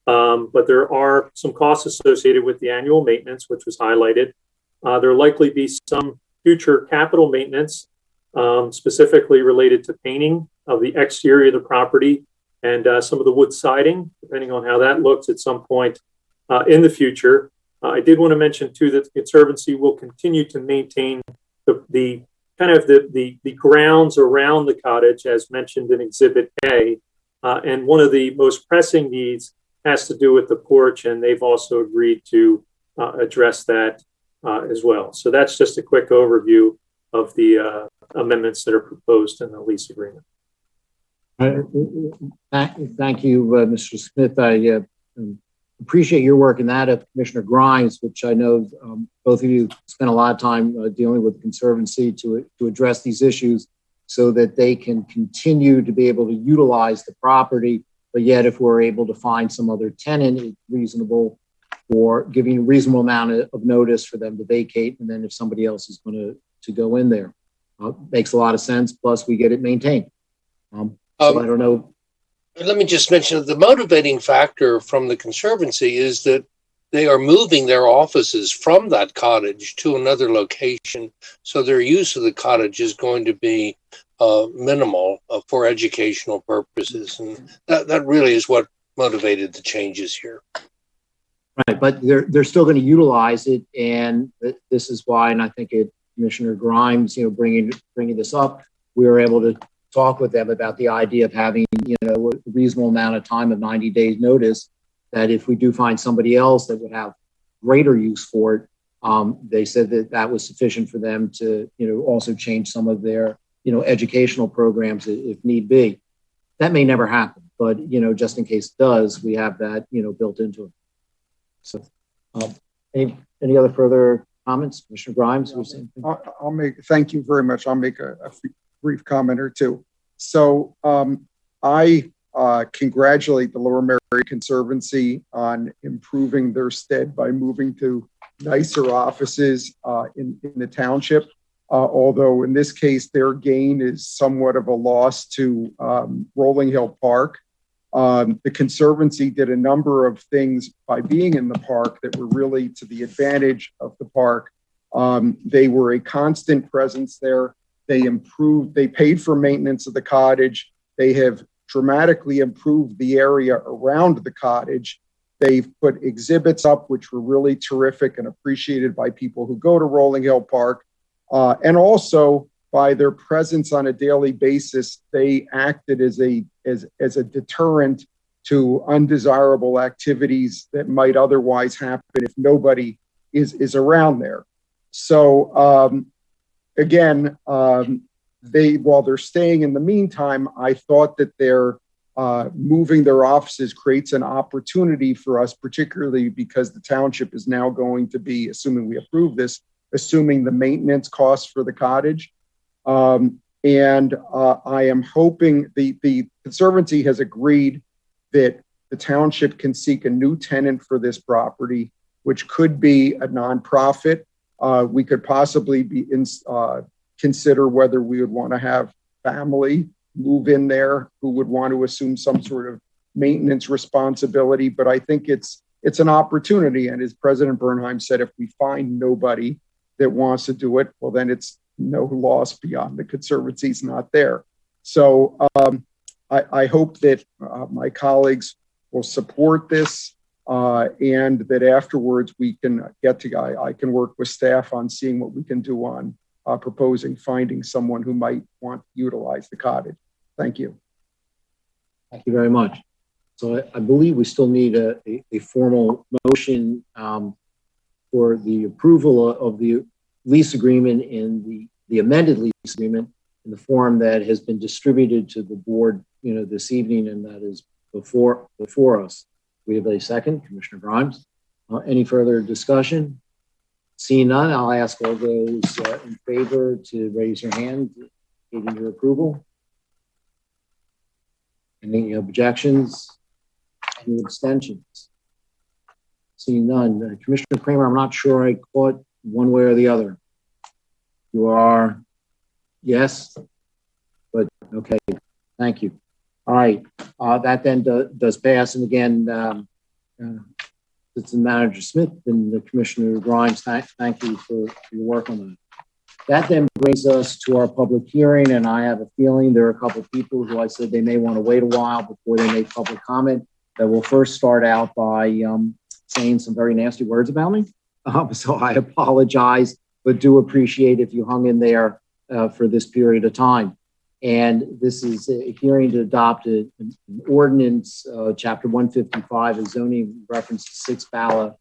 But there are some costs associated with the annual maintenance, which was highlighted. There will likely be some future capital maintenance, specifically related to painting of the exterior of the property and some of the wood siding, depending on how that looks at some point in the future. I did want to mention too that the Conservancy will continue to maintain the grounds around the cottage, as mentioned in Exhibit A. And one of the most pressing needs has to do with the porch, and they've also agreed to address that as well. So that's just a quick overview of the amendments that are proposed in the lease agreement. Thank you, Mr. Smith. I appreciate your work in that of Commissioner Grimes, which I know both of you spent a lot of time dealing with the Conservancy to address these issues so that they can continue to be able to utilize the property. But yet, if we're able to find some other tenant, it's reasonable for giving a reasonable amount of notice for them to vacate. And then if somebody else is going to go in there, makes a lot of sense. Plus, we get it maintained. So I don't know. Let me just mention that the motivating factor from the Conservancy is that they are moving their offices from that cottage to another location. So their use of the cottage is going to be minimal for educational purposes. And that really is what motivated the changes here. Right, but they're still going to utilize it. And this is why, and I think Commissioner Grimes, bringing this up, we were able to talk with them about the idea of having, a reasonable amount of time of 90 days notice, that if we do find somebody else that would have greater use for it, they said that was sufficient for them to, also change some of their, educational programs if need be. That may never happen, but, just in case it does, we have that, built into it. So, any other further comments, Commissioner Grimes? Thank you very much. I'll make a brief comment or two. So I congratulate the Lower Merion Conservancy on improving their stead by moving to nicer offices in the township. Although in this case, their gain is somewhat of a loss to Rolling Hill Park. The Conservancy did a number of things by being in the park that were really to the advantage of the park. They were a constant presence there. They paid for maintenance of the cottage. They have dramatically improved the area around the cottage. They've put exhibits up, which were really terrific and appreciated by people who go to Rolling Hill Park. And also by their presence on a daily basis, they acted as a deterrent to undesirable activities that might otherwise happen if nobody is around there. So again, while they're staying in the meantime, I thought that they're moving their offices creates an opportunity for us, particularly because the township is now going to be, assuming we approve this, assuming the maintenance costs for the cottage. And I am hoping the Conservancy has agreed that the township can seek a new tenant for this property, which could be a nonprofit. We could possibly consider whether we would want to have family move in there who would want to assume some sort of maintenance responsibility, but I think it's an opportunity. And as President Bernheim said, if we find nobody that wants to do it, well, then it's no loss beyond the Conservancy's not there. So I hope that my colleagues will support this and that afterwards we can get to, I can work with staff on seeing what we can do on proposing finding someone who might want to utilize the cottage. Thank you. Thank you very much. So I believe we still need a formal motion for the approval of the lease agreement in the amended lease agreement in the form that has been distributed to the board, this evening, and that is before us. We have a second, Commissioner Grimes. Any further discussion? Seeing none, I'll ask all those in favor to raise your hand, indicating your approval. Any objections? Any abstentions? Seeing none. Commissioner Kramer, I'm not sure I caught one way or the other. You are yes, but okay. Thank you. All right. That then does pass. And again, it's the Manager Smith and the Commissioner Grimes. Thank you for your work on that. That then brings us to our public hearing, and I have a feeling there are a couple of people who I said they may want to wait a while before they make public comment. That will first start out by saying some very nasty words about me. So I apologize, but do appreciate if you hung in there for this period of time. And this is a hearing to adopt an ordinance, Chapter 155, a zoning reference to 6 Bala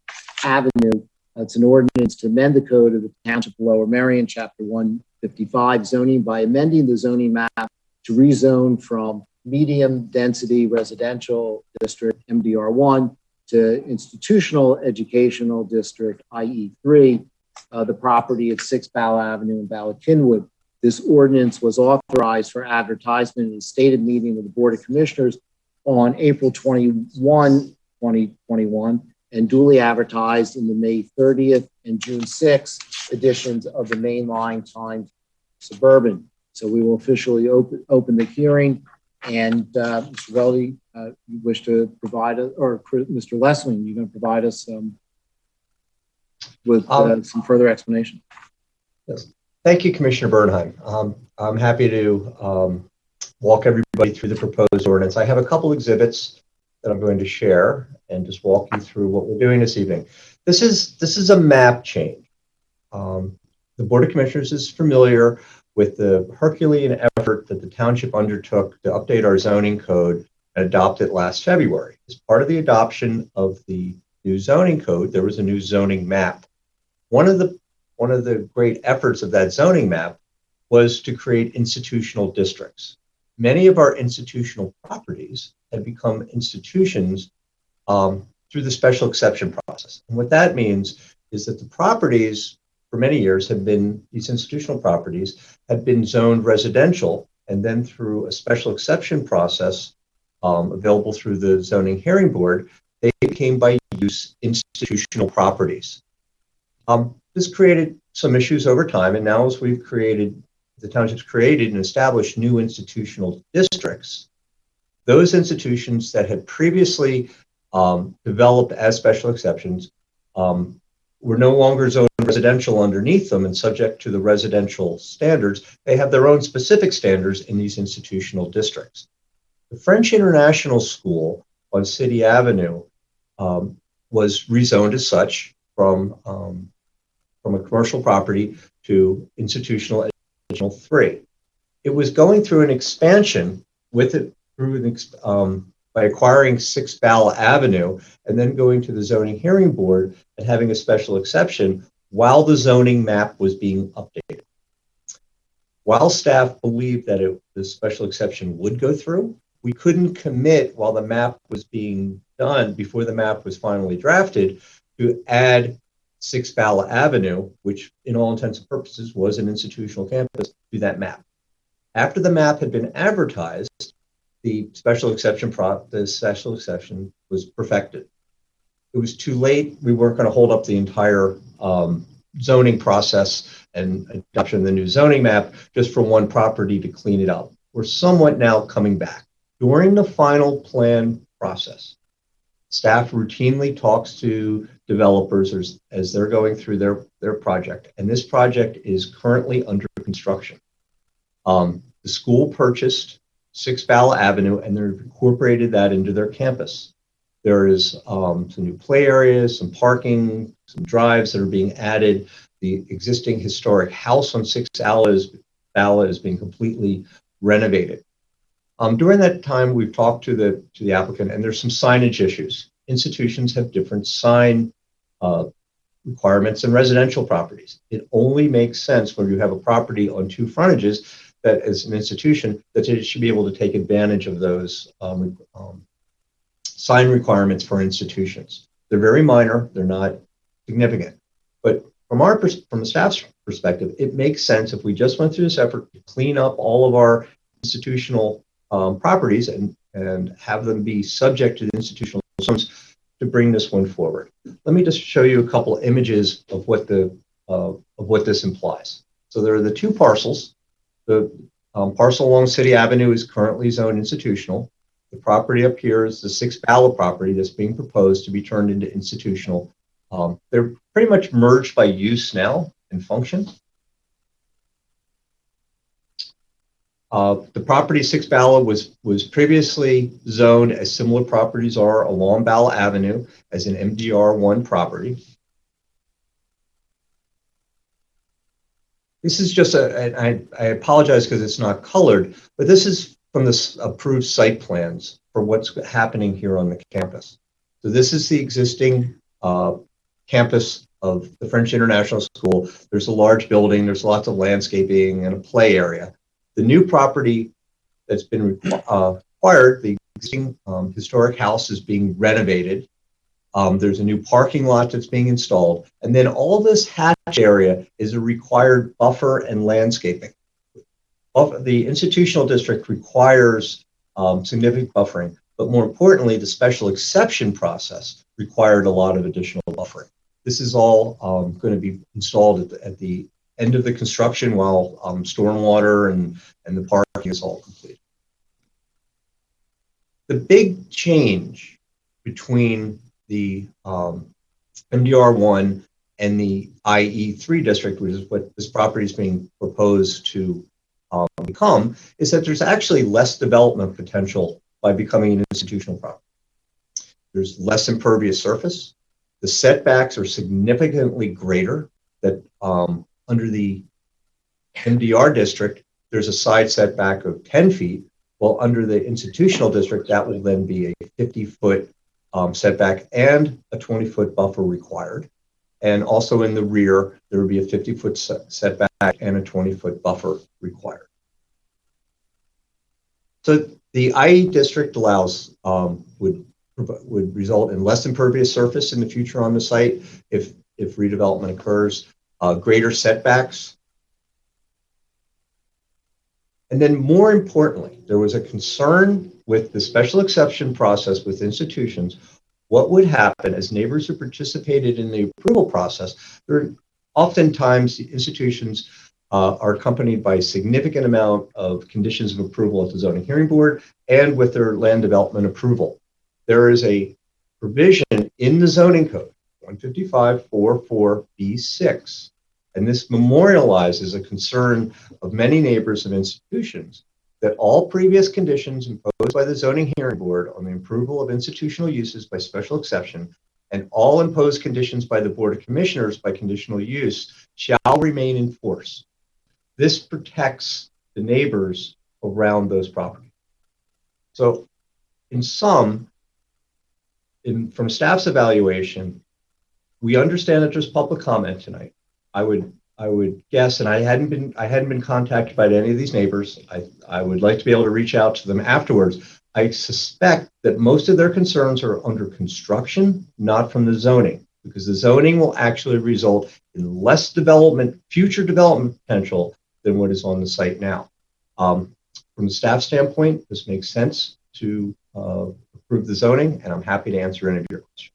Avenue. It's an ordinance to amend the code of the Township of Lower Merion, Chapter 155, zoning by amending the zoning map to rezone from medium density residential district, MDR1, to institutional educational district, IE3, the property at 6 Bala Avenue in Bala Kinwood. This ordinance was authorized for advertisement in a stated meeting of the Board of Commissioners on April 21, 2021, and duly advertised in the May 30th and June 6th editions of the Mainline Times Suburban. So we will officially open the hearing. And Mr. Weldy, you wish to provide us, or Mr. Lessling, you're going to provide us with some further explanation. Yes. Thank you, Commissioner Bernheim. I'm happy to walk everybody through the proposed ordinance. I have a couple exhibits that I'm going to share and just walk you through what we're doing this evening. This is a map change. The Board of Commissioners is familiar with the Herculean effort that the township undertook to update our zoning code and adopt it last February. As part of the adoption of the new zoning code, there was a new zoning map. One of the great efforts of that zoning map was to create institutional districts. Many of our institutional properties had become institutions through the special exception process. And what that means is that the properties for many years these institutional properties had been zoned residential, and then through a special exception process available through the zoning hearing board, they became by use institutional properties. This created some issues over time, and now as the township's created and established new institutional districts, those institutions that had previously developed as special exceptions were no longer zoned residential underneath them and subject to the residential standards. They have their own specific standards in these institutional districts. The French International School on City Avenue was rezoned as such from a commercial property to institutional educational 3. It was going through an expansion by acquiring 6 Bala Avenue and then going to the zoning hearing board and having a special exception while the zoning map was being updated. While staff believed that the special exception would go through, we couldn't commit while the map was being done, before the map was finally drafted, to add 6 Bala Avenue, which in all intents and purposes was an institutional campus, to that map. After the map had been advertised, the special exception was perfected. It was too late. We weren't going to hold up the entire zoning process and adoption of the new zoning map just for one property to clean it up. We're somewhat now coming back. During the final plan process. Staff routinely talks to developers as they're going through their project, and this project is currently under construction. The school purchased 6 Bala Avenue, and they've incorporated that into their campus. There is some new play areas, some parking, some drives that are being added. The existing historic house on 6 Bala is being completely renovated. During that time, we've talked to the applicant, and there's some signage issues. Institutions have different sign requirements than residential properties. It only makes sense when you have a property on 2 frontages that, as an institution, that it should be able to take advantage of those sign requirements for institutions. They're very minor. They're not significant. But from the staff's perspective, it makes sense if we just went through this effort to clean up all of our institutional properties and have them be subject to the institutional zones to bring this one forward. Let me just show you a couple of images of what this implies. So there are the 2 parcels. The parcel along City Avenue is currently zoned institutional. The property up here is the 6 Bala property that's being proposed to be turned into institutional. They're pretty much merged by use now and function. The property 6 Bala was previously zoned as similar properties are along Bala Avenue as an MDR1 property. This is just I apologize because it's not colored, but this is from the approved site plans for what's happening here on the campus. So this is the existing campus of the French International School. There's a large building, there's lots of landscaping and a play area. The new property that's been acquired, the existing historic house is being renovated. There's a new parking lot that's being installed. And then all this hatch area is a required buffer and landscaping. The institutional district requires significant buffering, but more importantly, the special exception process required a lot of additional buffering. This is all going to be installed at the end of the construction while stormwater and the parking is all complete. The big change between the MDR1 and the IE3 district, which is what this property is being proposed to become, is that there's actually less development potential by becoming an institutional property. There's less impervious surface. The setbacks are significantly greater. That under the MDR district, there's a side setback of 10 feet, while under the institutional district, that will then be a 50-foot setback and a 20-foot buffer required. And also in the rear, there would be a 50-foot setback and a 20-foot buffer required. So the IE district allows, would result in less impervious surface in the future on the site if redevelopment occurs, greater setbacks. And then more importantly, there was a concern with the special exception process with institutions. What would happen as neighbors who participated in the approval process? Oftentimes the institutions are accompanied by a significant amount of conditions of approval at the zoning hearing board and with their land development approval. There is a provision in the zoning code, 155.44B6, and this memorializes a concern of many neighbors and institutions that all previous conditions imposed by the zoning hearing board on the approval of institutional uses by special exception and all imposed conditions by the Board of Commissioners by conditional use shall remain in force. This protects the neighbors around those properties. So in sum, from staff's evaluation, we understand that there's public comment tonight. I would guess, and I hadn't been contacted by any of these neighbors. I would like to be able to reach out to them afterwards. I suspect that most of their concerns are under construction, not from the zoning, because the zoning will actually result in less development, future development potential than what is on the site now. From the staff standpoint, this makes sense to approve the zoning, and I'm happy to answer any of your questions.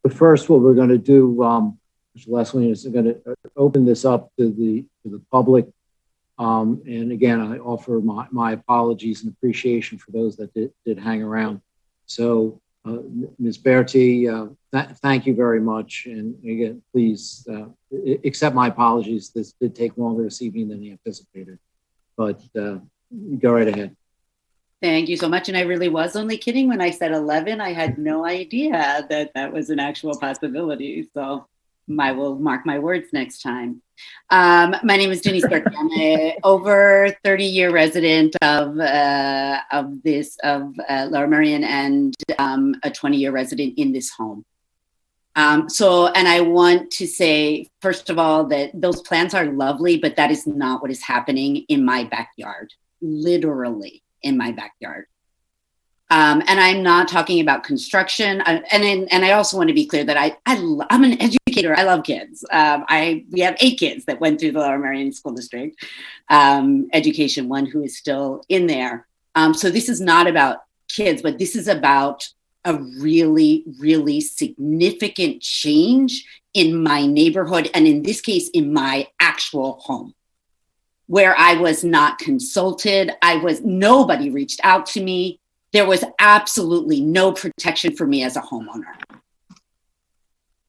But first, what we're going to do, Mr. Leslie, is going to open this up to the public And again, I offer my apologies and appreciation for those that did hang around. So, Ms. Berti, thank you very much. And again, please accept my apologies. This did take longer this evening than anticipated, but go right ahead. Thank you so much. And I really was only kidding when I said 11. I had no idea that that was an actual possibility. So I will mark my words next time. My name is Denise Berti. I'm an over 30-year resident of Lower Merion and a 20-year resident in this home. And I want to say, first of all, that those plants are lovely, but that is not what is happening in my backyard, literally in my backyard. And I'm not talking about construction. And I also want to be clear that I'm an educator. I love kids. We have 8 kids that went through the Lower Merion School District education, one who is still in there. So this is not about kids, but this is about a really, really significant change in my neighborhood. And in this case, in my actual home, where I was not consulted. Nobody reached out to me. There was absolutely no protection for me as a homeowner.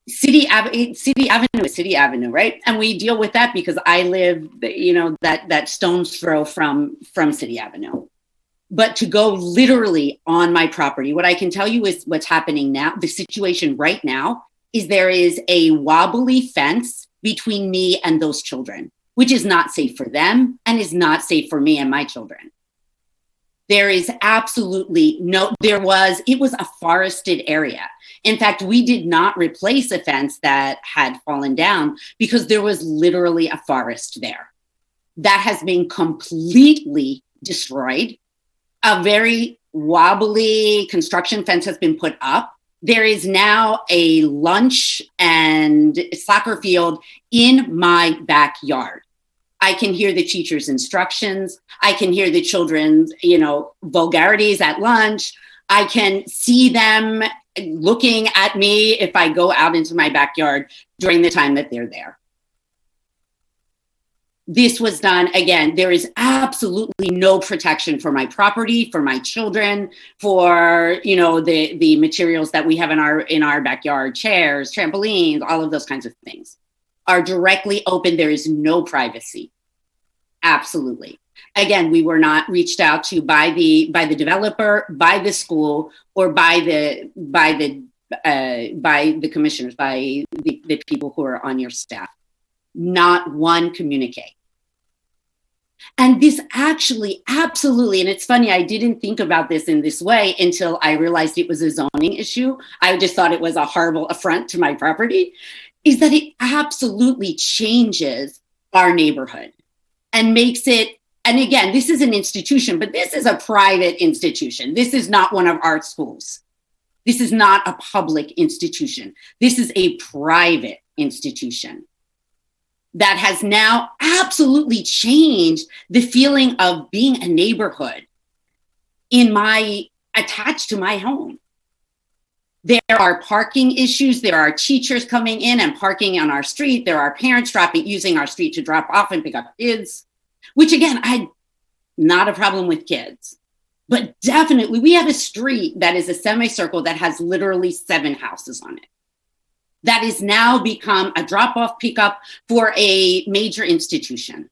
City Avenue is City Avenue, right? And we deal with that because I live, that stone's throw from City Avenue. But to go literally on my property, what I can tell you is what's happening now, the situation right now is there is a wobbly fence between me and those children, which is not safe for them and is not safe for me and my children. There is absolutely it was a forested area. In fact, we did not replace a fence that had fallen down because there was literally a forest there. That has been completely destroyed. A very wobbly construction fence has been put up. There is now a lunch and soccer field in my backyard. I can hear the teacher's instructions. I can hear the children's, vulgarities at lunch. I can see them looking at me if I go out into my backyard during the time that they're there. This was done, again, there is absolutely no protection for my property, for my children, for, the materials that we have in our backyard, chairs, trampolines, all of those kinds of things are directly open. There is no privacy. Absolutely. Again, we were not reached out to by the developer, by the school, or by the commissioners, by the people who are on your staff. Not one communique. And this actually, absolutely, and it's funny, I didn't think about this in this way until I realized it was a zoning issue. I just thought it was a horrible affront to my property, is that it absolutely changes our neighborhood and makes it, and again, this is an institution, but this is a private institution. This is not one of our schools. This is not a public institution. This is a private institution that has now absolutely changed the feeling of being a neighborhood attached to my home. There are parking issues. There are teachers coming in and parking on our street. There are parents using our street to drop off and pick up kids, which again, not a problem with kids, but definitely we have a street that is a semicircle that has literally 7 houses on it. That has now become a drop-off pickup for a major institution.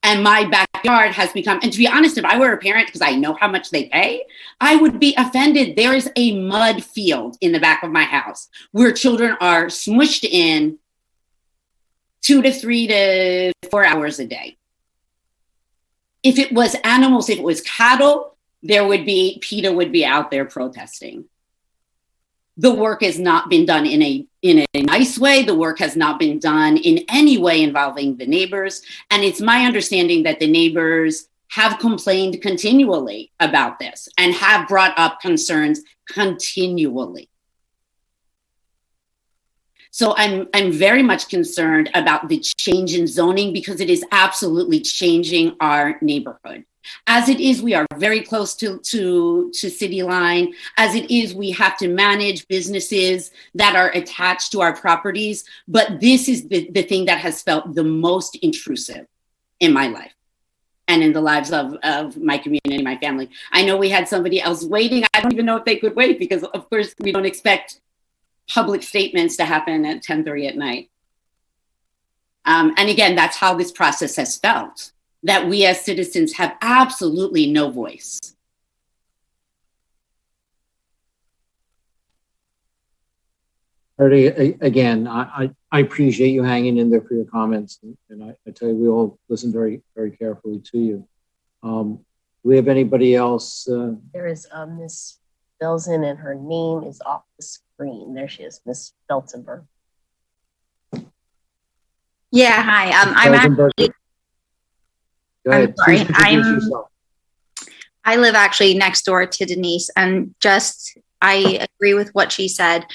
And my backyard has become, and to be honest, if I were a parent, because I know how much they pay, I would be offended. There is a mud field in the back of my house where children are smushed in 2 to 3 to 4 hours a day. If it was animals, if it was cattle, PETA would be out there protesting. The work has not been done in a nice way. The work has not been done in any way involving the neighbors. And it's my understanding that the neighbors have complained continually about this and have brought up concerns continually. So I'm very much concerned about the change in zoning because it is absolutely changing our neighborhood. As it is, we are very close to city line. As it is, we have to manage businesses that are attached to our properties. But this is the thing that has felt the most intrusive in my life. and in the lives of my community, my family. I know we had somebody else waiting. I don't even know if they could wait because, of course, we don't expect public statements to happen at 10:30 at night. And again, that's how this process has felt, that we as citizens have absolutely no voice. Artie, again, I appreciate you hanging in there for your comments, and I tell you, we all listen very, very carefully to you. Do we have anybody else? There is Miss Belzen, and her name is off the screen. There she is, Miss Belzenberg. Yeah, hi. I'm actually. Go ahead. I'm sorry. Please introduce yourself. I live actually next door to Denise, and I agree with what she said.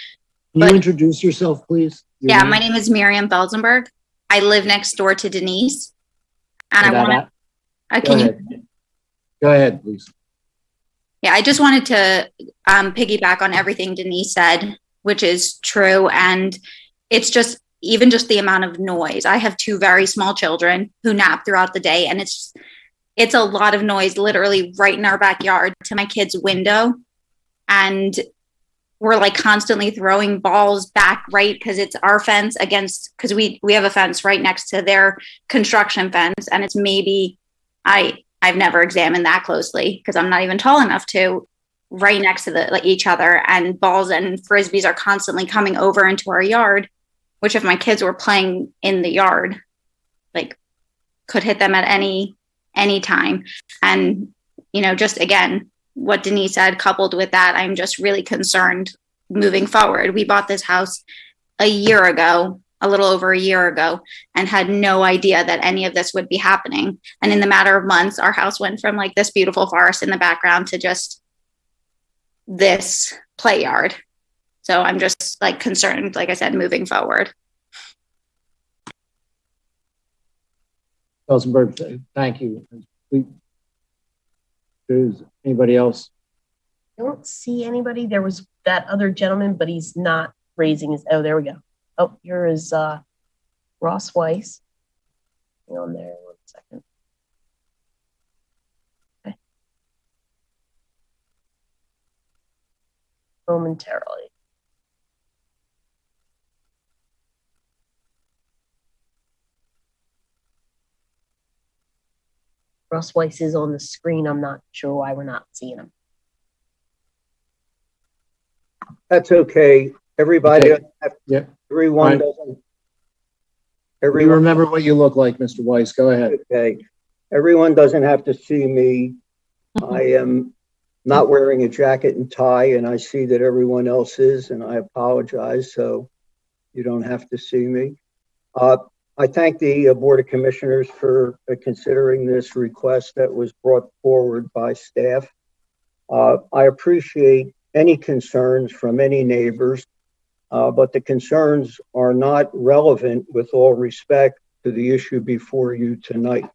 Can you introduce yourself, please? Yeah, my name is Merion Belzenberg. I live next door to Denise, and I want to. Go ahead, please. Yeah, I just wanted to piggyback on everything Denise said, which is true, and it's just the amount of noise. I have two very small children who nap throughout the day, and it's a lot of noise, literally right in our backyard to my kid's window, and we're like constantly throwing balls back, right? Because it's our fence against, because we have a fence right next to their construction fence. And it's maybe, I've never examined that closely because I'm not even tall enough to, right next to each other, and balls and frisbees are constantly coming over into our yard, which if my kids were playing in the yard, like could hit them at any time. And, just again, what Denise said, coupled with that, I'm just really concerned moving forward. We bought this house a little over a year ago, and had no idea that any of this would be happening. And in the matter of months, our house went from like this beautiful forest in the background to just this play yard. So I'm just like concerned, like I said, moving forward. Belzenberg, thank you. Is anybody else? I don't see anybody. There was that other gentleman, but he's not raising his. Oh, there we go. Oh, here is Ross Weiss. Hang on there 1 second. Okay. Momentarily. Ross Weiss is on the screen. I'm not sure why we're not seeing him. That's okay. Everybody, yeah. Everyone Right. doesn't. We remember what you look like, Mr. Weiss. Go ahead. Okay. Everyone doesn't have to see me. I am not wearing a jacket and tie, and I see that everyone else is, and I apologize. So you don't have to see me. I thank the Board of Commissioners for considering this request that was brought forward by staff. I appreciate any concerns from any neighbors, but the concerns are not relevant, with all respect, to the issue before you tonight.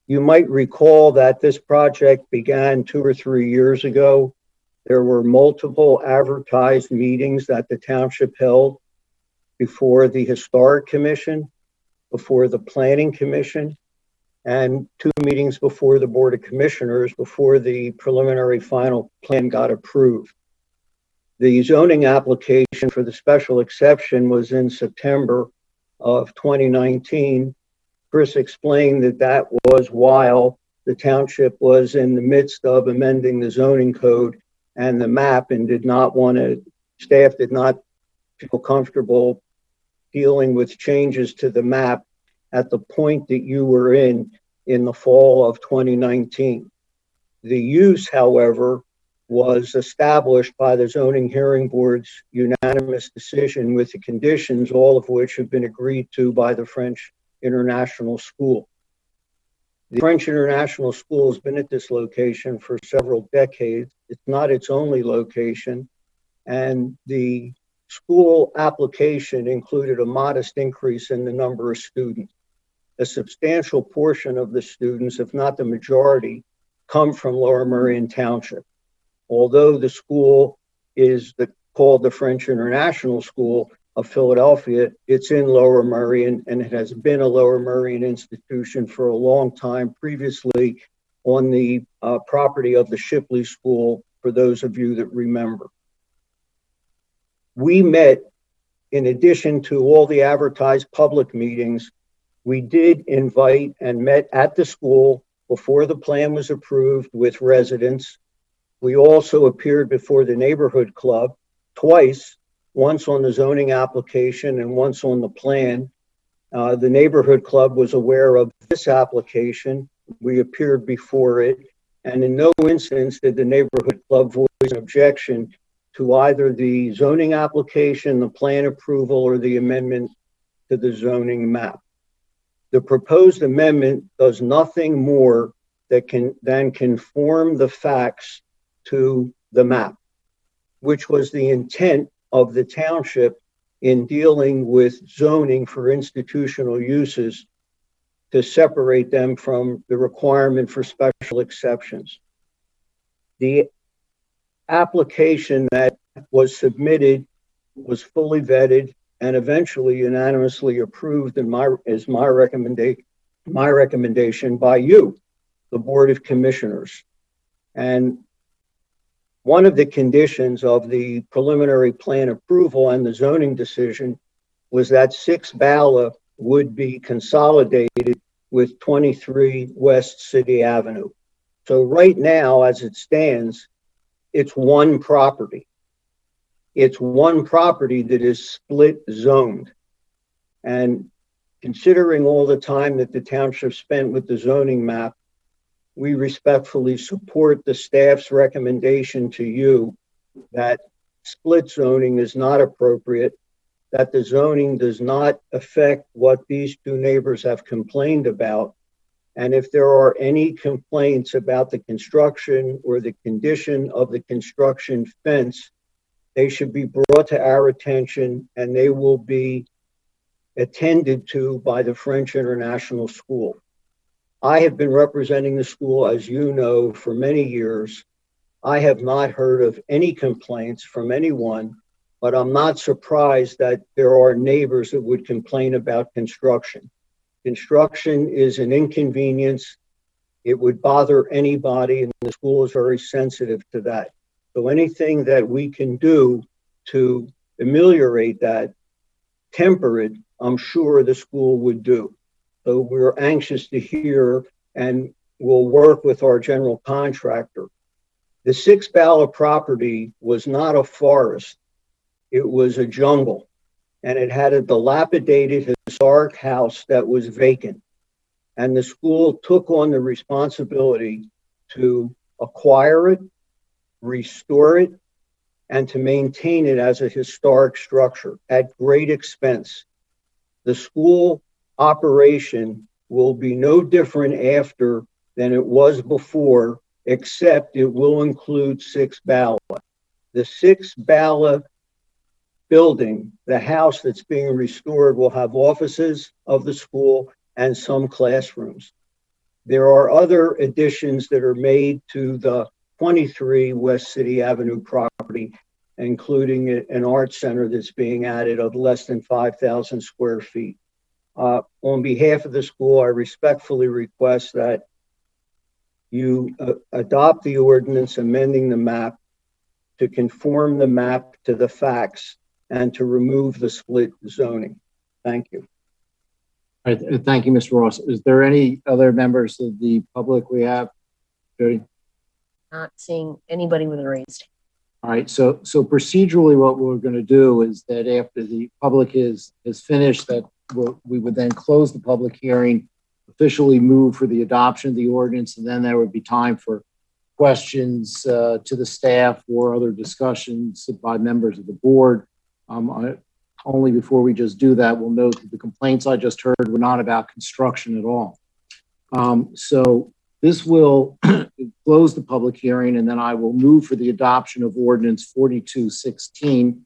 You might recall that this project began 2 or 3 years ago. There were multiple advertised meetings that the township held before the Historic Commission, before the Planning Commission, and 2 meetings before the Board of Commissioners before the preliminary final plan got approved. The zoning application for the special exception was in September of 2019. Chris explained that that was while the township was in the midst of amending the zoning code and the map, and staff did not feel comfortable dealing with changes to the map at the point that you were in the fall of 2019. The use, however, was established by the Zoning Hearing Board's unanimous decision, with the conditions, all of which have been agreed to by the French International School. The French International School has been at this location for several decades. It's not its only location, and the school application included a modest increase in the number of students. A substantial portion of the students, if not the majority, come from Lower Merion Township. Although the school is called the French International School, of Philadelphia. It's in Lower Merion, and it has been a Lower Merion institution for a long time, previously on the property of the Shipley School, for those of you that remember. We met, in addition to all the advertised public meetings, we did invite and met at the school before the plan was approved with residents. We also appeared before the neighborhood club twice, once on the zoning application and once on the plan. The neighborhood club was aware of this application. We appeared before it, and in no instance did the neighborhood club voice an objection to either the zoning application, the plan approval, or the amendment to the zoning map. The proposed amendment does nothing more than conform the facts to the map, which was the intent of the township in dealing with zoning for institutional uses, to separate them from the requirement for special exceptions. The application that was submitted was fully vetted and eventually unanimously approved as my recommendation by you, the Board of Commissioners. And one of the conditions of the preliminary plan approval and the zoning decision was that 6 Bala would be consolidated with 23 West City Avenue. So right now, as it stands, it's one property. It's one property that is split zoned. And considering all the time that the township spent with the zoning map, we respectfully support the staff's recommendation to you that split zoning is not appropriate, that the zoning does not affect what these two neighbors have complained about. And if there are any complaints about the construction or the condition of the construction fence, they should be brought to our attention and they will be attended to by the French International School. I have been representing the school, as you know, for many years. I have not heard of any complaints from anyone, but I'm not surprised that there are neighbors that would complain about construction. Construction is an inconvenience. It would bother anybody, and the school is very sensitive to that. So anything that we can do to ameliorate that, temper it, I'm sure the school would do. So we're anxious to hear, and we'll work with our general contractor. The 6 Bala property was not a forest. It was a jungle, and it had a dilapidated historic house that was vacant. And the school took on the responsibility to acquire it, restore it, and to maintain it as a historic structure at great expense. The school operation will be no different after than it was before, except it will include 6 Bala. The 6 Bala building, the house that's being restored, will have offices of the school and some classrooms. There are other additions that are made to the 23 West City Avenue property, including an art center that's being added of less than 5,000 square feet. On behalf of the school, I respectfully request that you adopt the ordinance amending the map to conform the map to the facts and to remove the split zoning. Thank you. All right, thank you, Mr. Ross. Is there any other members of the public we have? Jody? Not seeing anybody with a raised hand. All right, so procedurally what we're going to do is that after the public is finished, that we would then close the public hearing, officially move for the adoption of the ordinance, and then there would be time for questions to the staff or other discussions by members of the board. Only before we just do that, we'll note that the complaints I just heard were not about construction at all. So this will close the public hearing, and then I will move for the adoption of ordinance 4216,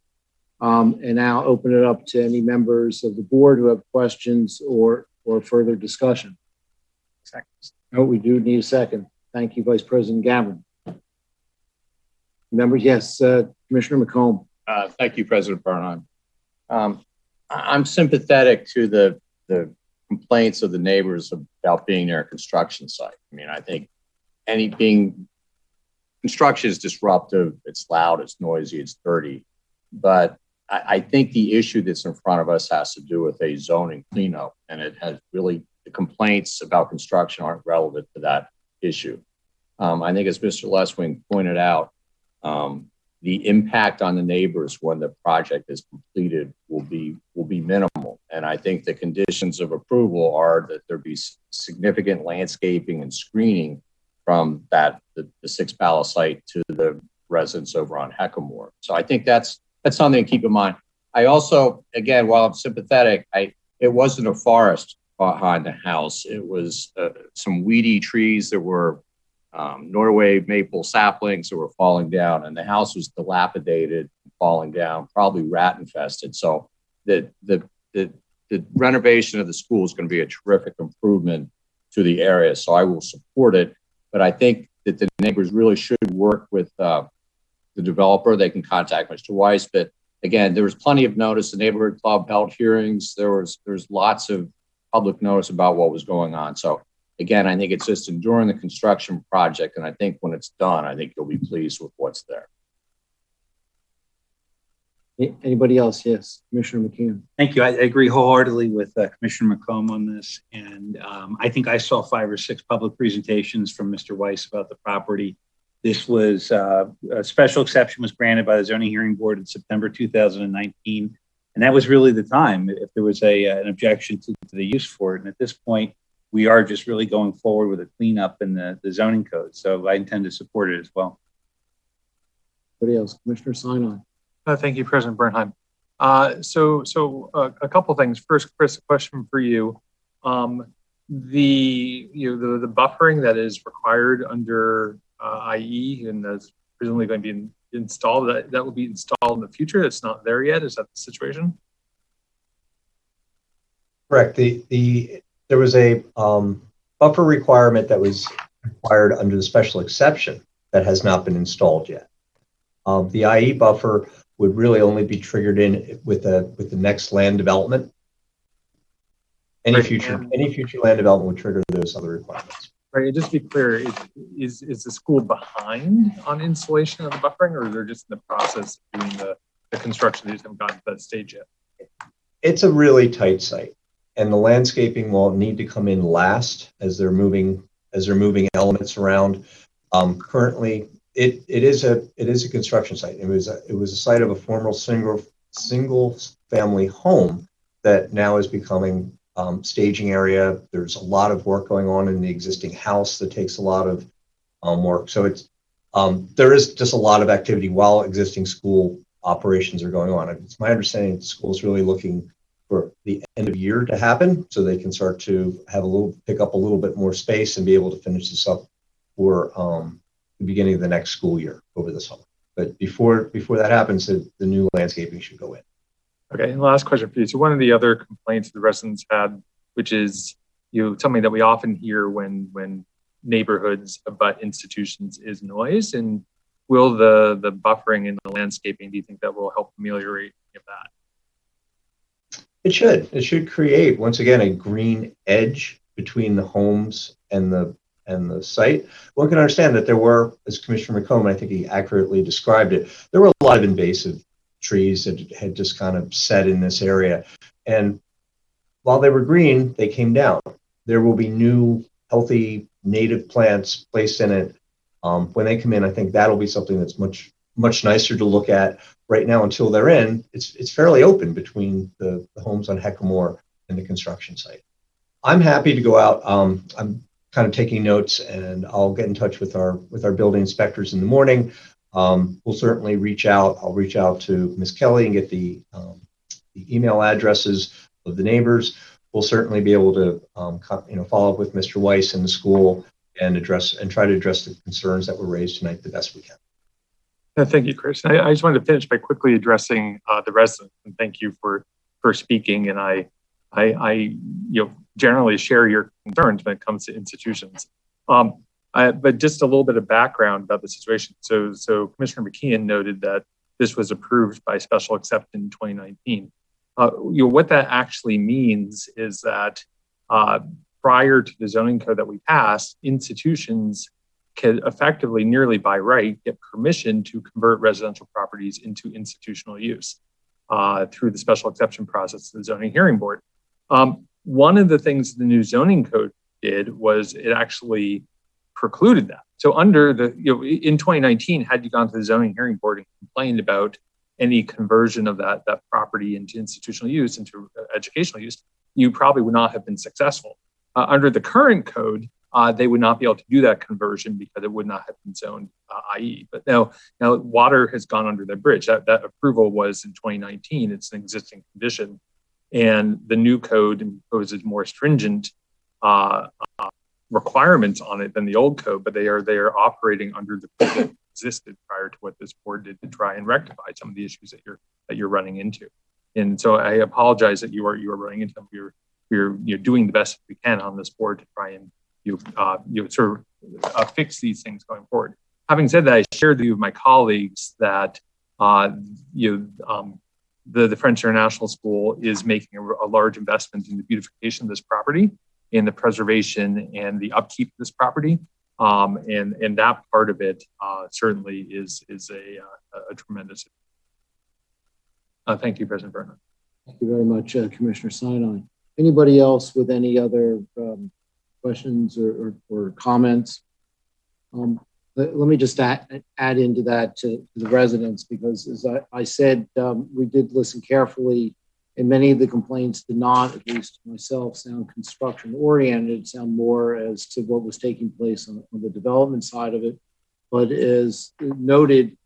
and now open it up to any members of the board who have questions or further discussion. Second. No, we do need a second. Thank you, Vice President Gavin. Members, yes, Commissioner McComb. Thank you, President Bernheim. I'm sympathetic to the complaints of the neighbors about being near a construction site. I mean, I think construction is disruptive, it's loud, it's noisy, it's dirty. But I think the issue that's in front of us has to do with a zoning cleanup, and it has really, the complaints about construction aren't relevant to that issue. I think as Mr. Leswing pointed out, the impact on the neighbors when the project is completed will be minimal. And I think the conditions of approval are that there be significant landscaping and screening from the 6 Bala site to the residents over on Heckamore. So I think that's something to keep in mind. I also, again, while I'm sympathetic, it wasn't a forest behind the house. It was some weedy trees that were Norway maple saplings that were falling down, and the house was dilapidated, falling down, probably rat infested. So the renovation of the school is going to be a terrific improvement to the area. So I will support it, but I think that the neighbors really should work with the developer. They can contact Mr. Weiss, but again, there was plenty of notice. The neighborhood club held hearings. There's lots of public notice about what was going on. So again, I think it's just enduring the construction project. And I think when it's done, I think you'll be pleased with what's there. Anybody else? Yes, Commissioner McKeon. Thank you. I agree wholeheartedly with Commissioner McComb on this. And I think I saw 5 or 6 public presentations from Mr. Weiss about the property. This was a special exception was granted by the Zoning Hearing Board in September 2019. And that was really the time if there was an objection to the use for it. And at this point, we are just really going forward with a cleanup in the zoning code. So I intend to support it as well. Anybody else? Commissioner Sinon. Thank you, President Bernheim. So a couple things. First, Chris, a question for you. The buffering that is required under IE and that's presumably going to be installed, that will be installed in the future. It's not there yet. Is that the situation? Correct. There was a buffer requirement that was required under the special exception that has not been installed yet. The IE buffer would really only be triggered in with the next land development. Any future land development would trigger those other requirements. Right. And just to be clear, is the school behind on installation of the buffering, or they're just in the process of doing the construction? They just haven't gotten to that stage yet. It's a really tight site, and the landscaping will need to come in last as they're moving elements around. Currently, it is a construction site. It was a site of a former single family home that now is becoming staging area. There's a lot of work going on in the existing house that takes a lot of work. So it's there is just a lot of activity while existing school operations are going on. It's my understanding the school is really looking for the end of year to happen so they can start to have pick up a little bit more space and be able to finish this up for the beginning of the next school year over the summer. But before that happens, the new landscaping should go in. Okay, and last question for you. So one of the other complaints the residents had, which is something that we often hear when neighborhoods abut institutions, is noise. And will the buffering and the landscaping, do you think that will help ameliorate any of that? It should. It should create, once again, a green edge between the homes and the site. One can understand that there were, as Commissioner McComb, I think he accurately described it, there were a lot of invasive trees that had just kind of set in this area. And while they were green, they came down. There will be new, healthy, native plants placed in it. When they come in, I think that'll be something that's much, much nicer to look at. Right now, until they're in, it's fairly open between the homes on Heckamore and the construction site. I'm happy to go out. I'm kind of taking notes, and I'll get in touch with our building inspectors in the morning. We'll certainly reach out. I'll reach out to Ms. Kelly and get the email addresses of the neighbors. We'll certainly be able to follow up with Mr. Weiss and the school and try to address the concerns that were raised tonight the best we can. Thank you, Chris. I just wanted to finish by quickly addressing the residents, and thank you for speaking. And I generally share your concerns when it comes to institutions. But just a little bit of background about the situation. So Commissioner McKeon noted that this was approved by special exception in 2019. What that actually means is that prior to the zoning code that we passed, institutions could effectively, nearly by right, get permission to convert residential properties into institutional use through the special exception process of the zoning hearing board. One of the things the new zoning code did was it actually precluded that. So under the, in 2019, had you gone to the zoning hearing board and complained about any conversion of that property into institutional use, into educational use, you probably would not have been successful. Under the current code, they would not be able to do that conversion because it would not have been zoned IE. But now water has gone under the bridge. That approval was in 2019. It's an existing condition. And the new code imposes more stringent requirements on it than the old code, but they are operating under the code that existed prior to what this board did to try and rectify some of the issues that you're running into. And so I apologize that you are running into them. We're doing the best we can on this board to try and fix these things going forward. Having said that, I shared with my colleagues that the French International School is making a large investment in the beautification of this property, in the preservation and the upkeep of this property, and that part of it certainly is a tremendous. Thank you, President Bernard. Thank you very much, Commissioner Sinai. Anybody else with any other questions or comments? Let me just add into that to the residents, because as I said, we did listen carefully, and many of the complaints did not, at least myself, sound construction oriented, sound more as to what was taking place on the development side of it. But as noted,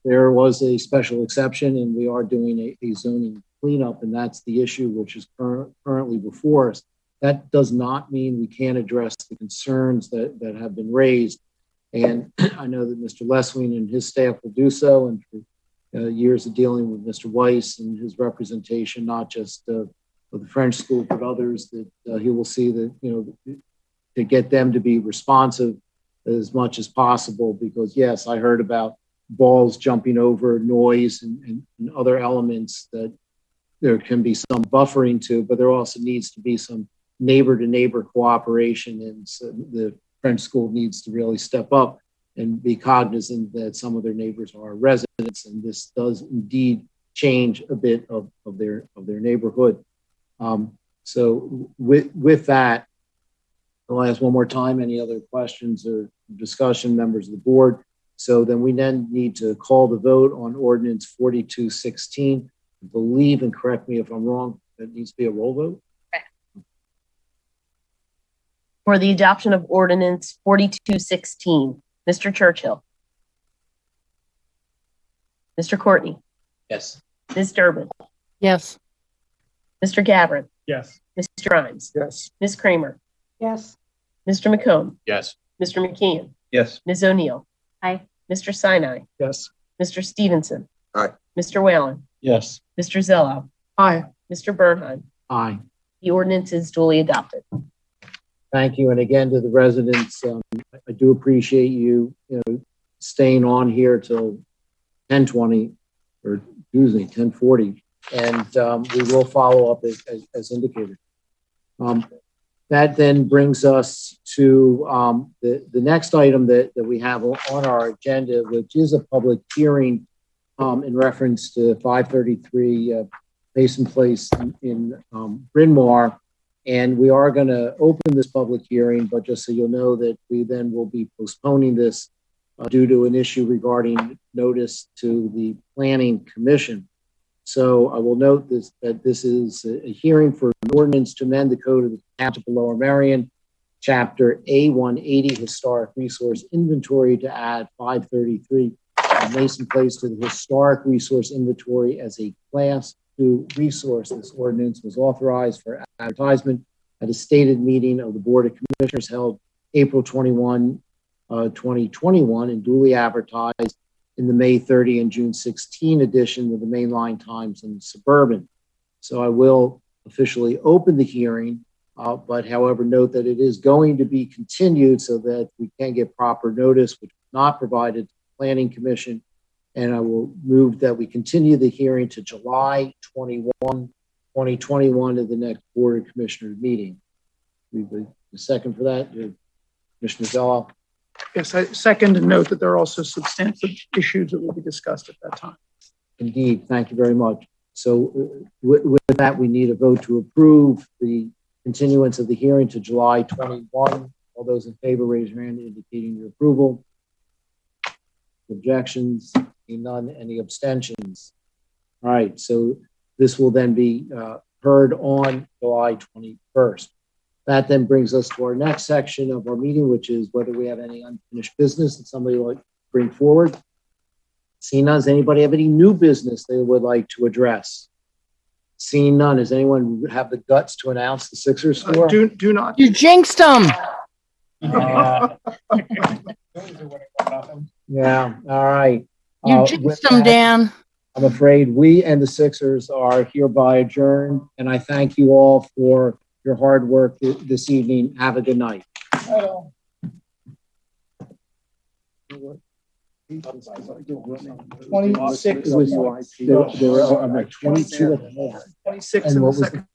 there was a special exception, and we are doing a zoning cleanup, and that's the issue which is currently before us. That does not mean we can't address the concerns that have been raised. And I know that Mr. Leswin and his staff will do so, and for years of dealing with Mr. Weiss and his representation, not just of the French school, but others, that he will see that, to get them to be responsive as much as possible. Because yes, I heard about balls jumping over, noise and other elements that there can be some buffering to, but there also needs to be some neighbor-to-neighbor cooperation, and so the French school needs to really step up and be cognizant that some of their neighbors are residents, and this does indeed change a bit of their neighborhood. So with that, I'll ask one more time, any other questions or discussion, members of the board? So then we need to call the vote on ordinance 4216. I believe, and correct me if I'm wrong, that needs to be a roll vote. For the adoption of ordinance 4216, Mr. Churchill. Mr. Courtney. Yes. Ms. Durbin. Yes. Mr. Gavin. Yes. Mr. Grimes. Yes. Ms. Kramer. Yes. Mr. McComb. Yes. Mr. McKeon. Yes. Ms. O'Neill. Aye. Mr. Sinai. Yes. Mr. Stevenson. Aye. Mr. Whalen. Yes. Mr. Zello. Aye. Mr. Bernheim. Aye. The ordinance is duly adopted. Thank you. And again, to the residents, I do appreciate you, staying on here till 10:20 or Tuesday, 10:40. And we will follow up as indicated. That then brings us to the next item that we have on our agenda, which is a public hearing in reference to 533 Mason Place in Bryn, Mawr. And we are going to open this public hearing, but just so you'll know that we then will be postponing this due to an issue regarding notice to the Planning Commission. So I will note that this is a hearing for an ordinance to amend the code of the Township of Lower Merion, Chapter A180, Historic Resource Inventory, to add 533 Mason Place to the Historic Resource Inventory as a Class 2 resource. This ordinance was authorized for advertisement at a stated meeting of the Board of Commissioners held April 21, 2021, and duly advertised in the May 30 and June 16 edition of the Mainline Times and Suburban. So I will officially open the hearing, but however, note that it is going to be continued so that we can get proper notice, which was not provided to the Planning Commission And I will move that we continue the hearing to July 21, 2021 to the next Board of Commissioners meeting. We have a second for that. Commissioner Bala. Yes, I second and note that there are also substantive issues that will be discussed at that time. Indeed, thank you very much. So with that, we need a vote to approve the continuance of the hearing to July 21. All those in favor, raise your hand indicating your approval. Objections? Seeing none. Any abstentions? All right, so this will then be heard on July 21st. That then brings us to our next section of our meeting, which is whether we have any unfinished business that somebody would like to bring forward. Seeing none, does anybody have any new business they would like to address? Seeing none, does anyone have the guts to announce the Sixers score? Do not. You jinxed them. Yeah, all right. You jinxed them, Dan. I'm afraid we and the Sixers are hereby adjourned, and I thank you all for your hard work this evening. Have a good night. 26. There were 22 at the moment. 26 And in what the was second.